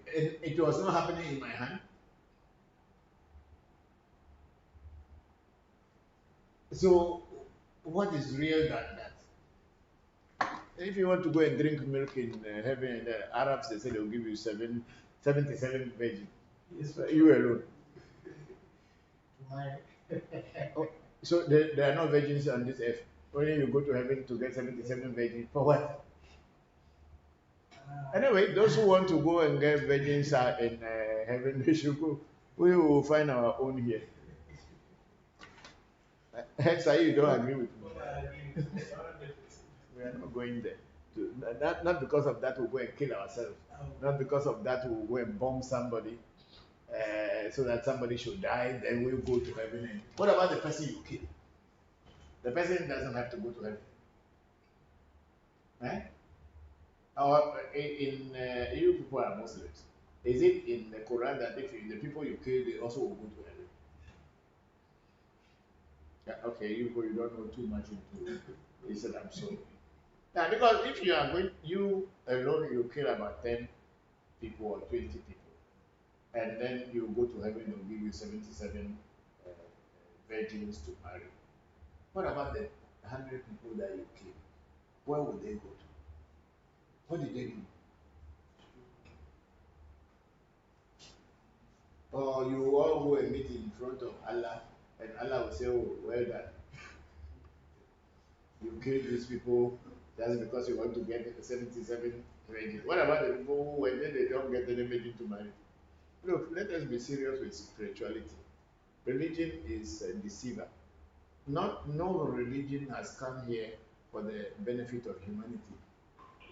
it was not happening in my hand. So, what is real than that? If you want to go and drink milk in heaven, and the Arabs, they say they'll give you 77 virgin. Yes, you alone. Oh, so there are no virgins on this earth. Only you go to heaven to get 77 virgins. For what? Anyway, those who want to go and get virgins are in heaven, they should go. We will find our own here. Hence, you don't agree with me. We are not going there. Not because of that we'll go and kill ourselves. Not because of that we'll go and bomb somebody so that somebody should die, then we'll go to heaven. And what about the person you kill? The person doesn't have to go to heaven. Eh? Or you people are Muslims. Is it in the Quran that if the people you kill, they also will go to heaven? Yeah, okay, you don't know too much into Islam, so. Now, because if you are going, you alone, you kill about 10 people or 20 people, and then you go to heaven, they'll give you 77 virgins to marry. What about the 100 people that you kill? Where would they go to? What did they do? Or you all go and meet in front of Allah, and Allah will say, oh, well done. You killed these people just because you want to get 77 virgins. What about the people who, when they don't get any virgin to marry? Look, let us be serious with spirituality. Religion is a deceiver. No religion has come here for the benefit of humanity.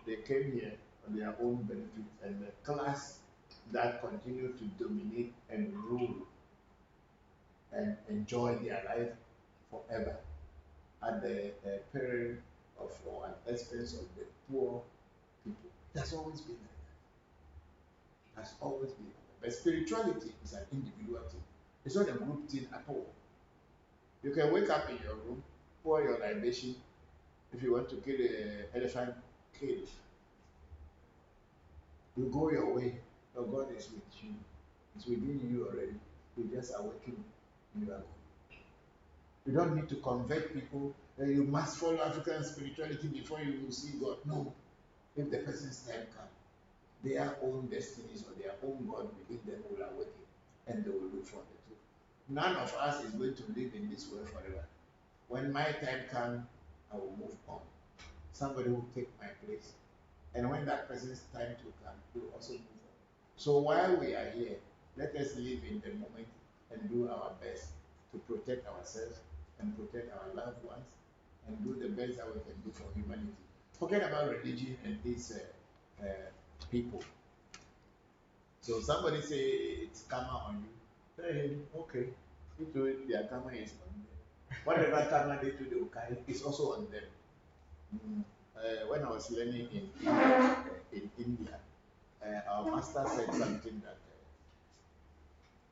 They came here for their own benefit, and the class that continue to dominate and rule and enjoy their life forever at the peril of or at expense of the poor people. That's always been like that. Has always been like that. But spirituality is an individual thing. It's not a group thing at all. You can wake up in your room, pour your libation. If you want to kill an elephant, kill it. You go your way. Your God is with you. It's within you already. You just awaken. You are going. You don't need to convert people. You must follow African spirituality before you will see God. No. If the person's time comes, their own destinies or their own God within them will awaken, and they will look for the truth. None of us is going to live in this world forever. When my time comes, I will move on. Somebody will take my place. And when that person's time to come, he will also move on. So while we are here, let us live in the moment and do our best to protect ourselves and protect our loved ones and do the best that we can do for humanity. Forget about religion and these people. So somebody say it's karma on you. Tell him, okay, their karma is on them. Whatever karma they do, they will carry, it's also on them. When I was learning in India, our master said something that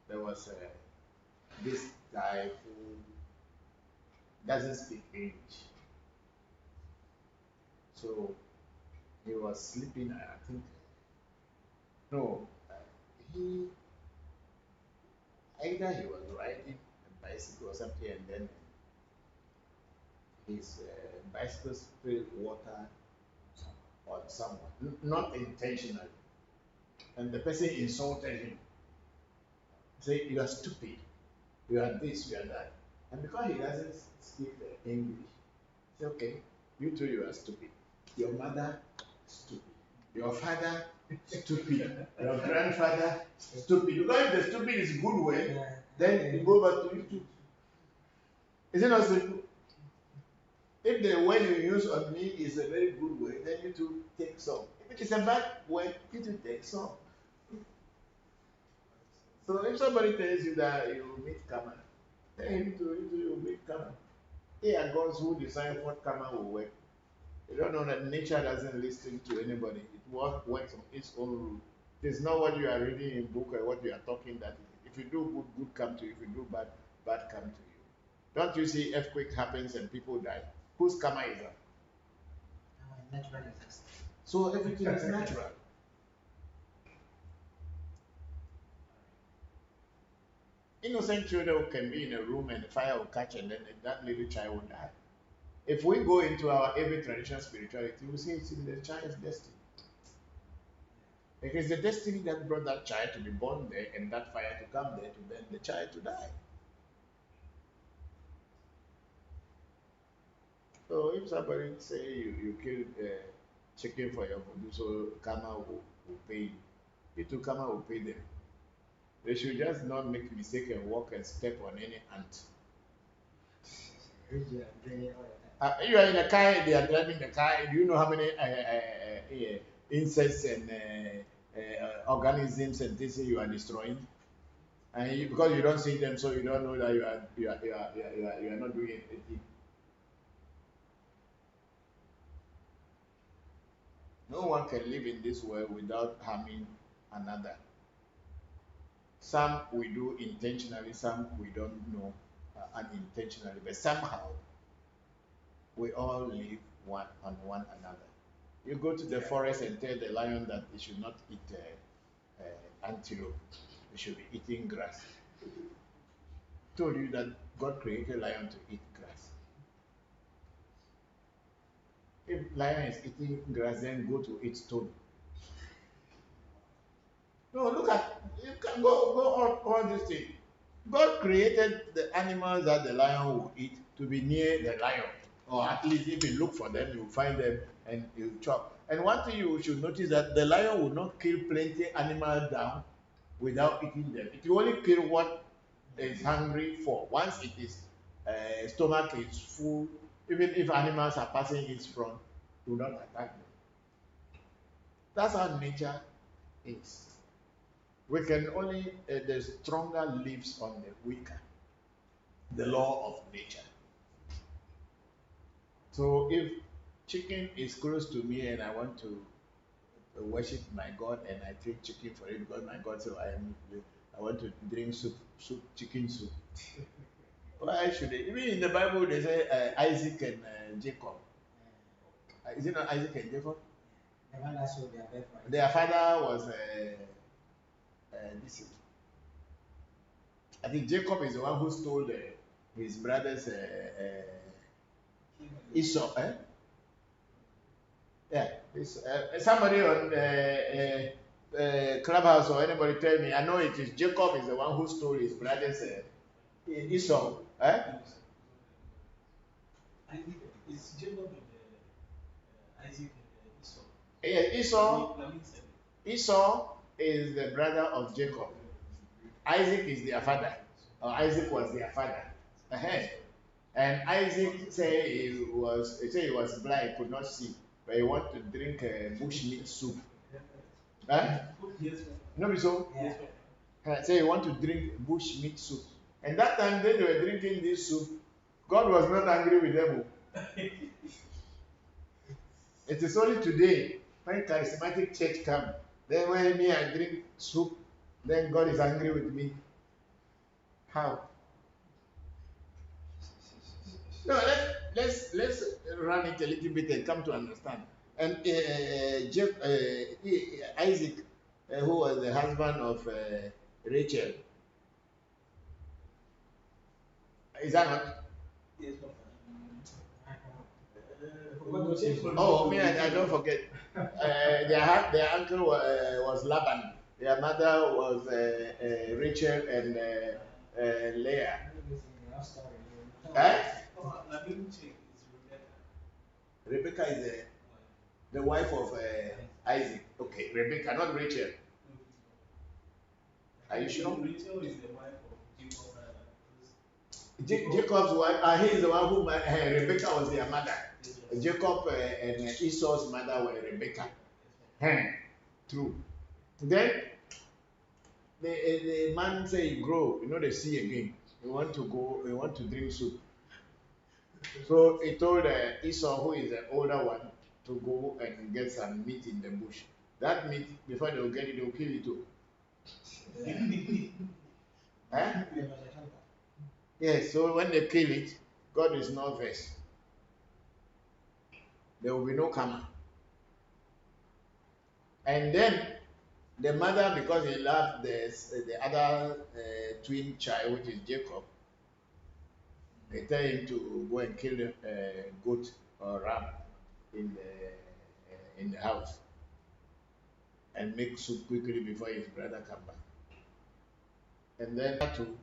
there was this guy who doesn't speak English. So he was sleeping, I think. No, he either he was riding a bicycle or something, and then his bicycle spilled water on someone, not intentionally. And the person insulted him. Say, you are stupid. You are this, you are that. And because he doesn't speak English, say, okay, you too, you are stupid. Your mother, stupid. Your father, stupid. Your grandfather, stupid. Because if the stupid is a good way, then you go back to you too. Is it not simple? If the word you use on me is a very good way, then you too take some. If it is a bad word, you too take some. So if somebody tells you that you will meet karma, tell him you will meet karma. They are gods who decide what karma will work. You don't know that nature doesn't listen to anybody. It works on its own rule. It's not what you are reading in book or what you are talking that if you do good, good come to you. If you do bad, bad come to you. Don't you see earthquake happens and people die? Whose karma is that? Natural disaster. So everything is natural. Innocent children can be in a room and the fire will catch and then that little child will die. If we go into our every traditional spirituality, we see it's in the child's destiny. It is the destiny that brought that child to be born there and that fire to come there to then the child to die. So if somebody say you killed chicken for your food, so karma will pay you. You too, karma will pay them. They should just not make mistake and walk and step on any ant. You are in a car, they are driving the car. Do you know how many insects and organisms and things you are destroying? And because you don't see them, so you don't know that you are not doing anything. No one can live in this world without harming another. Some we do intentionally, some we don't know unintentionally, but somehow we all live one on one another. You go to the forest and tell the lion that it should not eat antelope, it should be eating grass. Told you that God created lion to eat grass. If lion is eating grass, then go to eat stone. No, look at, you can go on all this thing. God created the animals that the lion will eat to be near the lion. Or at least if you look for them, you find them and you chop. And one thing you should notice that the lion will not kill plenty animals down without eating them. It will only kill what is hungry for. Once it is stomach is full, even if animals are passing its front, do not attack them. That's how nature is. We can only, the stronger lives on the weaker. The law of nature. So if chicken is close to me and I want to worship my God and I take chicken for it because my God said I want to drink soup, chicken soup. Why should they? Even in the Bible they say Isaac and Jacob. Is it not Isaac and Jacob? Their father was this. I think Jacob is the one who stole his brother's Esau. Yeah, somebody on Clubhouse or anybody tell me. I know it is Jacob is the one who stole his brother's Esau. It's Jacob and Isaac and Esau. Yeah, Esau is the brother of Jacob. Isaac is their father. Or Isaac was their father. And Isaac said he was blind, could not see, but he wanted to drink bush meat soup. No, so? Say he want to drink bush meat soup. And that time they were drinking this soup. God was not angry with them. It is only today when charismatic church come, then when me I drink soup, then God is angry with me. How? No, let's run it a little bit and come to understand. And Isaac, who was the husband of Rachel, is that not? Yes, Oh, me, I don't forget. Their uncle was Laban. Their mother was Rachel and Leah. Let me check. It's Rebecca is the wife of Isaac. Okay, Rebecca, not Rachel. Are you sure? Rachel is the wife of Jacob. Jacob's wife, he is the one who Rebecca was their mother. Jacob and Esau's mother were Rebecca. True. Then the man say, grow, they see again. We want to go, we want to drink soup. So he told Esau, who is the older one, to go and get some meat in the bush. That meat, before they will get it, they will kill it too. Yes, so when they kill it, God is not vexed. There will be no karma. And then The mother, because he loved the other twin child, which is Jacob, they tell him to go and kill a goat or ram in the house and make soup quickly before his brother come back. And then to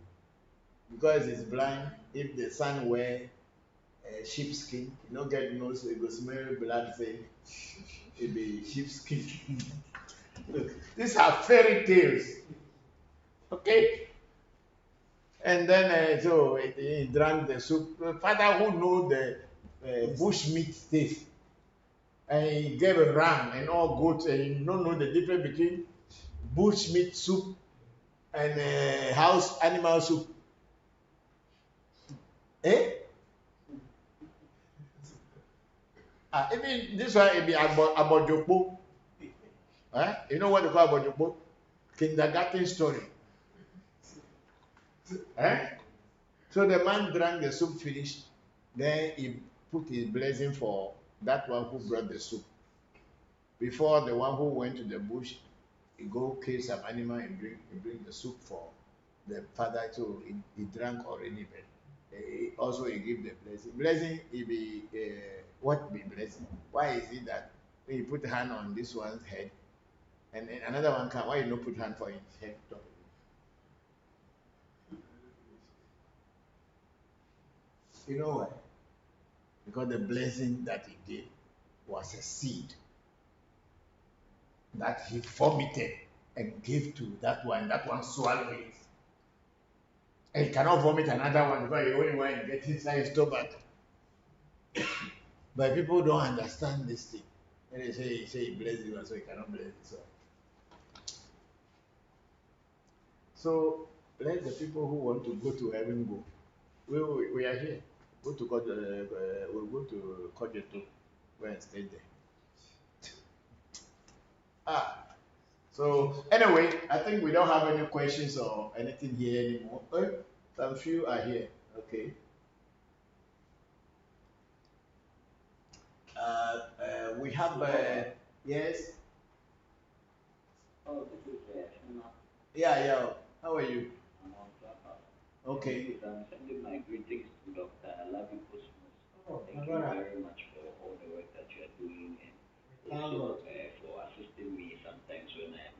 because he's blind, if the son wear sheepskin, you no get nose, so he go smell blood, say it be sheepskin. Look, these are fairy tales, okay? And then so he drank the soup. The father who know the bush meat taste, and he gave a ram and all goats, and he don't know the difference between bush meat soup and house animal soup. Eh? Even this one, it be abojokpo. You know what they call abojokpo? Kindergarten story. So the man drank the soup finished, then he put his blessing for that one who brought the soup. Before the one who went to the bush, he go kill some animal and bring the soup for the father. So he drank already, but also he give the blessing. Blessing, he be what be blessing? Why is it that when you put hand on this one's head, and then another one come, why you not put hand for his head top? You know why? Because the blessing that he gave was a seed that he vomited and gave to that one swallowed it. And he cannot vomit another one because he only want to get inside his stomach. But people don't understand this thing. And they say he bless you, so he cannot bless himself. So let the people who want to go to heaven go. We are here. We'll go to Kojeto. Go and stay there. So anyway, I think we don't have any questions or anything here anymore. Some few are here. Okay. We have yes. Oh, this is Yeah. How are you? I'm on Clubhouse. Okay. I'm sending my greetings to Dr. Lavi Cosmos. Oh, Thank you very much for all the work that you are doing and also for assisting me sometimes when I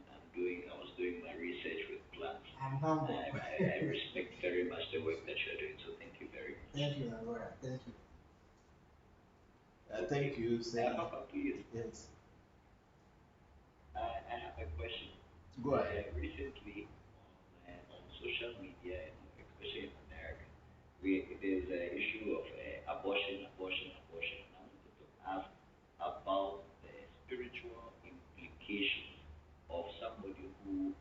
was doing my research with plants. I'm humble. I respect very much the work that you are doing, so thank you very much. Thank you, my brother. Thank you. Thank you. Papa, please. Yes. I have a question. Go ahead. Recently, on social media, especially in America, there's an issue of abortion. And I wanted to ask about the spiritual implications of somebody who,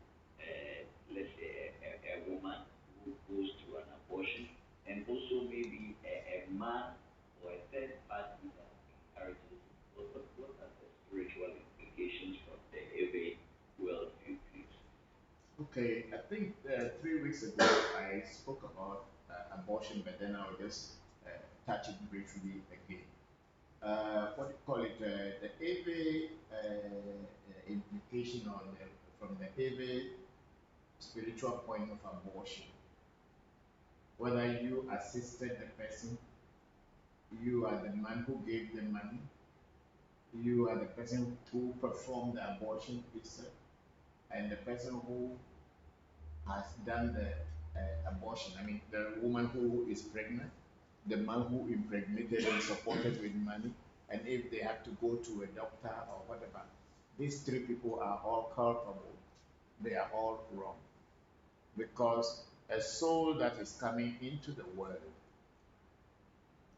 let's say, a woman who goes through an abortion, and also maybe a man or a third party that encourages it. What are the spiritual implications from the AV worldview, please? Okay, I think 3 weeks ago I spoke about abortion, but then I'll just touch it briefly again. What do you call it? The AV implication from the AV spiritual point of abortion. Whether you assisted the person, you are the man who gave the money, you are the person who performed the abortion itself, and the person who has done the abortion. I mean, the woman who is pregnant, the man who impregnated and supported with money, and if they have to go to a doctor or whatever, these three people are all culpable. They are all wrong. Because a soul that is coming into the world,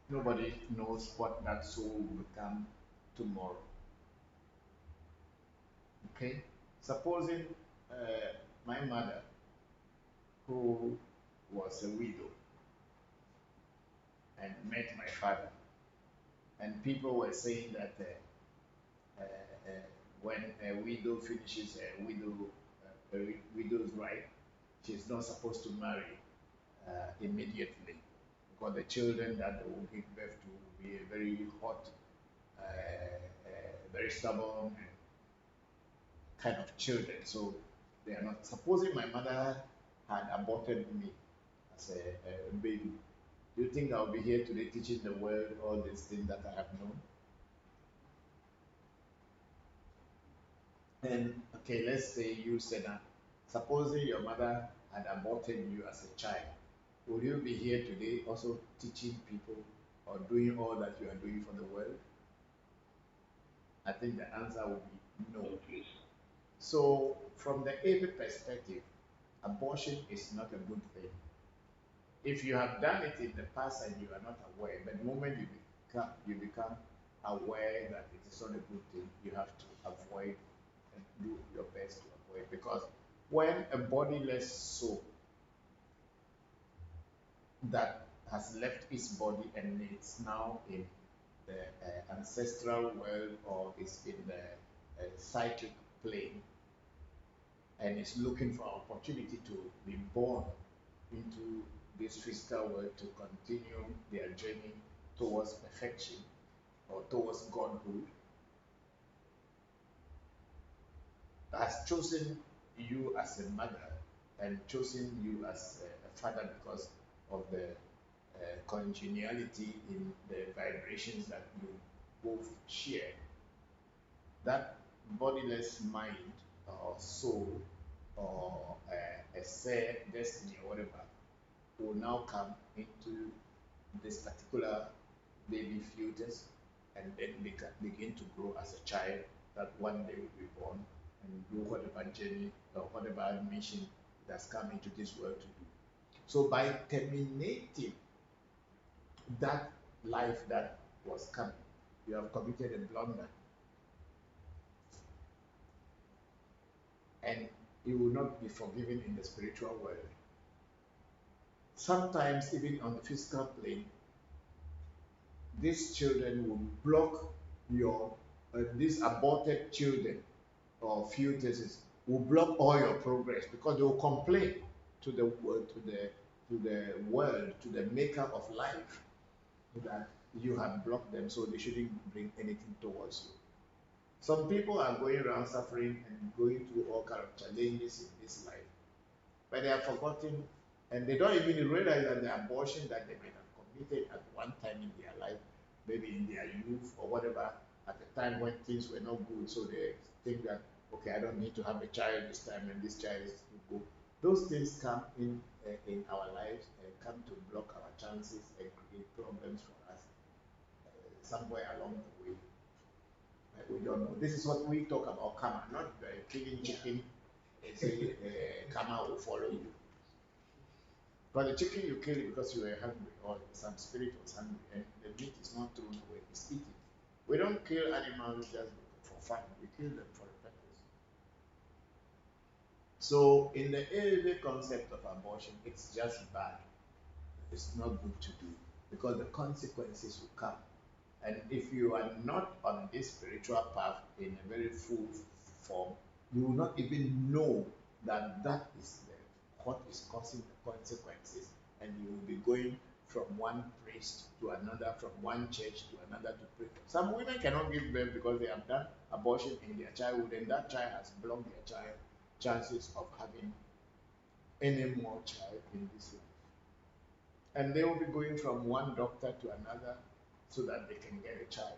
nobody knows what that soul will become tomorrow. Okay? Supposing my mother, who was a widow, and met my father, and people were saying that when a widow finishes a widow's right, she's not supposed to marry immediately, because the children that they will give birth to will be very hot, very stubborn, and kind of children. So they are not. Supposing my mother had aborted me as a baby, do you think I'll be here today teaching the world all these things that I have known? And okay, let's say you said that. Supposing your mother had aborted you as a child, would you be here today also teaching people or doing all that you are doing for the world? I think the answer would be no. Okay. So, from the AB perspective, abortion is not a good thing. If you have done it in the past and you are not aware, but the moment you become aware that it is not a good thing, you have to avoid and do your best to avoid. Because when a bodiless soul that has left its body and it's now in the ancestral world or is in the psychic plane and is looking for opportunity to be born into this physical world to continue their journey towards perfection or towards godhood, has chosen you as a mother and chosen you as a father because of the congeniality in the vibrations that you both share. That bodiless mind or soul or a say destiny or whatever will now come into this particular baby fetus and then begin to grow as a child that one day will be born and do whatever journey or whatever mission it has come into this world to do. So by terminating that life that was coming, you have committed a blunder. And you will not be forgiven in the spiritual world. Sometimes, even on the physical plane, these children will block your, these aborted children or fetuses will block all your progress because they will complain to the world, to the world, to the maker of life, that you have blocked them, so they shouldn't bring anything towards you. Some people are going around suffering and going through all kind of challenges in this life, but they have forgotten and they don't even realize that the abortion that they might have committed at one time in their life, maybe in their youth or whatever, at the time when things were not good, so they think that, okay, I don't need to have a child this time and this child is to go. Those things come in our lives and come to block our chances and create problems for us somewhere along the way. We don't know. This is what we talk about karma, not killing chicken and say karma will follow you. But the chicken you kill it because you were hungry or some spirit was hungry and the meat is not thrown away, it's eaten. We don't kill animals just for fun, we kill them for a purpose. So in the early concept of abortion, it's just bad. It's not good to do because the consequences will come. And if you are not on this spiritual path in a very full form, you will not even know that that is what is causing the consequences. And you will be going from one priest to another, from one church to another to pray. Some women cannot give birth because they have done abortion in their childhood, and that child has blocked their child chances of having any more child in this life. And they will be going from one doctor to another so that they can get a child.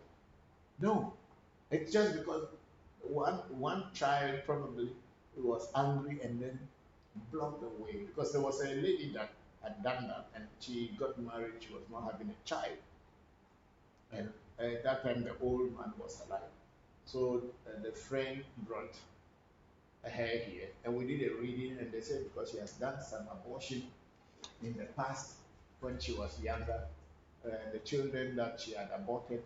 No, it's just because one child probably was angry and then blocked the way because there was a lady that had done that and she got married, she was not having a child. And at that time the old man was alive. So the friend brought her here and we did a reading and they said because she has done some abortion in the past when she was younger, the children that she had aborted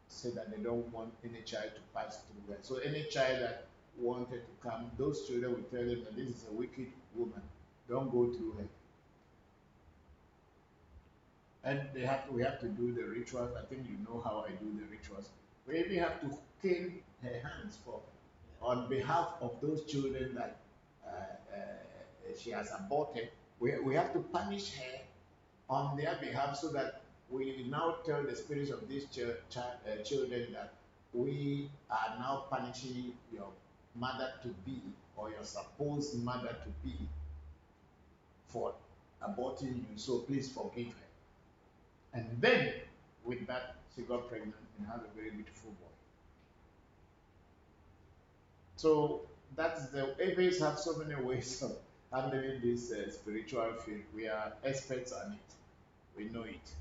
said that they don't want any child to pass through her. So any child that wanted to come, those children will tell them that this is a wicked woman. Don't go through her. And we have to do the rituals. I think you know how I do the rituals. We even have to kill her hands for on behalf of those children that she has aborted. We have to punish her on their behalf so that we now tell the spirits of these children that we are now punishing your mother to be or your supposed mother to be for aborting you. So please forgive her. And then with that, she got pregnant and had a very beautiful boy. So that's the atheists have so many ways of handling this spiritual field. We are experts on it. We know it,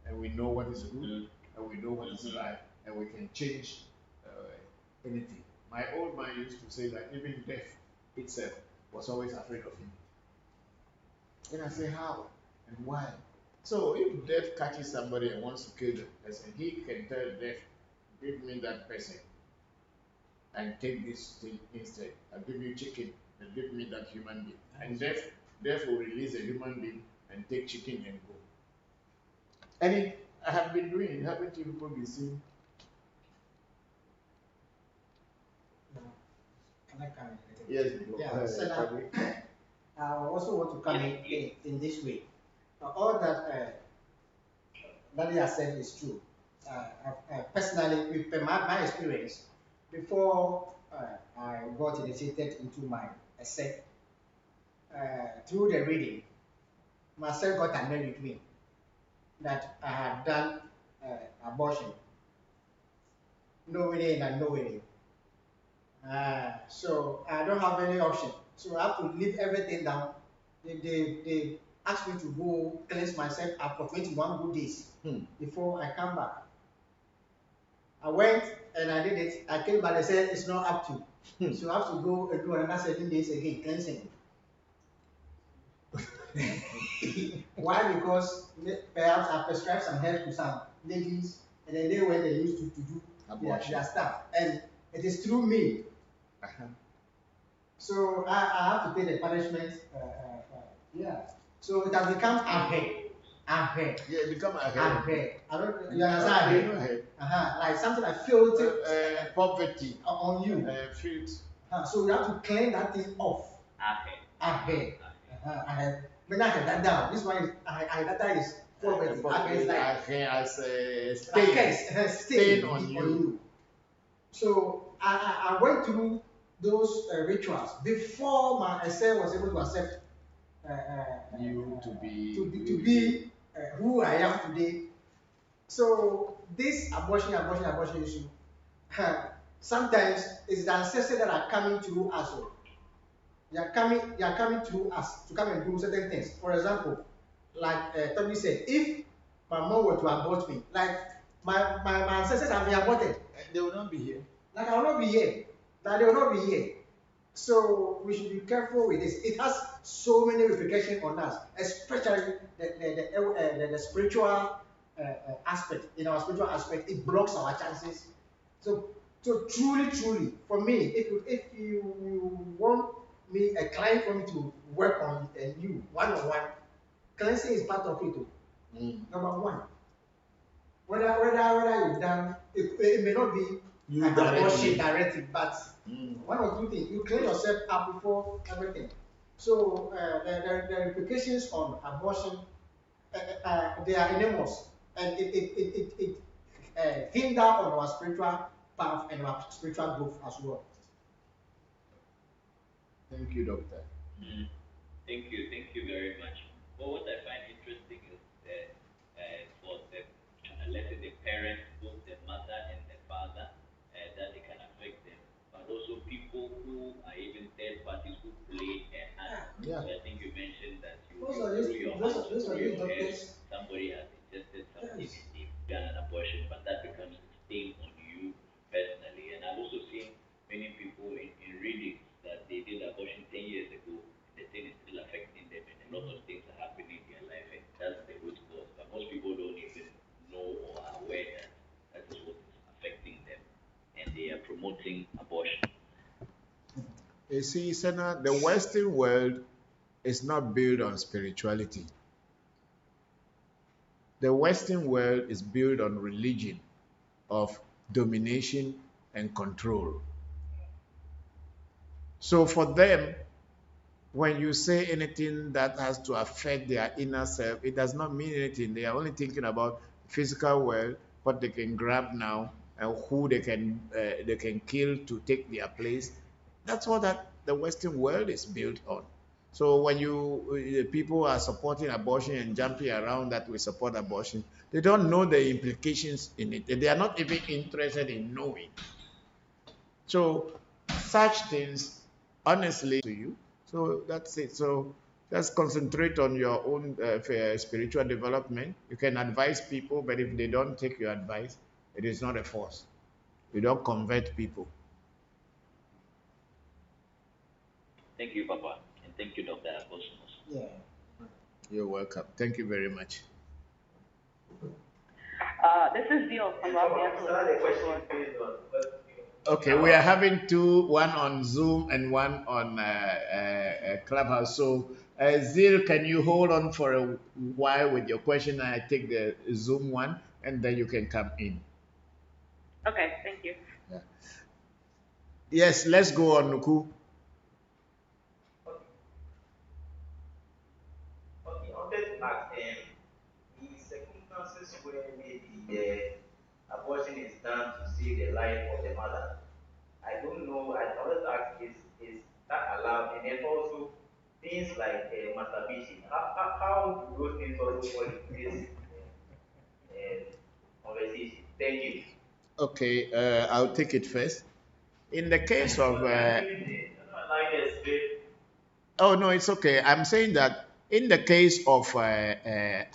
and we know what is good, and we know what is right, and we can change anything. My old man used to say that even death itself was always afraid of him. And I say, how and why? So if death catches somebody and wants to kill the person, he can tell death, give me that person and take this thing instead. I'll give you chicken and give me that human being. And death will release a human being and take chicken and go. And I have been doing it. Haven't you people been seeing? Can I come in? Yes, yeah. So I also want to come in this way. All that Daddy has said is true. Personally, with my experience, before I got initiated into my sect, through the reading, my son got annoyed with me that I had done abortion, knowingly and unknowingly. So I don't have any option. So I have to leave everything down. They asked me to go cleanse myself up for 21 good days before I come back. I went and I did it. I came back, they said it's not up to. So I have to go and do another 7 days again, cleansing. Why? Because perhaps I prescribed some herbs to some ladies, and then they went and used to do their stuff. And it is through me. So I have to pay the punishment. Yeah. So it has become ahead. Yeah, it become ahead. I don't. You understand? Ahead. Like something I feel poverty on you. So you have to clean that thing off. Ahead. When I have that down, this one is that is poverty. As a stain on you. So I went through those rituals before my essay was able to accept you to be who I am today. So this abortion issue, sometimes it's the ancestors that are coming through us. They are coming through us to come and do certain things. For example, like Toby said, if my mom were to abort me, like my ancestors have been aborted, they will not be here. Like I will not be here. Like they will not be here. So we should be careful with this. It has so many repercussions on us, especially the spiritual aspect. In our spiritual aspect, it blocks our chances. So truly, for me, if you want me a client for me to work on you one-on-one, cleansing is part of it too. Number one. Whether you've done it may not be you directly, but one or two things. You clean yourself up before everything. So the implications on abortion, they are enormous, and it hinder on our spiritual path and our spiritual growth as well. Thank you, Doctor. Thank you very much. Well, what I find interesting is that for let's say the parents, both the mother and the father, that it can affect them, but also people who are even third parties who play a hand. Yeah. So I think you mentioned that through your head, somebody has ingested something and they've done an abortion, but that becomes a stain on you personally. And I've also seen many people in readings that they did abortion 10 years ago, and the thing is still affecting them, and a lot of things are happening in their life, and that's the root cause. But most people don't even know or are aware that that is what is affecting them, and they are promoting abortion. You see, Senna, the Western world is not built on spirituality. The Western world is built on religion, of domination and control. So for them, when you say anything that has to affect their inner self, it does not mean anything. They are only thinking about physical world, what they can grab now, and who they can kill to take their place. That's all that the Western world is built on. So when people are supporting abortion and jumping around that we support abortion, they don't know the implications in it. They are not even interested in knowing. So such things, honestly, to you. So that's it. So just concentrate on your own spiritual development. You can advise people, but if they don't take your advice, it is not a force. You don't convert people. Thank you, Papa, and thank you, Dr. Apostles. Yeah. You're welcome. Thank you very much. This is Dio from Los Angeles. Okay, we are having two, one on Zoom and one on Clubhouse. So, Zil, can you hold on for a while with your question? I take the Zoom one, and then you can come in. Okay, thank you. Yeah. Yes, let's go on, Nuku. Okay, I wanted to ask in circumstances where maybe the abortion is done to save the life of the mother, I don't know, I wanted to ask is that allowed? And then also things like masturbation, how do those things also fall into this conversation? Thank you. Okay, I'll take it first. In the case of oh no, it's okay. I'm saying that in the case of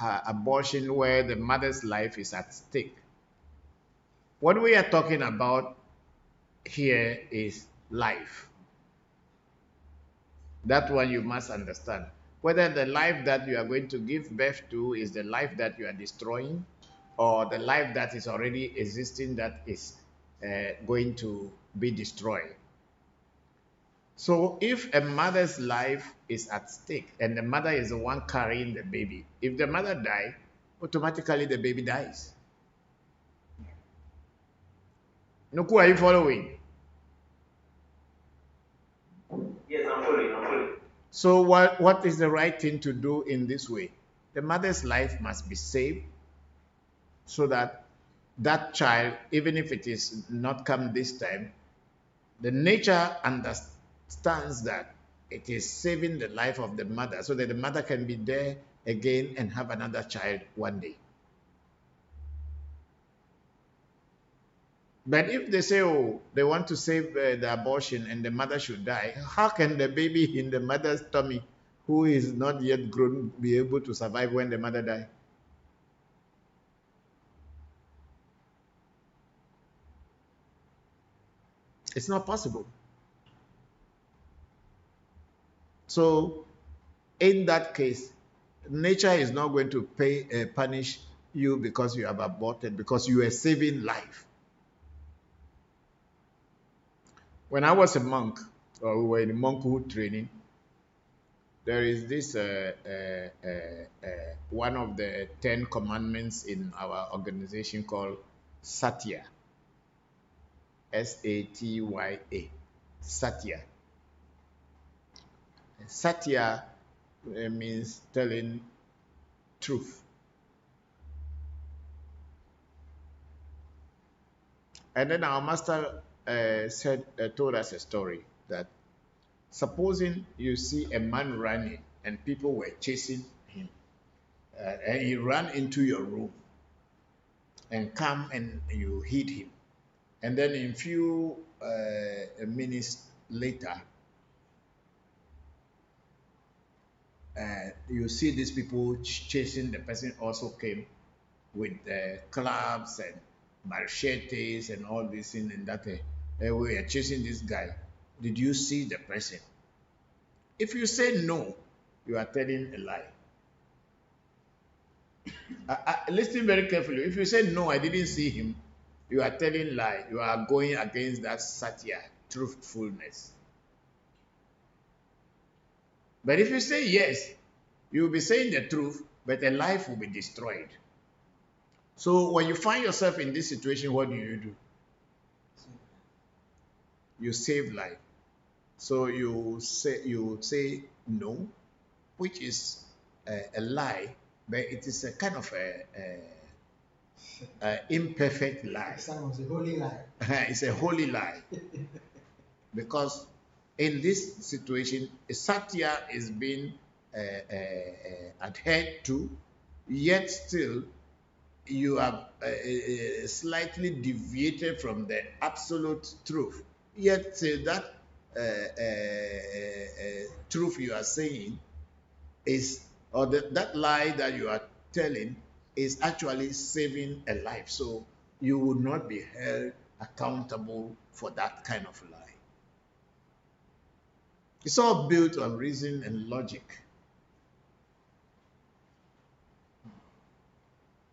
abortion where the mother's life is at stake, what we are talking about here is life. That one you must understand. Whether the life that you are going to give birth to is the life that you are destroying, or the life that is already existing that is going to be destroyed. So if a mother's life is at stake and the mother is the one carrying the baby, if the mother dies, automatically the baby dies. Nuku, are you following? Yes, I'm following. So what is the right thing to do in this way? The mother's life must be saved so that that child, even if it is not come this time, the nature understands that it is saving the life of the mother so that the mother can be there again and have another child one day. But if they say, oh, they want to save the abortion and the mother should die, how can the baby in the mother's tummy, who is not yet grown, be able to survive when the mother dies? It's not possible. So, in that case, nature is not going to punish you because you have aborted, because you are saving life. When I was a monk, or we were in monkhood training, there is this one of the 10 commandments in our organization called Satya. Satya. Satya. Satya means telling truth. And then our master told us a story that supposing you see a man running and people were chasing him, and he ran into your room and come and you hit him, and then in few minutes later, you see these people chasing the person also came with clubs and machetes and all this thing and that. We are chasing this guy. Did you see the person? If you say no, you are telling a lie. Listen very carefully. If you say no, I didn't see him, you are telling lie. You are going against that satya, truthfulness. But if you say yes, you will be saying the truth, but a life will be destroyed. So when you find yourself in this situation, what do? You save life. So you say no, which is a lie, but it is a kind of a imperfect lie. It's a holy lie. It's a holy lie because in this situation, Satya is being adhered to, yet still you have slightly deviated from the absolute truth. Yet still that truth you are saying is, or that lie that you are telling is actually saving a life. So you will not be held accountable for that kind of lie. It's all built on reason and logic.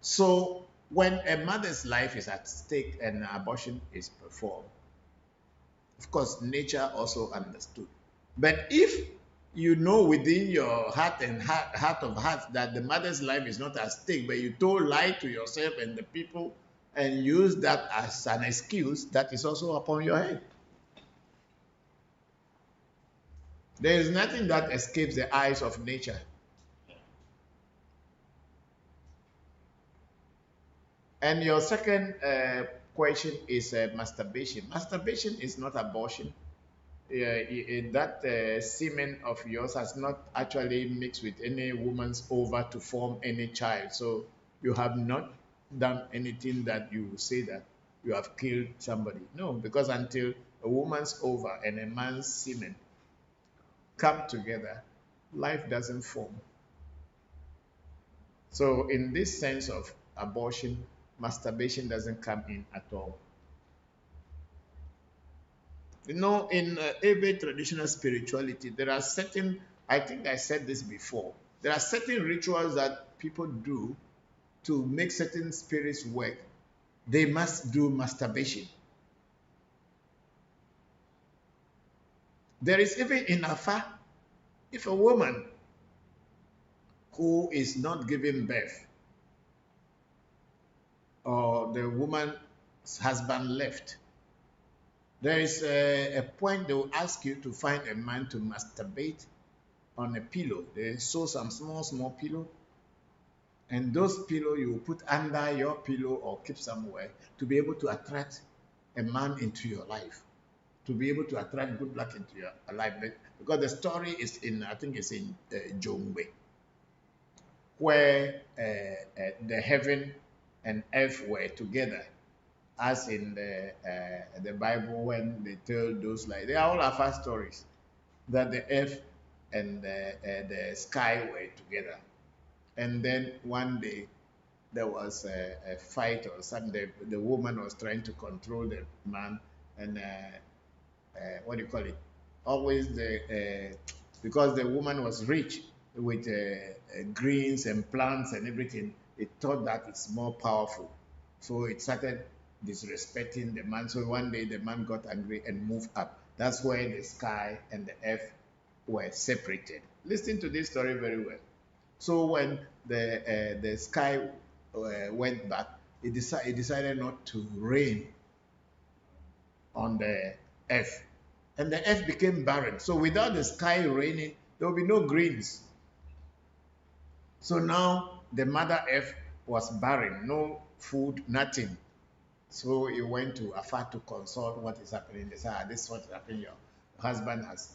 So when a mother's life is at stake and an abortion is performed, of course, nature also understood. But if you know within your heart and heart of hearts that the mother's life is not at stake, but you told lie to yourself and the people and use that as an excuse, that is also upon your head. There is nothing that escapes the eyes of nature. And your second question is masturbation. Masturbation is not abortion. That semen of yours has not actually mixed with any woman's ova to form any child. So you have not done anything that you say that you have killed somebody. No, because until a woman's ova and a man's semen come together, life doesn't form. So in this sense of abortion, masturbation doesn't come in at all. You know, in every traditional spirituality, there are certain, I think I said this before, there are certain rituals that people do to make certain spirits work. They must do masturbation. There is even in Afa, if a woman who is not giving birth, or the woman's husband left, there is a point they will ask you to find a man to masturbate on a pillow. They sew some small pillow, and those pillow you will put under your pillow or keep somewhere to be able to attract a man into your life, to be able to attract good luck into your life. Because the story is in, I think it's in Jongbe, where the heaven and earth were together, as in the Bible when they tell those, like, they are all Afa stories, that the earth and the sky were together. And then one day there was a fight or something. The woman was trying to control the man, and what do you call it? Always because the woman was rich with greens and plants and everything, it thought that it's more powerful. So it started disrespecting the man. So one day the man got angry and moved up. That's where the sky and the earth were separated. Listen to this story very well. So when the sky went back, it decided not to rain on the earth, and the earth became barren. So without the sky raining, there will be no greens. So now the mother earth was barren, no food, nothing. So he went to Afa to consult what is happening. They said, this is what is happening. Your husband has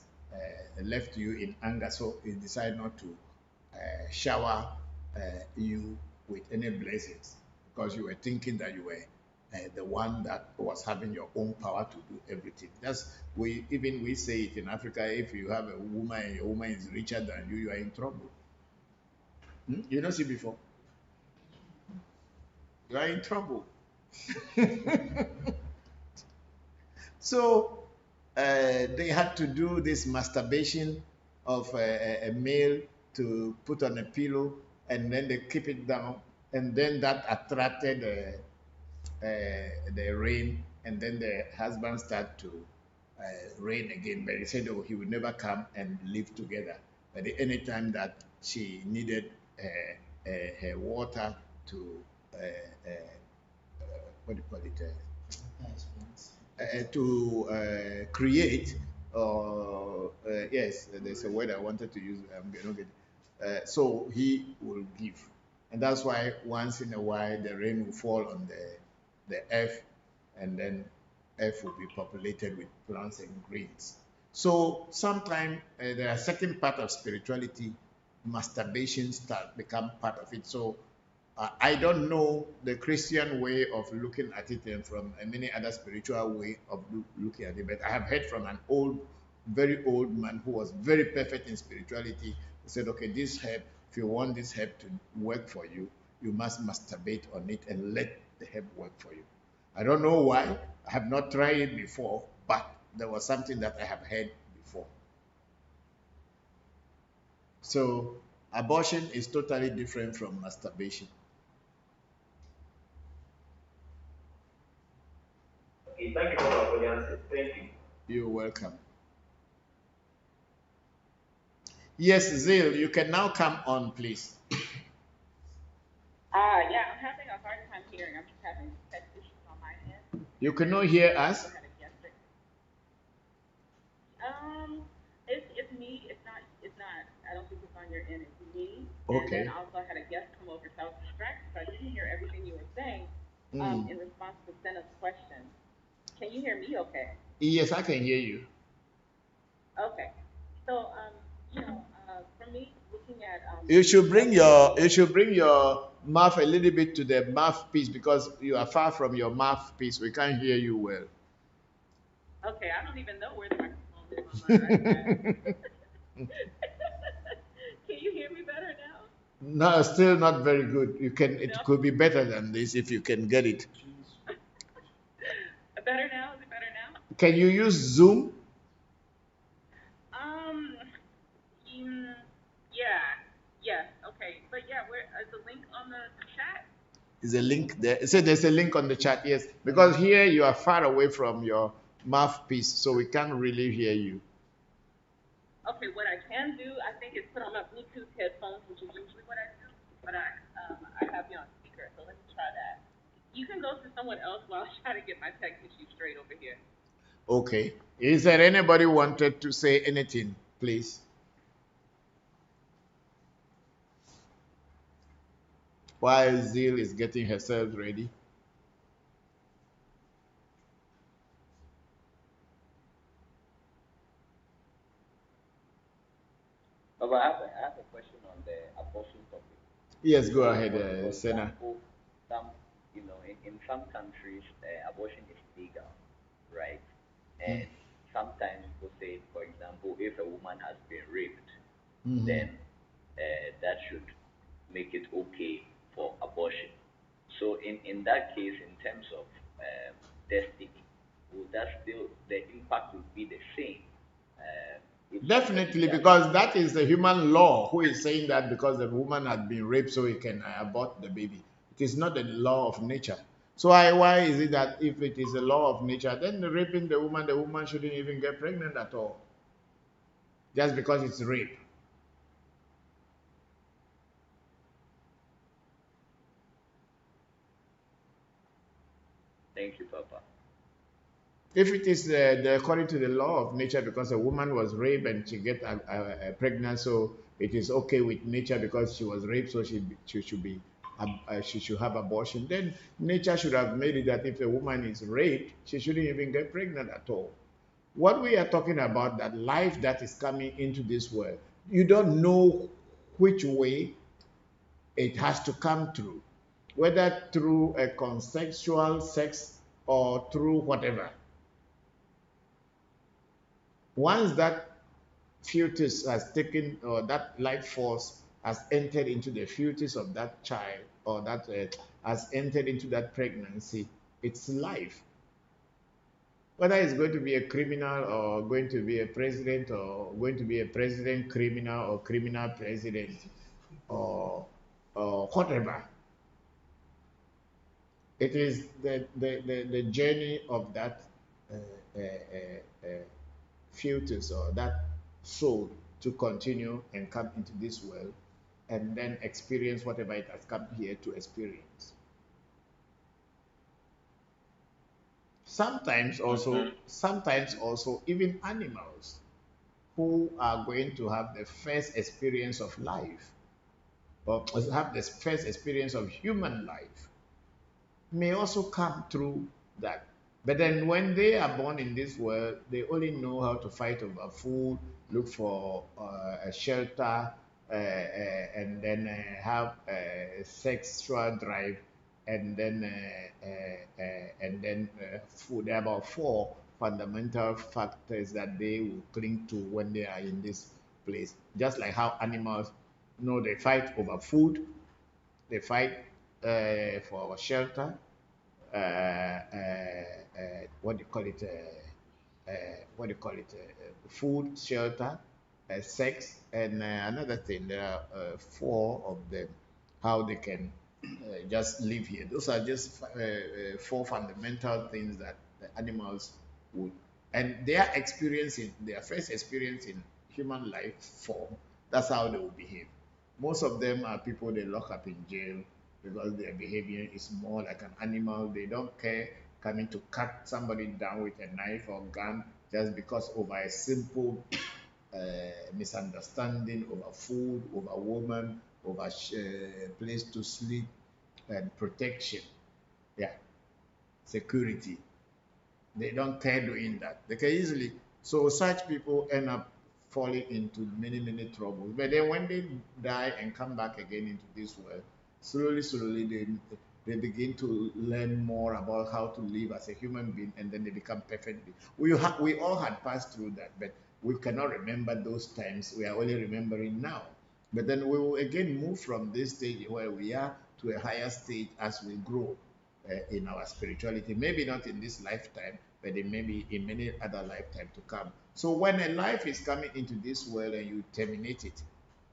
left you in anger, so he decided not to shower you with any blessings, because you were thinking that you were the one that was having your own power to do everything. That's we say it in Africa. If you have a woman and your woman is richer than you, you are in trouble. You don't see before. You are in trouble. So they had to do this masturbation of a male to put on a pillow, and then they keep it down, and then that attracted the rain, and then the husband started to rain again. But he said, oh, he would never come and live together. But any time that she needed her water to what do you call it? To create, or yes, there's a word I wanted to use. I'm not getting. So he will give, and that's why once in a while the rain will fall on the earth, and then earth will be populated with plants and greens. So sometimes there are certain part of spirituality, masturbation start become part of it. So I don't know the Christian way of looking at it and from many other spiritual way of looking at it. But I have heard from an old, very old man who was very perfect in spirituality. He said, okay, this herb, if you want this herb to work for you, you must masturbate on it and let the herb work for you. I don't know why. I have not tried it before, but there was something that I have heard before. So abortion is totally different from masturbation. Okay, thank you for the answer. Thank you. You're welcome. Yes, Zil, you can now come on, please. Yeah, I'm having a hard time hearing. I'm just having tech issues on my end. You cannot hear us? I had a guest. It's me. It's not. I don't think it's on your end. It's me. And then Okay. also I had a guest come over, so I was distracted. So I didn't hear everything you were saying. Mm. In response to Senna's question, can you hear me? Okay. Yes, I can hear you. Okay. So for me, looking at You should bring your mouth a little bit to the mouthpiece because you are far from your mouthpiece. We can't hear you well. Okay, I don't even know where the microphone is on my iPad. Can you hear me better now? No, still not very good. You can. It No. could be better than this if you can get it. Better now? Is it better now? Can you use Zoom? Um, mm, yeah, yes, okay, but yeah, where is the link on the chat? Is a link there? So there's a link on the chat. Yes, because here you are far away from your mouthpiece, so we can't really hear you. Okay, what I can do, I think, is put on my Bluetooth headphones, which is usually what I do, but I have you on speaker, so let me try that. You can go to someone else while I try to get my tech issue straight over here. Okay. Is there anybody wanted to say anything, please? While Zeal is getting herself ready. But I have a question on the abortion topic. Yes, go So, ahead, for Senna. example, some, in some countries, abortion is legal, right? And sometimes people say, for example, if a woman has been raped, then that should make it okay for abortion. So, in that case, in terms of destiny, would that still, the impact would be the same? If Definitely, somebody has, because that is the human law who is saying that because the woman had been raped, so he can abort the baby. It is not the law of nature. So why is it that if it is a law of nature, then raping the woman shouldn't even get pregnant at all, just because it's rape? thank you, Papa. If it is according to the law of nature, because a woman was raped and she get pregnant, so it is okay with nature because she was raped, so she should be she should have abortion. Then nature should have made it that if a woman is raped, she shouldn't even get pregnant at all. What we are talking about, that life that is coming into this world, you don't know which way it has to come through, whether through a consensual sex or through whatever. Once that fetus has taken, or that life force has entered into the fetus of that child, or that has entered into that pregnancy, it's life. Whether it's going to be a criminal or going to be a president, or going to be a president criminal or criminal president, or whatever, it is the journey of that uh, uh, uh, uh, fetus or that soul to continue and come into this world and then experience whatever it has come here to experience. Sometimes also, even animals who are going to have the first experience of life, or have the first experience of human life, may also come through that. But then when they are born in this world, they only know how to fight over food, look for a shelter, and then have sexual drive, and then food. There are about four fundamental factors that they will cling to when they are in this place. Just like how animals, they fight over food, they fight for shelter, what do you call it? Food, shelter, sex, and another thing. There are four of them. How they can just live here. Those are just four fundamental things that the animals would, and their first experience in human life form. That's how they will behave. Most of them are people they lock up in jail because their behavior is more like an animal. They don't care coming to cut somebody down with a knife or gun just because over a simple misunderstanding over food, over woman, over place to sleep, and protection. Yeah, security. They don't care doing that. They can easily. So such people end up falling into many, many troubles. But then when they die and come back again into this world, slowly, slowly they begin to learn more about how to live as a human being, and then they become perfect. We all had passed through that, but we cannot remember those times. We are only remembering now. But then we will again move from this stage where we are to a higher stage as we grow in our spirituality. Maybe not in this lifetime, but it may be in many other lifetimes to come. So when a life is coming into this world and you terminate it,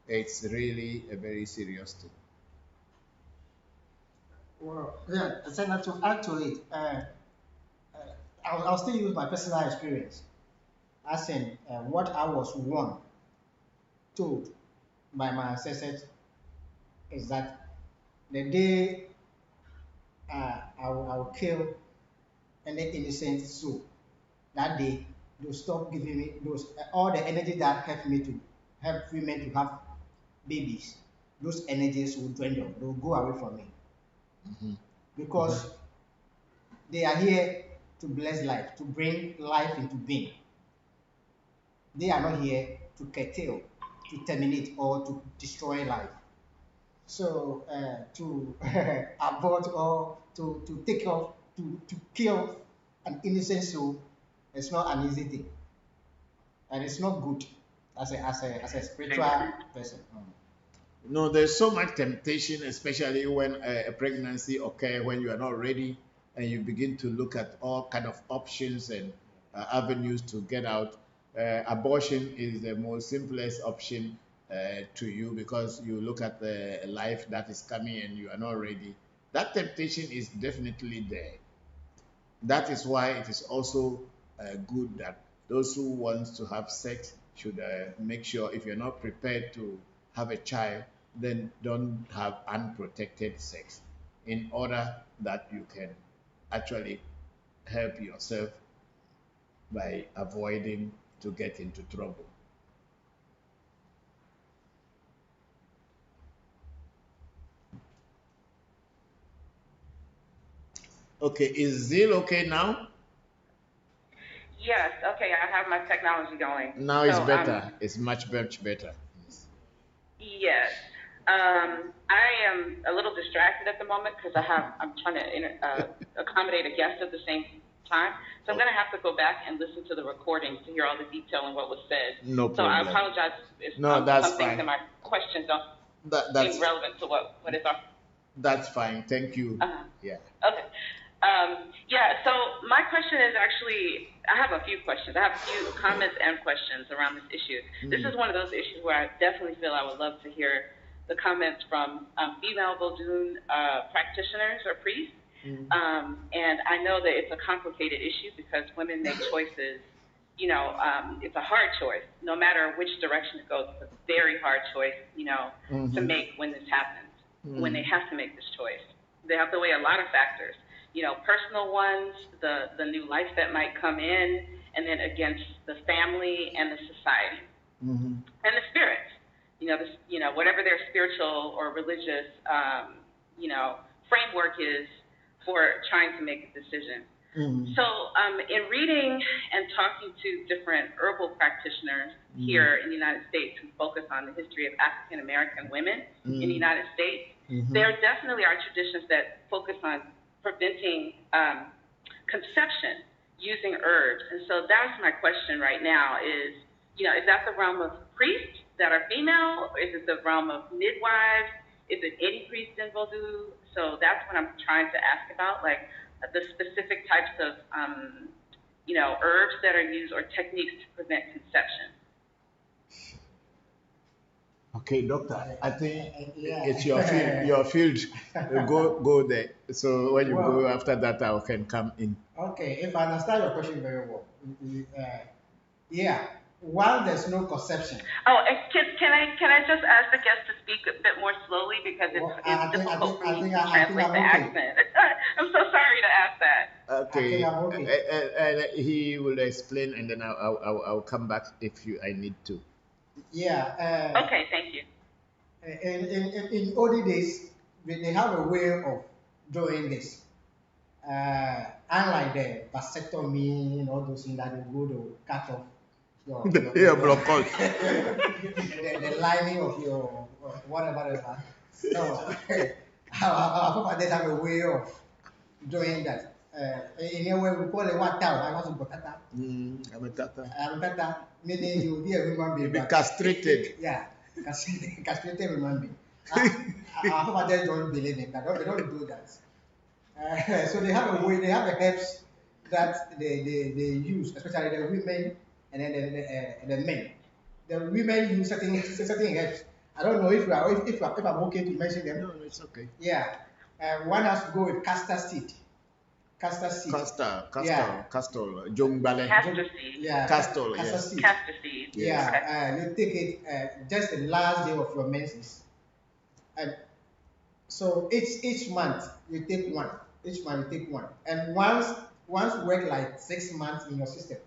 it's really a very serious thing. Well, yeah, so now to add to it, I'll still use my personal experience. As in, what I was one told by my ancestors is that the day I will kill any innocent soul, that day they'll stop giving me those all the energy that help women to have babies. Those energies will dwindle. They'll go away from me Mm-hmm. because they are here to bless life, to bring life into being. They are not here to curtail, to terminate, or to destroy life. So to abort or to take off, to kill an innocent soul, it's not an easy thing, and it's not good as a spiritual person. No, there's so much temptation, especially when a pregnancy occurs when you are not ready, and you begin to look at all kind of options and avenues to get out. Abortion is the most simplest option to you because you look at the life that is coming and you are not ready. That temptation is definitely there. That is why it is also good that those who want to have sex should make sure if you're not prepared to have a child, then don't have unprotected sex in order that you can actually help yourself by avoiding to get into trouble. Okay, is Zil okay now? Yes, okay, I have my technology going. Now it's better. It's much, much better. Yes. I am a little distracted at the moment because I'm trying to accommodate a guest at the same time. So I'm going to have to go back and listen to the recording to hear all the detail and what was said. No So I problem. apologize if No, that's some things fine. in my questions don't That's seem relevant to what is on. that's fine. Thank you. Yeah. Okay. Yeah, so my question is actually, I have a few questions. I have a few comments and questions around this issue. This is one of those issues where I definitely feel I would love to hear the comments from female Vodun practitioners or priests. And I know that it's a complicated issue because women make choices, it's a hard choice. No matter which direction it goes, it's a very hard choice, to make when this happens, when they have to make this choice. They have to weigh a lot of factors, personal ones, the new life that might come in, and then against the family and the society and the spirits. Whatever their spiritual or religious, framework is for trying to make a decision. So, in reading and talking to different herbal practitioners here in the United States who focus on the history of African American women in the United States, there definitely are traditions that focus on preventing conception using herbs. And so that's my question right now is, is that the realm of priests that are female? Or is it the realm of midwives? Is it any priest in Vodou? So that's what I'm trying to ask about, like the specific types of, herbs that are used or techniques to prevent conception. Okay, doctor. I think it's your field. Your field. Go there. So when you go after that, I can come in. Okay, if I understand your question very well, yeah, while there's no conception. Oh, and can I just ask the guest to speak a bit more slowly because it's difficult for me to translate the accent. I'm so sorry to ask that. Okay, and he will explain, and then I'll come back if I need to. Yeah. Okay, thank you. In olden days, they have a way of doing this. Unlike the vasectomy and all those things that you go to cut off the lining of your whatever. No, our forefathers have a way of doing that. In a way, we call it what town? I want to botata. I'm a tata. Meaning you be a human being. Be castrated. Yeah, castrated human being. Our forefathers don't believe in that. They don't do that. So they have a way. They have the herbs that they use, especially the women and then the men. The women use certain herbs. I don't know if I'm okay to mention them. No, it's okay. Yeah, one has to go with castor seed. Castor seed. Castor. Jongbale. Castor seed. Yeah. Castor. Castor seed. Castor seed. Yeah. You take it just the last day of your menses, and so each month you take one. Each month you take one, and once work like 6 months in your system.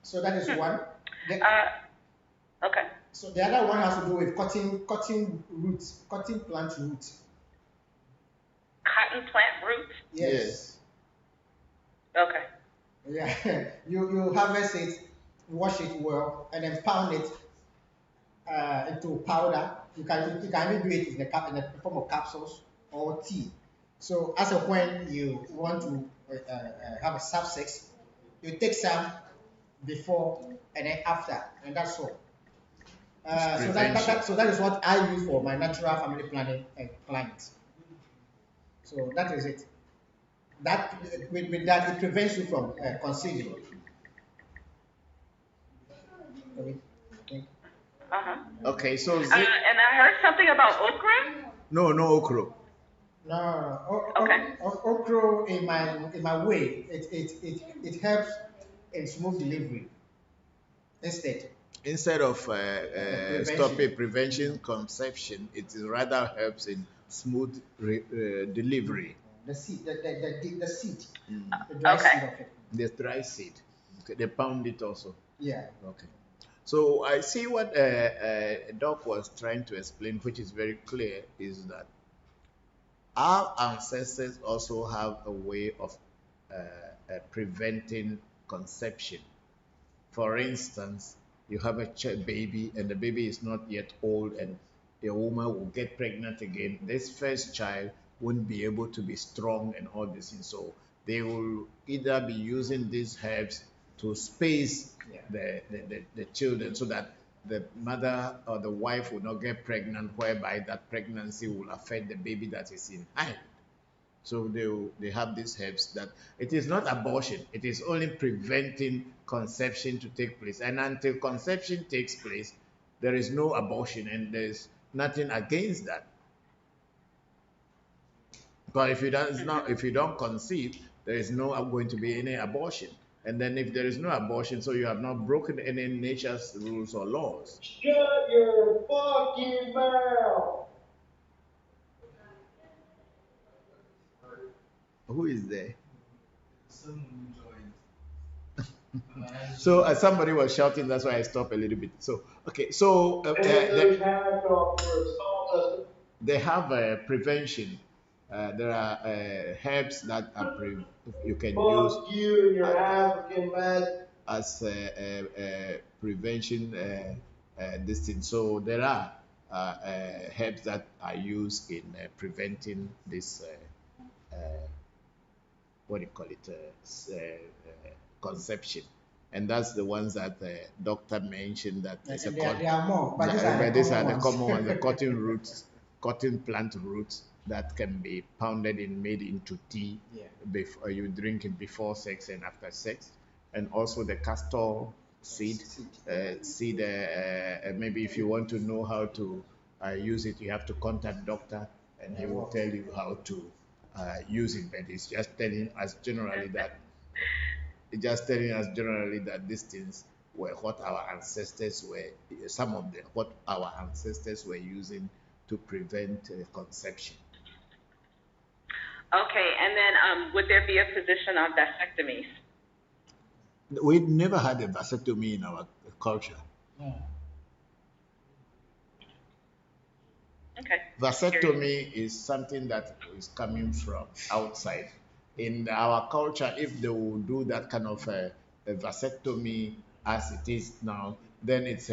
So that is one. Okay. So the other one has to do with cutting plant roots. Cotton plant roots? Yes. Okay. Yeah. You harvest it, wash it well, and then pound it into powder. You can even do it in the form of capsules or tea. So as of when you want to have a safe sex, you take some before and then after, and that's all. So that is what I use for my natural family planning clients. So that is it. That with that it prevents you from conceiving. Okay, so and I heard something about okra. No okra. No. Okay. Okra in my way, it helps in smooth delivery. Instead of stopping prevention conception, it rather helps in smooth delivery. The seed, the seed, the dry seed of it. The dry seed. Okay, they pound it also. Yeah. Okay. So I see what Doc was trying to explain, which is very clear, is that our ancestors also have a way of preventing conception. For instance, you have a baby and the baby is not yet old and the woman will get pregnant again. This first child won't be able to be strong and all this. And so they will either be using these herbs to space the children so that the mother or the wife will not get pregnant, whereby that pregnancy will affect the baby that is in hand. So they have these herbs that it is not abortion, it is only preventing conception to take place. And until conception takes place, there is no abortion and there's nothing against that. But if you don't conceive, there is no going to be any abortion. And then if there is no abortion, so you have not broken any nature's rules or laws. Shut your fucking mouth! Who is there? Someone joined. So somebody was shouting, that's why I stopped a little bit. So okay, so they have a prevention. There are herbs that are you can use Fuck you, you're African bad. as prevention this thing. So there are herbs that are used in preventing this what do you call it conception, and that's the ones that the doctor mentioned that And is a there are more, but these are the common ones, the ones. cotton roots, cotton plant roots that can be pounded and made into tea. Yeah. Before you drink it before sex and after sex, and also the castor seed. Maybe if you want to know how to use it, you have to contact doctor, and he will tell you how to use it. But it's just telling us generally that these things were what our ancestors were, some of the what our ancestors were using to prevent conception. Okay, and then would there be a position on vasectomies? We never had a vasectomy in our culture. Okay. Vasectomy is something that is coming from outside. In our culture, if they will do that kind of a vasectomy as it is now, then it's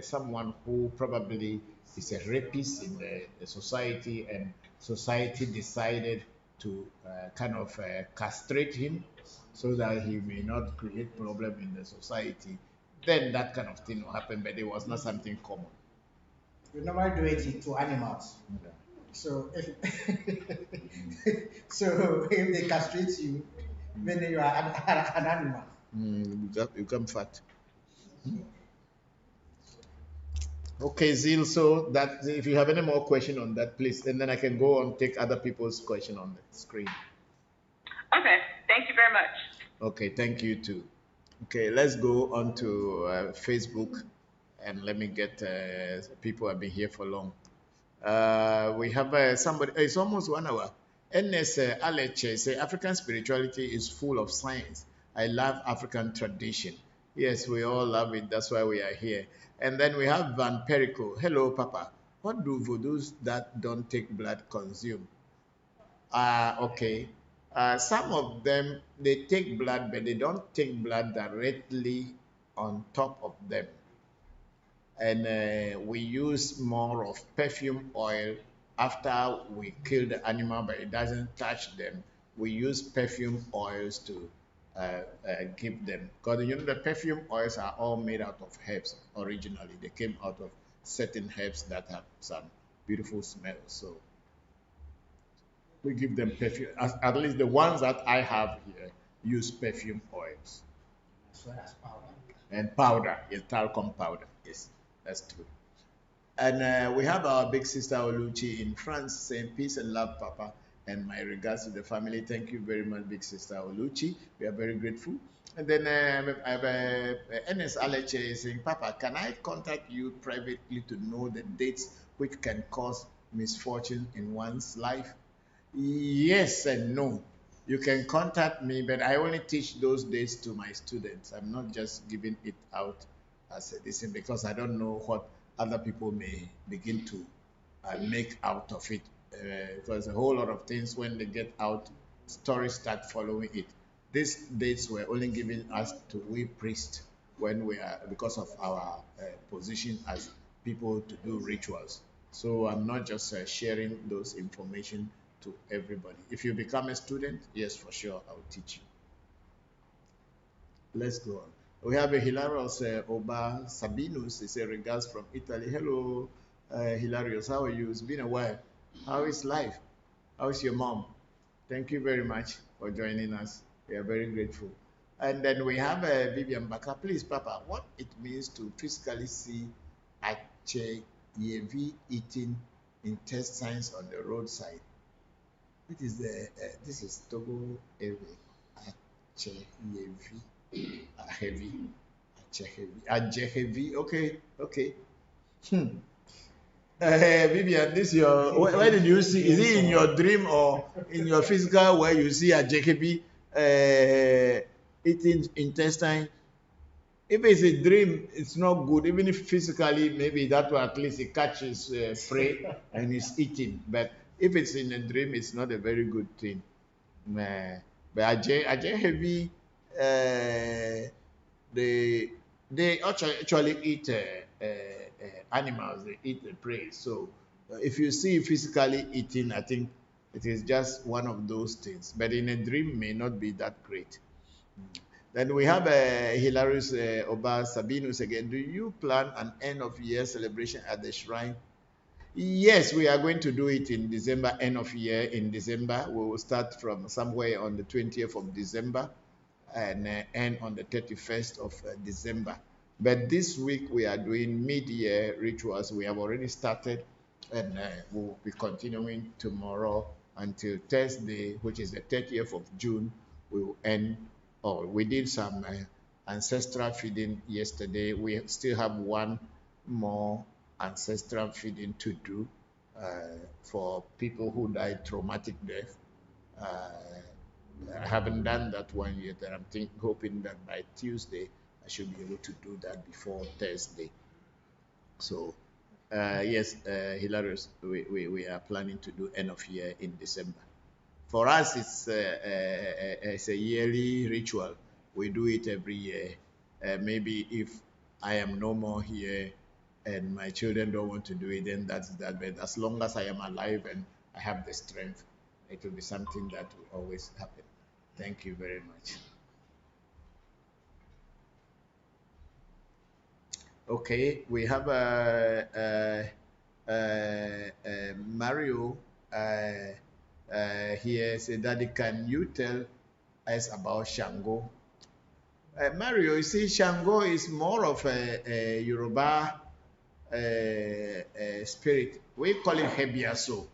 someone who probably is a rapist in the society, and society decided to kind of castrate him so that he may not create problem in the society. Then that kind of thing will happen, but it was not something common. We normally do it to animals. Yeah. So if so if they castrate you, then you are an animal. You become fat. Okay, Zil. So that if you have any more question on that, please, and then I can go on take other people's question on the screen. Okay, thank you very much. Okay, thank you too. Okay, let's go on to Facebook, and let me get people have been here for long. We have somebody. It's almost 1 hour. NS Aleche say African spirituality is full of science. I love African tradition. Yes, we all love it. That's why we are here. And then we have Van Perico. Hello, Papa. What do voodoos that don't take blood consume? Okay. Some of them they take blood, but they don't take blood directly on top of them. And we use more of perfume oil after we kill the animal, but it doesn't touch them. We use perfume oils to give them, because the perfume oils are all made out of herbs originally. They came out of certain herbs that have some beautiful smells. So we give them perfume. At least the ones that I have here use perfume oils. As well as powder. And powder, yes, talcum powder. Yes, that's true. And we have our big sister Oluchi in France saying peace and love, Papa, and my regards to the family. Thank you very much, big sister Oluchi. We are very grateful. And then I have NS Aleche saying, Papa, can I contact you privately to know the dates which can cause misfortune in one's life? Yes and no. You can contact me, but I only teach those days to my students. I'm not just giving it out as a listen, because I don't know what other people may begin to make out of it. Because a whole lot of things, when they get out, stories start following it. These dates were only given us to we priests when we are, because of our position as people to do rituals. So I'm not just sharing those information to everybody. If you become a student, yes, for sure, I'll teach you. Let's go on. We have a Hilarious Oba Sabinus. He says, regards from Italy. Hello, Hilarious. How are you? It's been a while. How is life? How is your mom? Thank you very much for joining us. We are very grateful. And then we have Vivian Baka. Please, Papa, what it means to physically see Yevi eating intestines on the roadside. It is this is Togo Ewe Ajehevi. Okay. Vivian, this your where did you see? Is it in your dream or in your physical where you see Ajehevi eating intestine? If it's a dream, it's not good. Even if physically, maybe that will at least it catches prey and is eating. But if it's in a dream, it's not a very good thing. Nah. But Ajay heavy, they actually eat animals. They eat the prey. So if you see physically eating, I think it is just one of those things. But in a dream, may not be that great. Then we have Hilarious Oba Sabinus again. Do you plan an end of year celebration at the shrine? Yes, we are going to do it in December, end of year in December. We will start from somewhere on the 20th of December and end on the 31st of December. But this week we are doing mid-year rituals. We have already started and we'll be continuing tomorrow until Thursday, which is the 30th of June. We will end, or we did some ancestral feeding yesterday. We still have one more ancestral feeding to do for people who died traumatic death. I haven't done that one yet, and I'm hoping that by Tuesday I should be able to do that before Thursday. So, yes, Hilarious, we are planning to do end of year in December. For us, it's a yearly ritual. We do it every year. Maybe if I am no more here and my children don't want to do it, then that's that. But as long as I am alive and I have the strength, it will be something that will always happen. Thank you very much. Okay, we have Mario here. Say, Daddy, can you tell us about Shango? Mario, you see, Shango is more of a Yoruba spirit. We call it Hebiaso.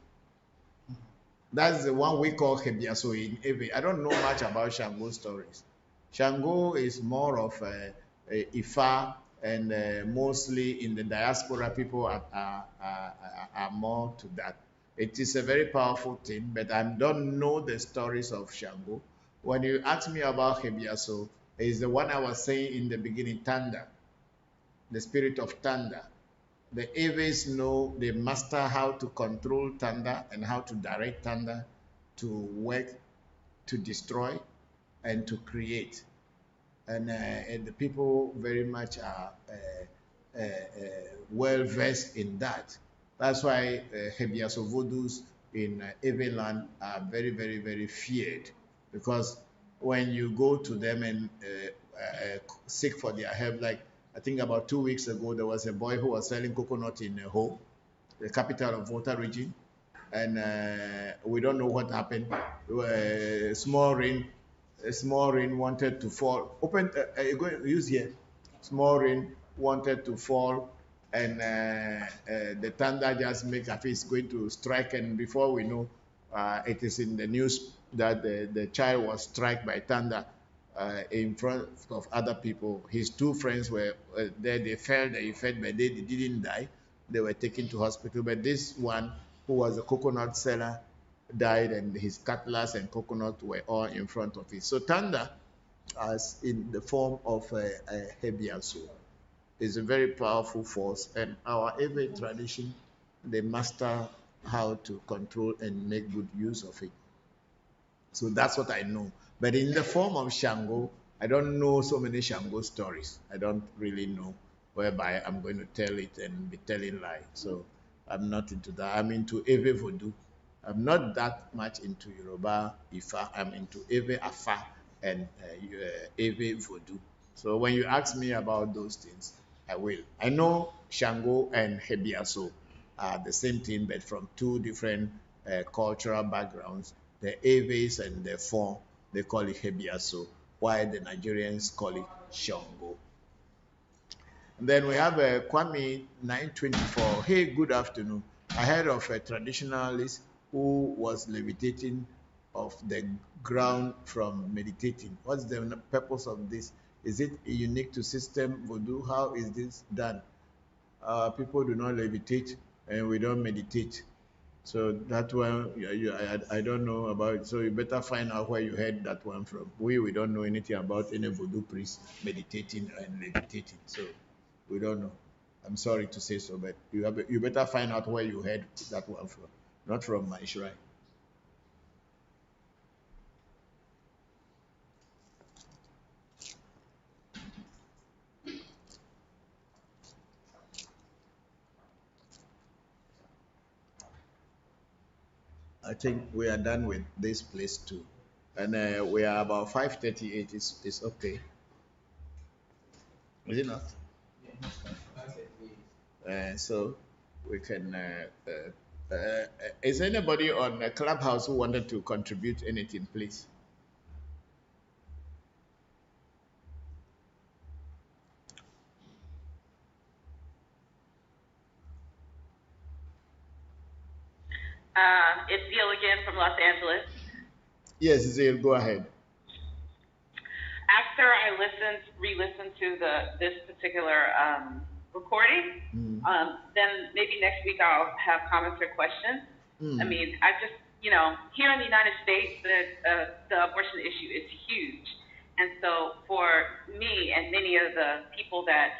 That's the one we call Hebiaso in Ewe. I don't know much about Shango stories. Shango is more of Ifa, and mostly in the diaspora, people are more to that. It is a very powerful thing, but I don't know the stories of Shango. When you ask me about Hebiaso, it's the one I was saying in the beginning, Thunder, the spirit of thunder. The Aves know, they master how to control thunder and how to direct thunder to work, to destroy, and to create. And the people very much are well versed in that. That's why Hebiaso Vodus in Eveland are very, very, very feared, because when you go to them and seek for their help, like I think about 2 weeks ago, there was a boy who was selling coconut in Ho, the capital of Volta region, and we don't know what happened. Small rain wanted to fall. Go use here. Small rain wanted to fall, and the thunder just make a face going to strike, and before we know, it is in the news that the child was struck by thunder in front of other people. His two friends were there. They felt the effect, but they didn't die. They were taken to hospital. But this one, who was a coconut seller, died, and his cutlass and coconut were all in front of it. So thunder, as in the form of a Hebiaso, is a very powerful force, and our every tradition, they master how to control and make good use of it. So that's what I know. But in the form of Shango, I don't know so many Shango stories. I don't really know, whereby I'm going to tell it and be telling lies. So I'm not into that. I'm into Eve Voodoo. I'm not that much into Yoruba Ifa. I'm into Eve Afa and Eve Voodoo. So when you ask me about those things, I will. I know Shango and Hebiaso are the same thing, but from two different cultural backgrounds. The Aves and the Fon, they call it Hebiaso, while the Nigerians call it Shango. And then we have Kwame 924. Hey, good afternoon. I heard of a traditionalist who was levitating off the ground from meditating. What's the purpose of this? Is it unique to system voodoo? How is this done? People do not levitate and we don't meditate. So that one, I don't know about it. So you better find out where you heard that one from. We don't know anything about any voodoo priest meditating and levitating. So we don't know. I'm sorry to say so, but you better find out where you heard that one from. not from my shrine. I think we are done with this place too. And we are about 5:38. It's okay. Is it not? So we can. Is anybody on the Clubhouse who wanted to contribute anything, please? It's Neil again from Los Angeles. Yes, Zil, go ahead. After I re-listened to this particular recording, then maybe next week I'll have comments or questions. I mean, I just, here in the United States, the abortion issue is huge. And so for me and many of the people that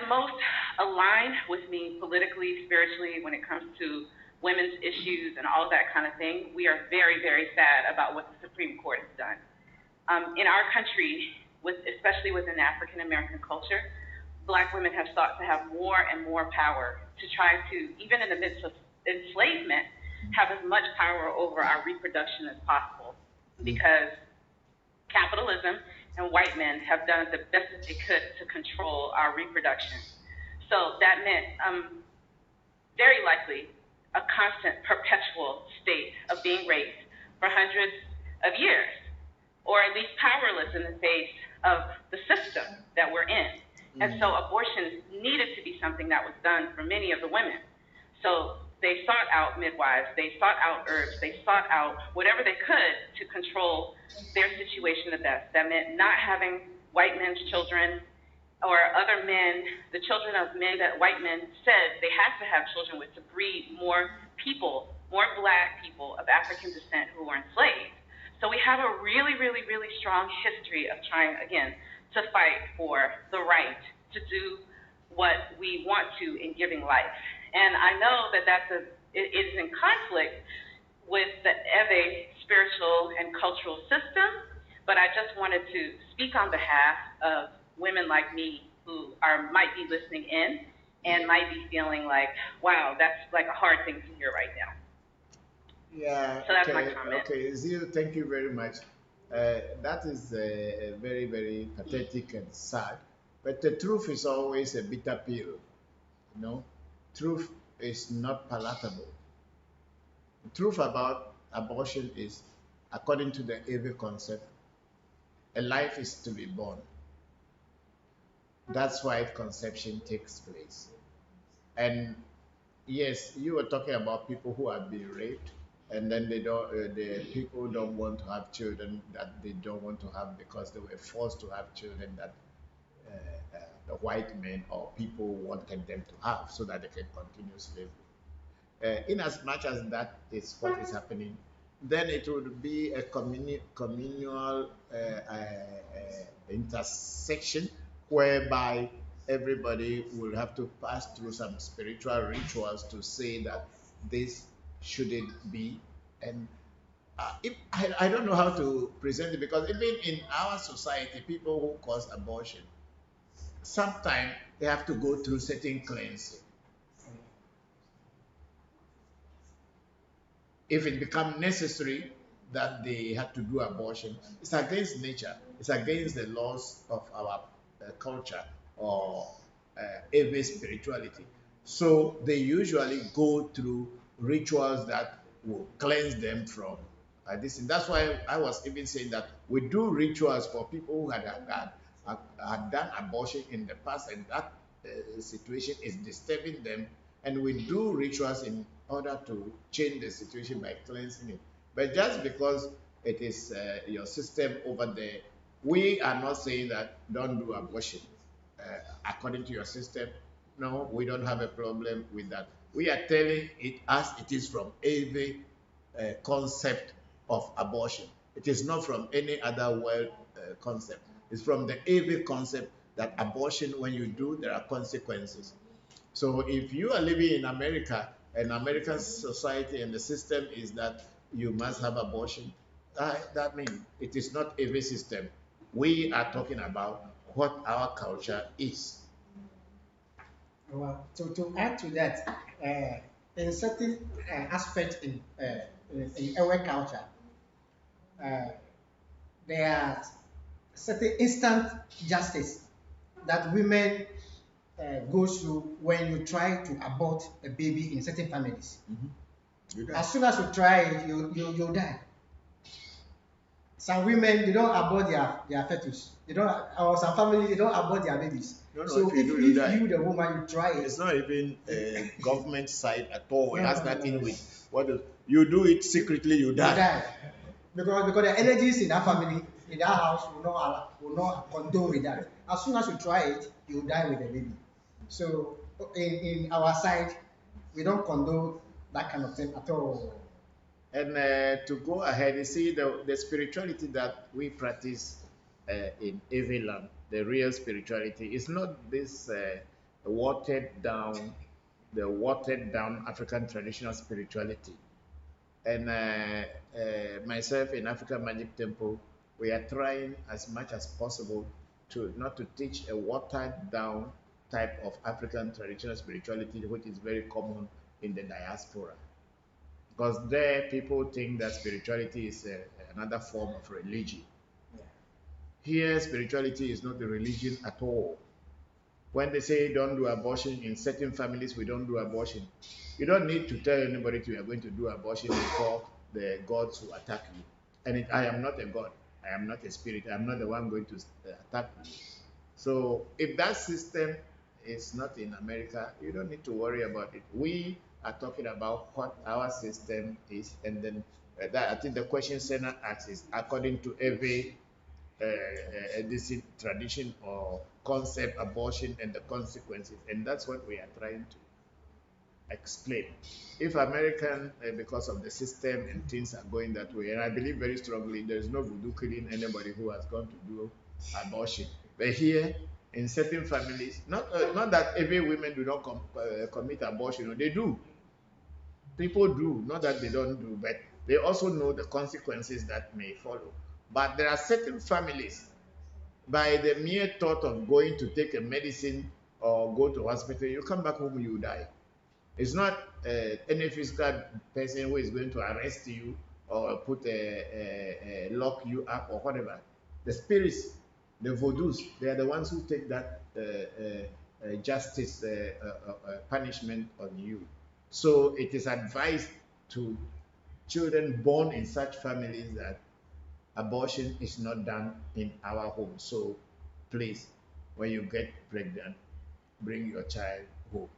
most align with me politically, spiritually, when it comes to women's issues and all of that kind of thing, we are very, very sad about what the Supreme Court has done. In our country, especially within African American culture, Black women have sought to have more and more power to try to, even in the midst of enslavement, have as much power over our reproduction as possible, because capitalism and white men have done the best that they could to control our reproduction. So that meant very likely a constant, perpetual state of being raped for hundreds of years, or at least powerless in the face of the system that we're in. And so abortion needed to be something that was done for many of the women. So they sought out midwives, they sought out herbs, they sought out whatever they could to control their situation the best. That meant not having white men's children or other men, the children of men that white men said they had to have children with to breed more people, more Black people of African descent who were enslaved. So we have a really, really, really strong history of trying, again, to fight for the right to do what we want to in giving life. And I know that it is in conflict with the Ewe spiritual and cultural system, but I just wanted to speak on behalf of women like me who might be listening in and might be feeling like, wow, that's like a hard thing to hear right now. Yeah. So that's my comment. Okay, Zil, thank you very much. That is very, very pathetic and sad. But the truth is always a bitter pill. Truth is not palatable. The truth about abortion is, according to the Ewe concept, a life is to be born. That's why conception takes place. And yes, you were talking about people who have been raped, and then the people don't want to have children that they don't want to have because they were forced to have children that the white men or people wanted them to have so that they can continue slavery. In as much as that is what is happening, then it would be a communal intersection whereby everybody will have to pass through some spiritual rituals to say that this shouldn't be. And I don't know how to present it, because even in our society, people who cause abortion, sometimes they have to go through certain cleansing. If it becomes necessary that they have to do abortion, it's against nature, it's against the laws of our culture or Ewe spirituality. So they usually go through rituals that will cleanse them from this. And that's why I was even saying that we do rituals for people who had done abortion in the past, and that situation is disturbing them. And we do rituals in order to change the situation by cleansing it. But just because it is your system over there, we are not saying that don't do abortion according to your system. No, we don't have a problem with that. We are telling it as it is from every concept of abortion. It is not from any other world concept. It's from the Ewe concept that abortion, when you do, there are consequences. So if you are living in America and American society and the system is that you must have abortion. That means it is not every system. We are talking about what our culture is. Well, to add to that, in certain aspects in our culture, uh, there are certain instant justice that women go through when you try to abort a baby in certain families. As soon as you try it, you die. Some women they don't abort their fetus. They don't, or some families they don't abort their babies. No, no, So if you if do, you die. you the woman you try it, It's not even a government side at all. It No, has no, no, nothing no. with what you do it secretly, you you die. die. Because the energies in that family, in that house will not condone with that. As soon as you try it, you die with the baby. So in our side, we don't condone that kind of thing at all. And to go ahead, you see the spirituality that we practice in Eviland, the real spirituality, is not this the watered down African traditional spirituality. And myself in African Magic Temple, we are trying as much as possible to not to teach a watered down type of African traditional spirituality, which is very common in the diaspora. Because there people think that spirituality is another form of religion. Here, spirituality is not a religion at all. When they say don't do abortion, in certain families we don't do abortion. You don't need to tell anybody you are going to do abortion before the gods will attack you. And I am not a god. I am not a spirit. I am not the one going to attack you. So if that system is not in America, you don't need to worry about it. We are talking about what our system is, and then that I think the question Senna asks is according to every this tradition or concept, abortion and the consequences, and that's what we are trying to explain. If American, because of the system and things are going that way, and I believe very strongly there is no voodoo killing anybody who has gone to do abortion. But here, in certain families, not that every women do not commit abortion, they do. People do, not that they don't do, but they also know the consequences that may follow. But there are certain families, by the mere thought of going to take a medicine or go to hospital, you come back home, you die. It's not any physical person who is going to arrest you or lock you up or whatever. The spirits, the voodoos, they are the ones who take that justice punishment on you. So it is advised to children born in such families that abortion is not done in our home. So please, when you get pregnant, bring your child home.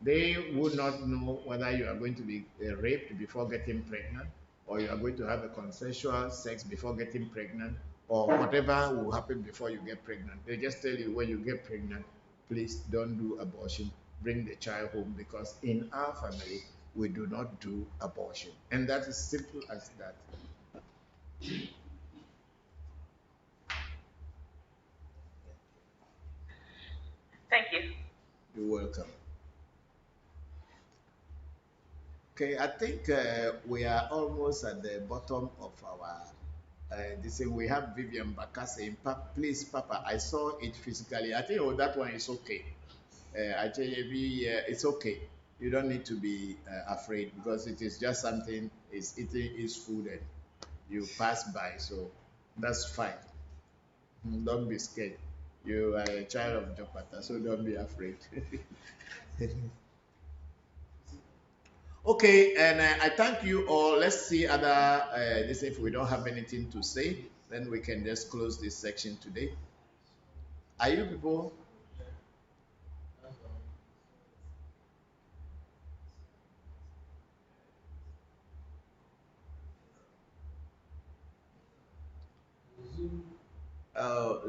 They would not know whether you are going to be raped before getting pregnant, or you are going to have a consensual sex before getting pregnant, or whatever will happen before you get pregnant. They just tell you when you get pregnant, please don't do abortion, bring the child home, because in our family we do not do abortion. And that is simple as that. Thank you. You're welcome. Okay, I think we are almost at the bottom of our this thing. We have Vivian Baka saying, please, Papa, I saw it physically. I think, oh, that one is okay. I tell you, it's okay. You don't need to be afraid, because it is just something, it's eating is food and you pass by, so that's fine. Don't be scared. You are a child of Jopata, so don't be afraid. Okay, and I thank you all. Let's see other this. If we don't have anything to say, then we can just close this section today. Are you people?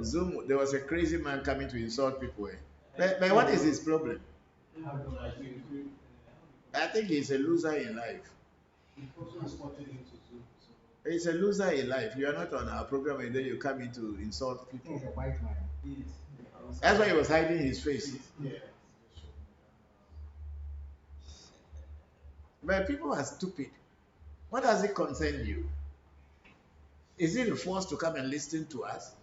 Zoom. There was a crazy man coming to insult people. But what is his problem? I think he's a loser in life. He's a loser in life. You are not on our program and then you come in to insult people. He's a white man. That's why he was hiding his face. But people are stupid. What does it concern you? Is it a force to come and listen to us?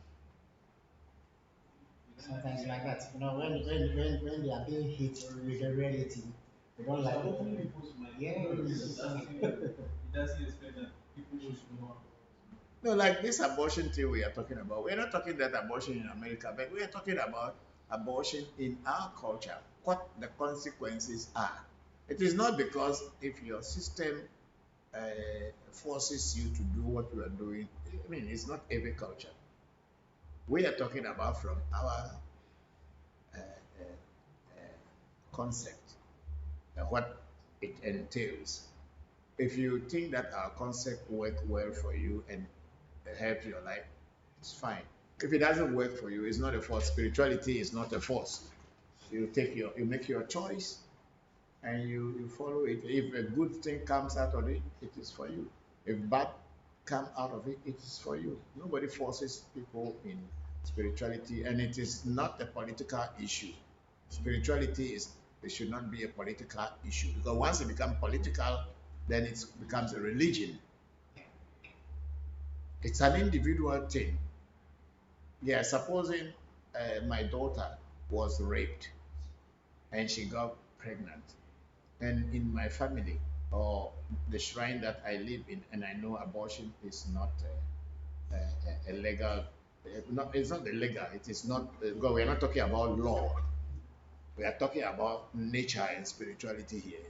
Sometimes like that. When they are being hit with the reality, they don't like it. Yeah. He doesn't expect that people should know. No, like this abortion thing we are talking about. We're not talking that abortion in America, but we are talking about abortion in our culture, what the consequences are. It is not because if your system uh, forces you to do what you are doing, I mean, it's not every culture. We are talking about from our uh, concept, what it entails. If you think that our concept work well for you and help your life, it's fine. If it doesn't work for you, it's not a force. Spirituality is not a force. You make your choice and you follow it. If a good thing comes out of it, it is for you. If bad come out of it, it is for you. Nobody forces people in spirituality, and it is not a political issue. Spirituality is it should not be a political issue because once it becomes political, then it becomes a religion. It's an individual thing. Yeah, supposing my daughter was raped and she got pregnant, and in my family or the shrine that I live in, and I know abortion is not a legal, it's not illegal. It is not. God, we are not talking about law. We are talking about nature and spirituality here.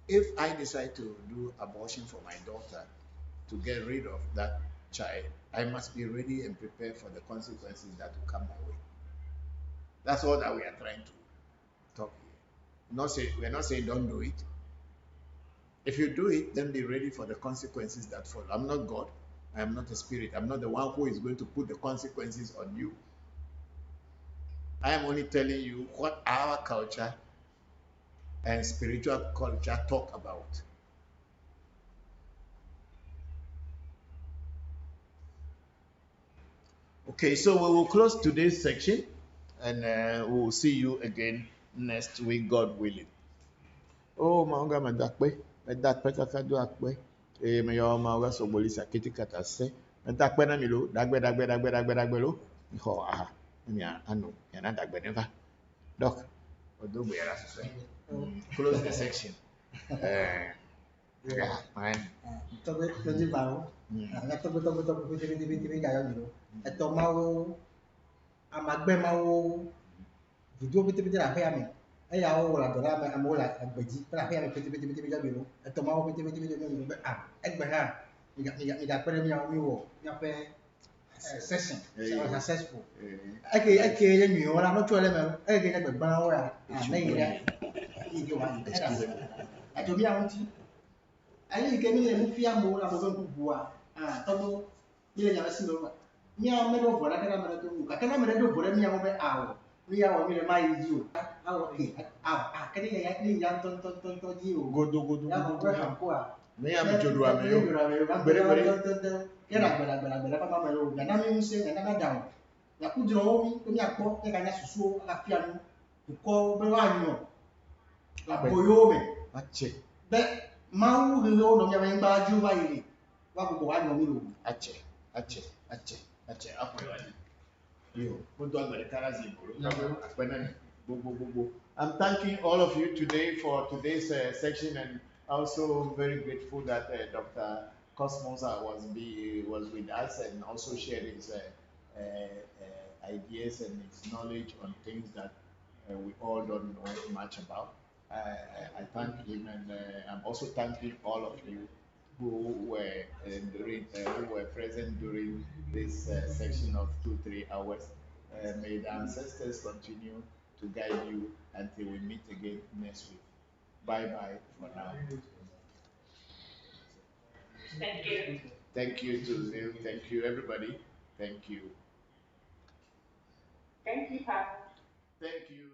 If I decide to do abortion for my daughter to get rid of that child, I must be ready and prepared for the consequences that will come my way. That's all that we are trying to talk here. We're not saying don't do it. If you do it, then be ready for the consequences that follow. I'm not God. I am not a spirit. I'm not the one who is going to put the consequences on you. I am only telling you what our culture and spiritual culture talk about. Okay, so we will close today's section and we will see you again next week, God willing. Oh, maunga madakpe, madakpe kakadu akpe. Me yo maunga so bolisa kiti katase. Madakpe na milo, dagbe lo. Ho aha. Ni anu, ya na dagbe neva. Doc, odo bu yara sese. Close the section. Yeah, man. Tobe tobe baru. Nah, tobe piti kayak gitu. Atau mau amagbe mau video piti lah apa ya? Ya lah dola mau lah beji. Lah apa ya piti gitu. Atau mau piti gitu. Ha. Niga pere mi wo. Apa session. So successful. Ake yang mi ora no tuale me. Ake na gba wa ya. Na ira. Ike wa. Atau mi awon ayi ke mi le mu fia mo la mo ku bua to mo mi le nya si lo mi a me do bora ka me do mu ka na me do bora mi a mo be awo mi a wo mi le mai ji o awo ke ke ni ya ton ji o Godo ya mo ko ha ko a me ya mi jodo ame yo. Bere ya na bela pa ma me lo ya na mi mu se na down ya ku jiro o mi ko mi a po ke ka nya susu ka fia nu ko be wa nyo la boyo me Ache. be mau hilo no nya ba ju ba iri wa ko wa no mi lo Ache. Apo wadi. Yo, punto Americana Zimbolo. I'm thanking all of you today for today's section, and also very grateful that Dr. Cosmosa was with us and also shared his ideas and his knowledge on things that we all don't know much about. I thank him, and I'm also thanking all of you who were who were present during this section of 2-3 hours. May the ancestors continue to guide you until we meet again next week. Bye bye for now. Thank you. Thank you to Zil. Thank you everybody. Thank you. Thank you, Papa. Thank you.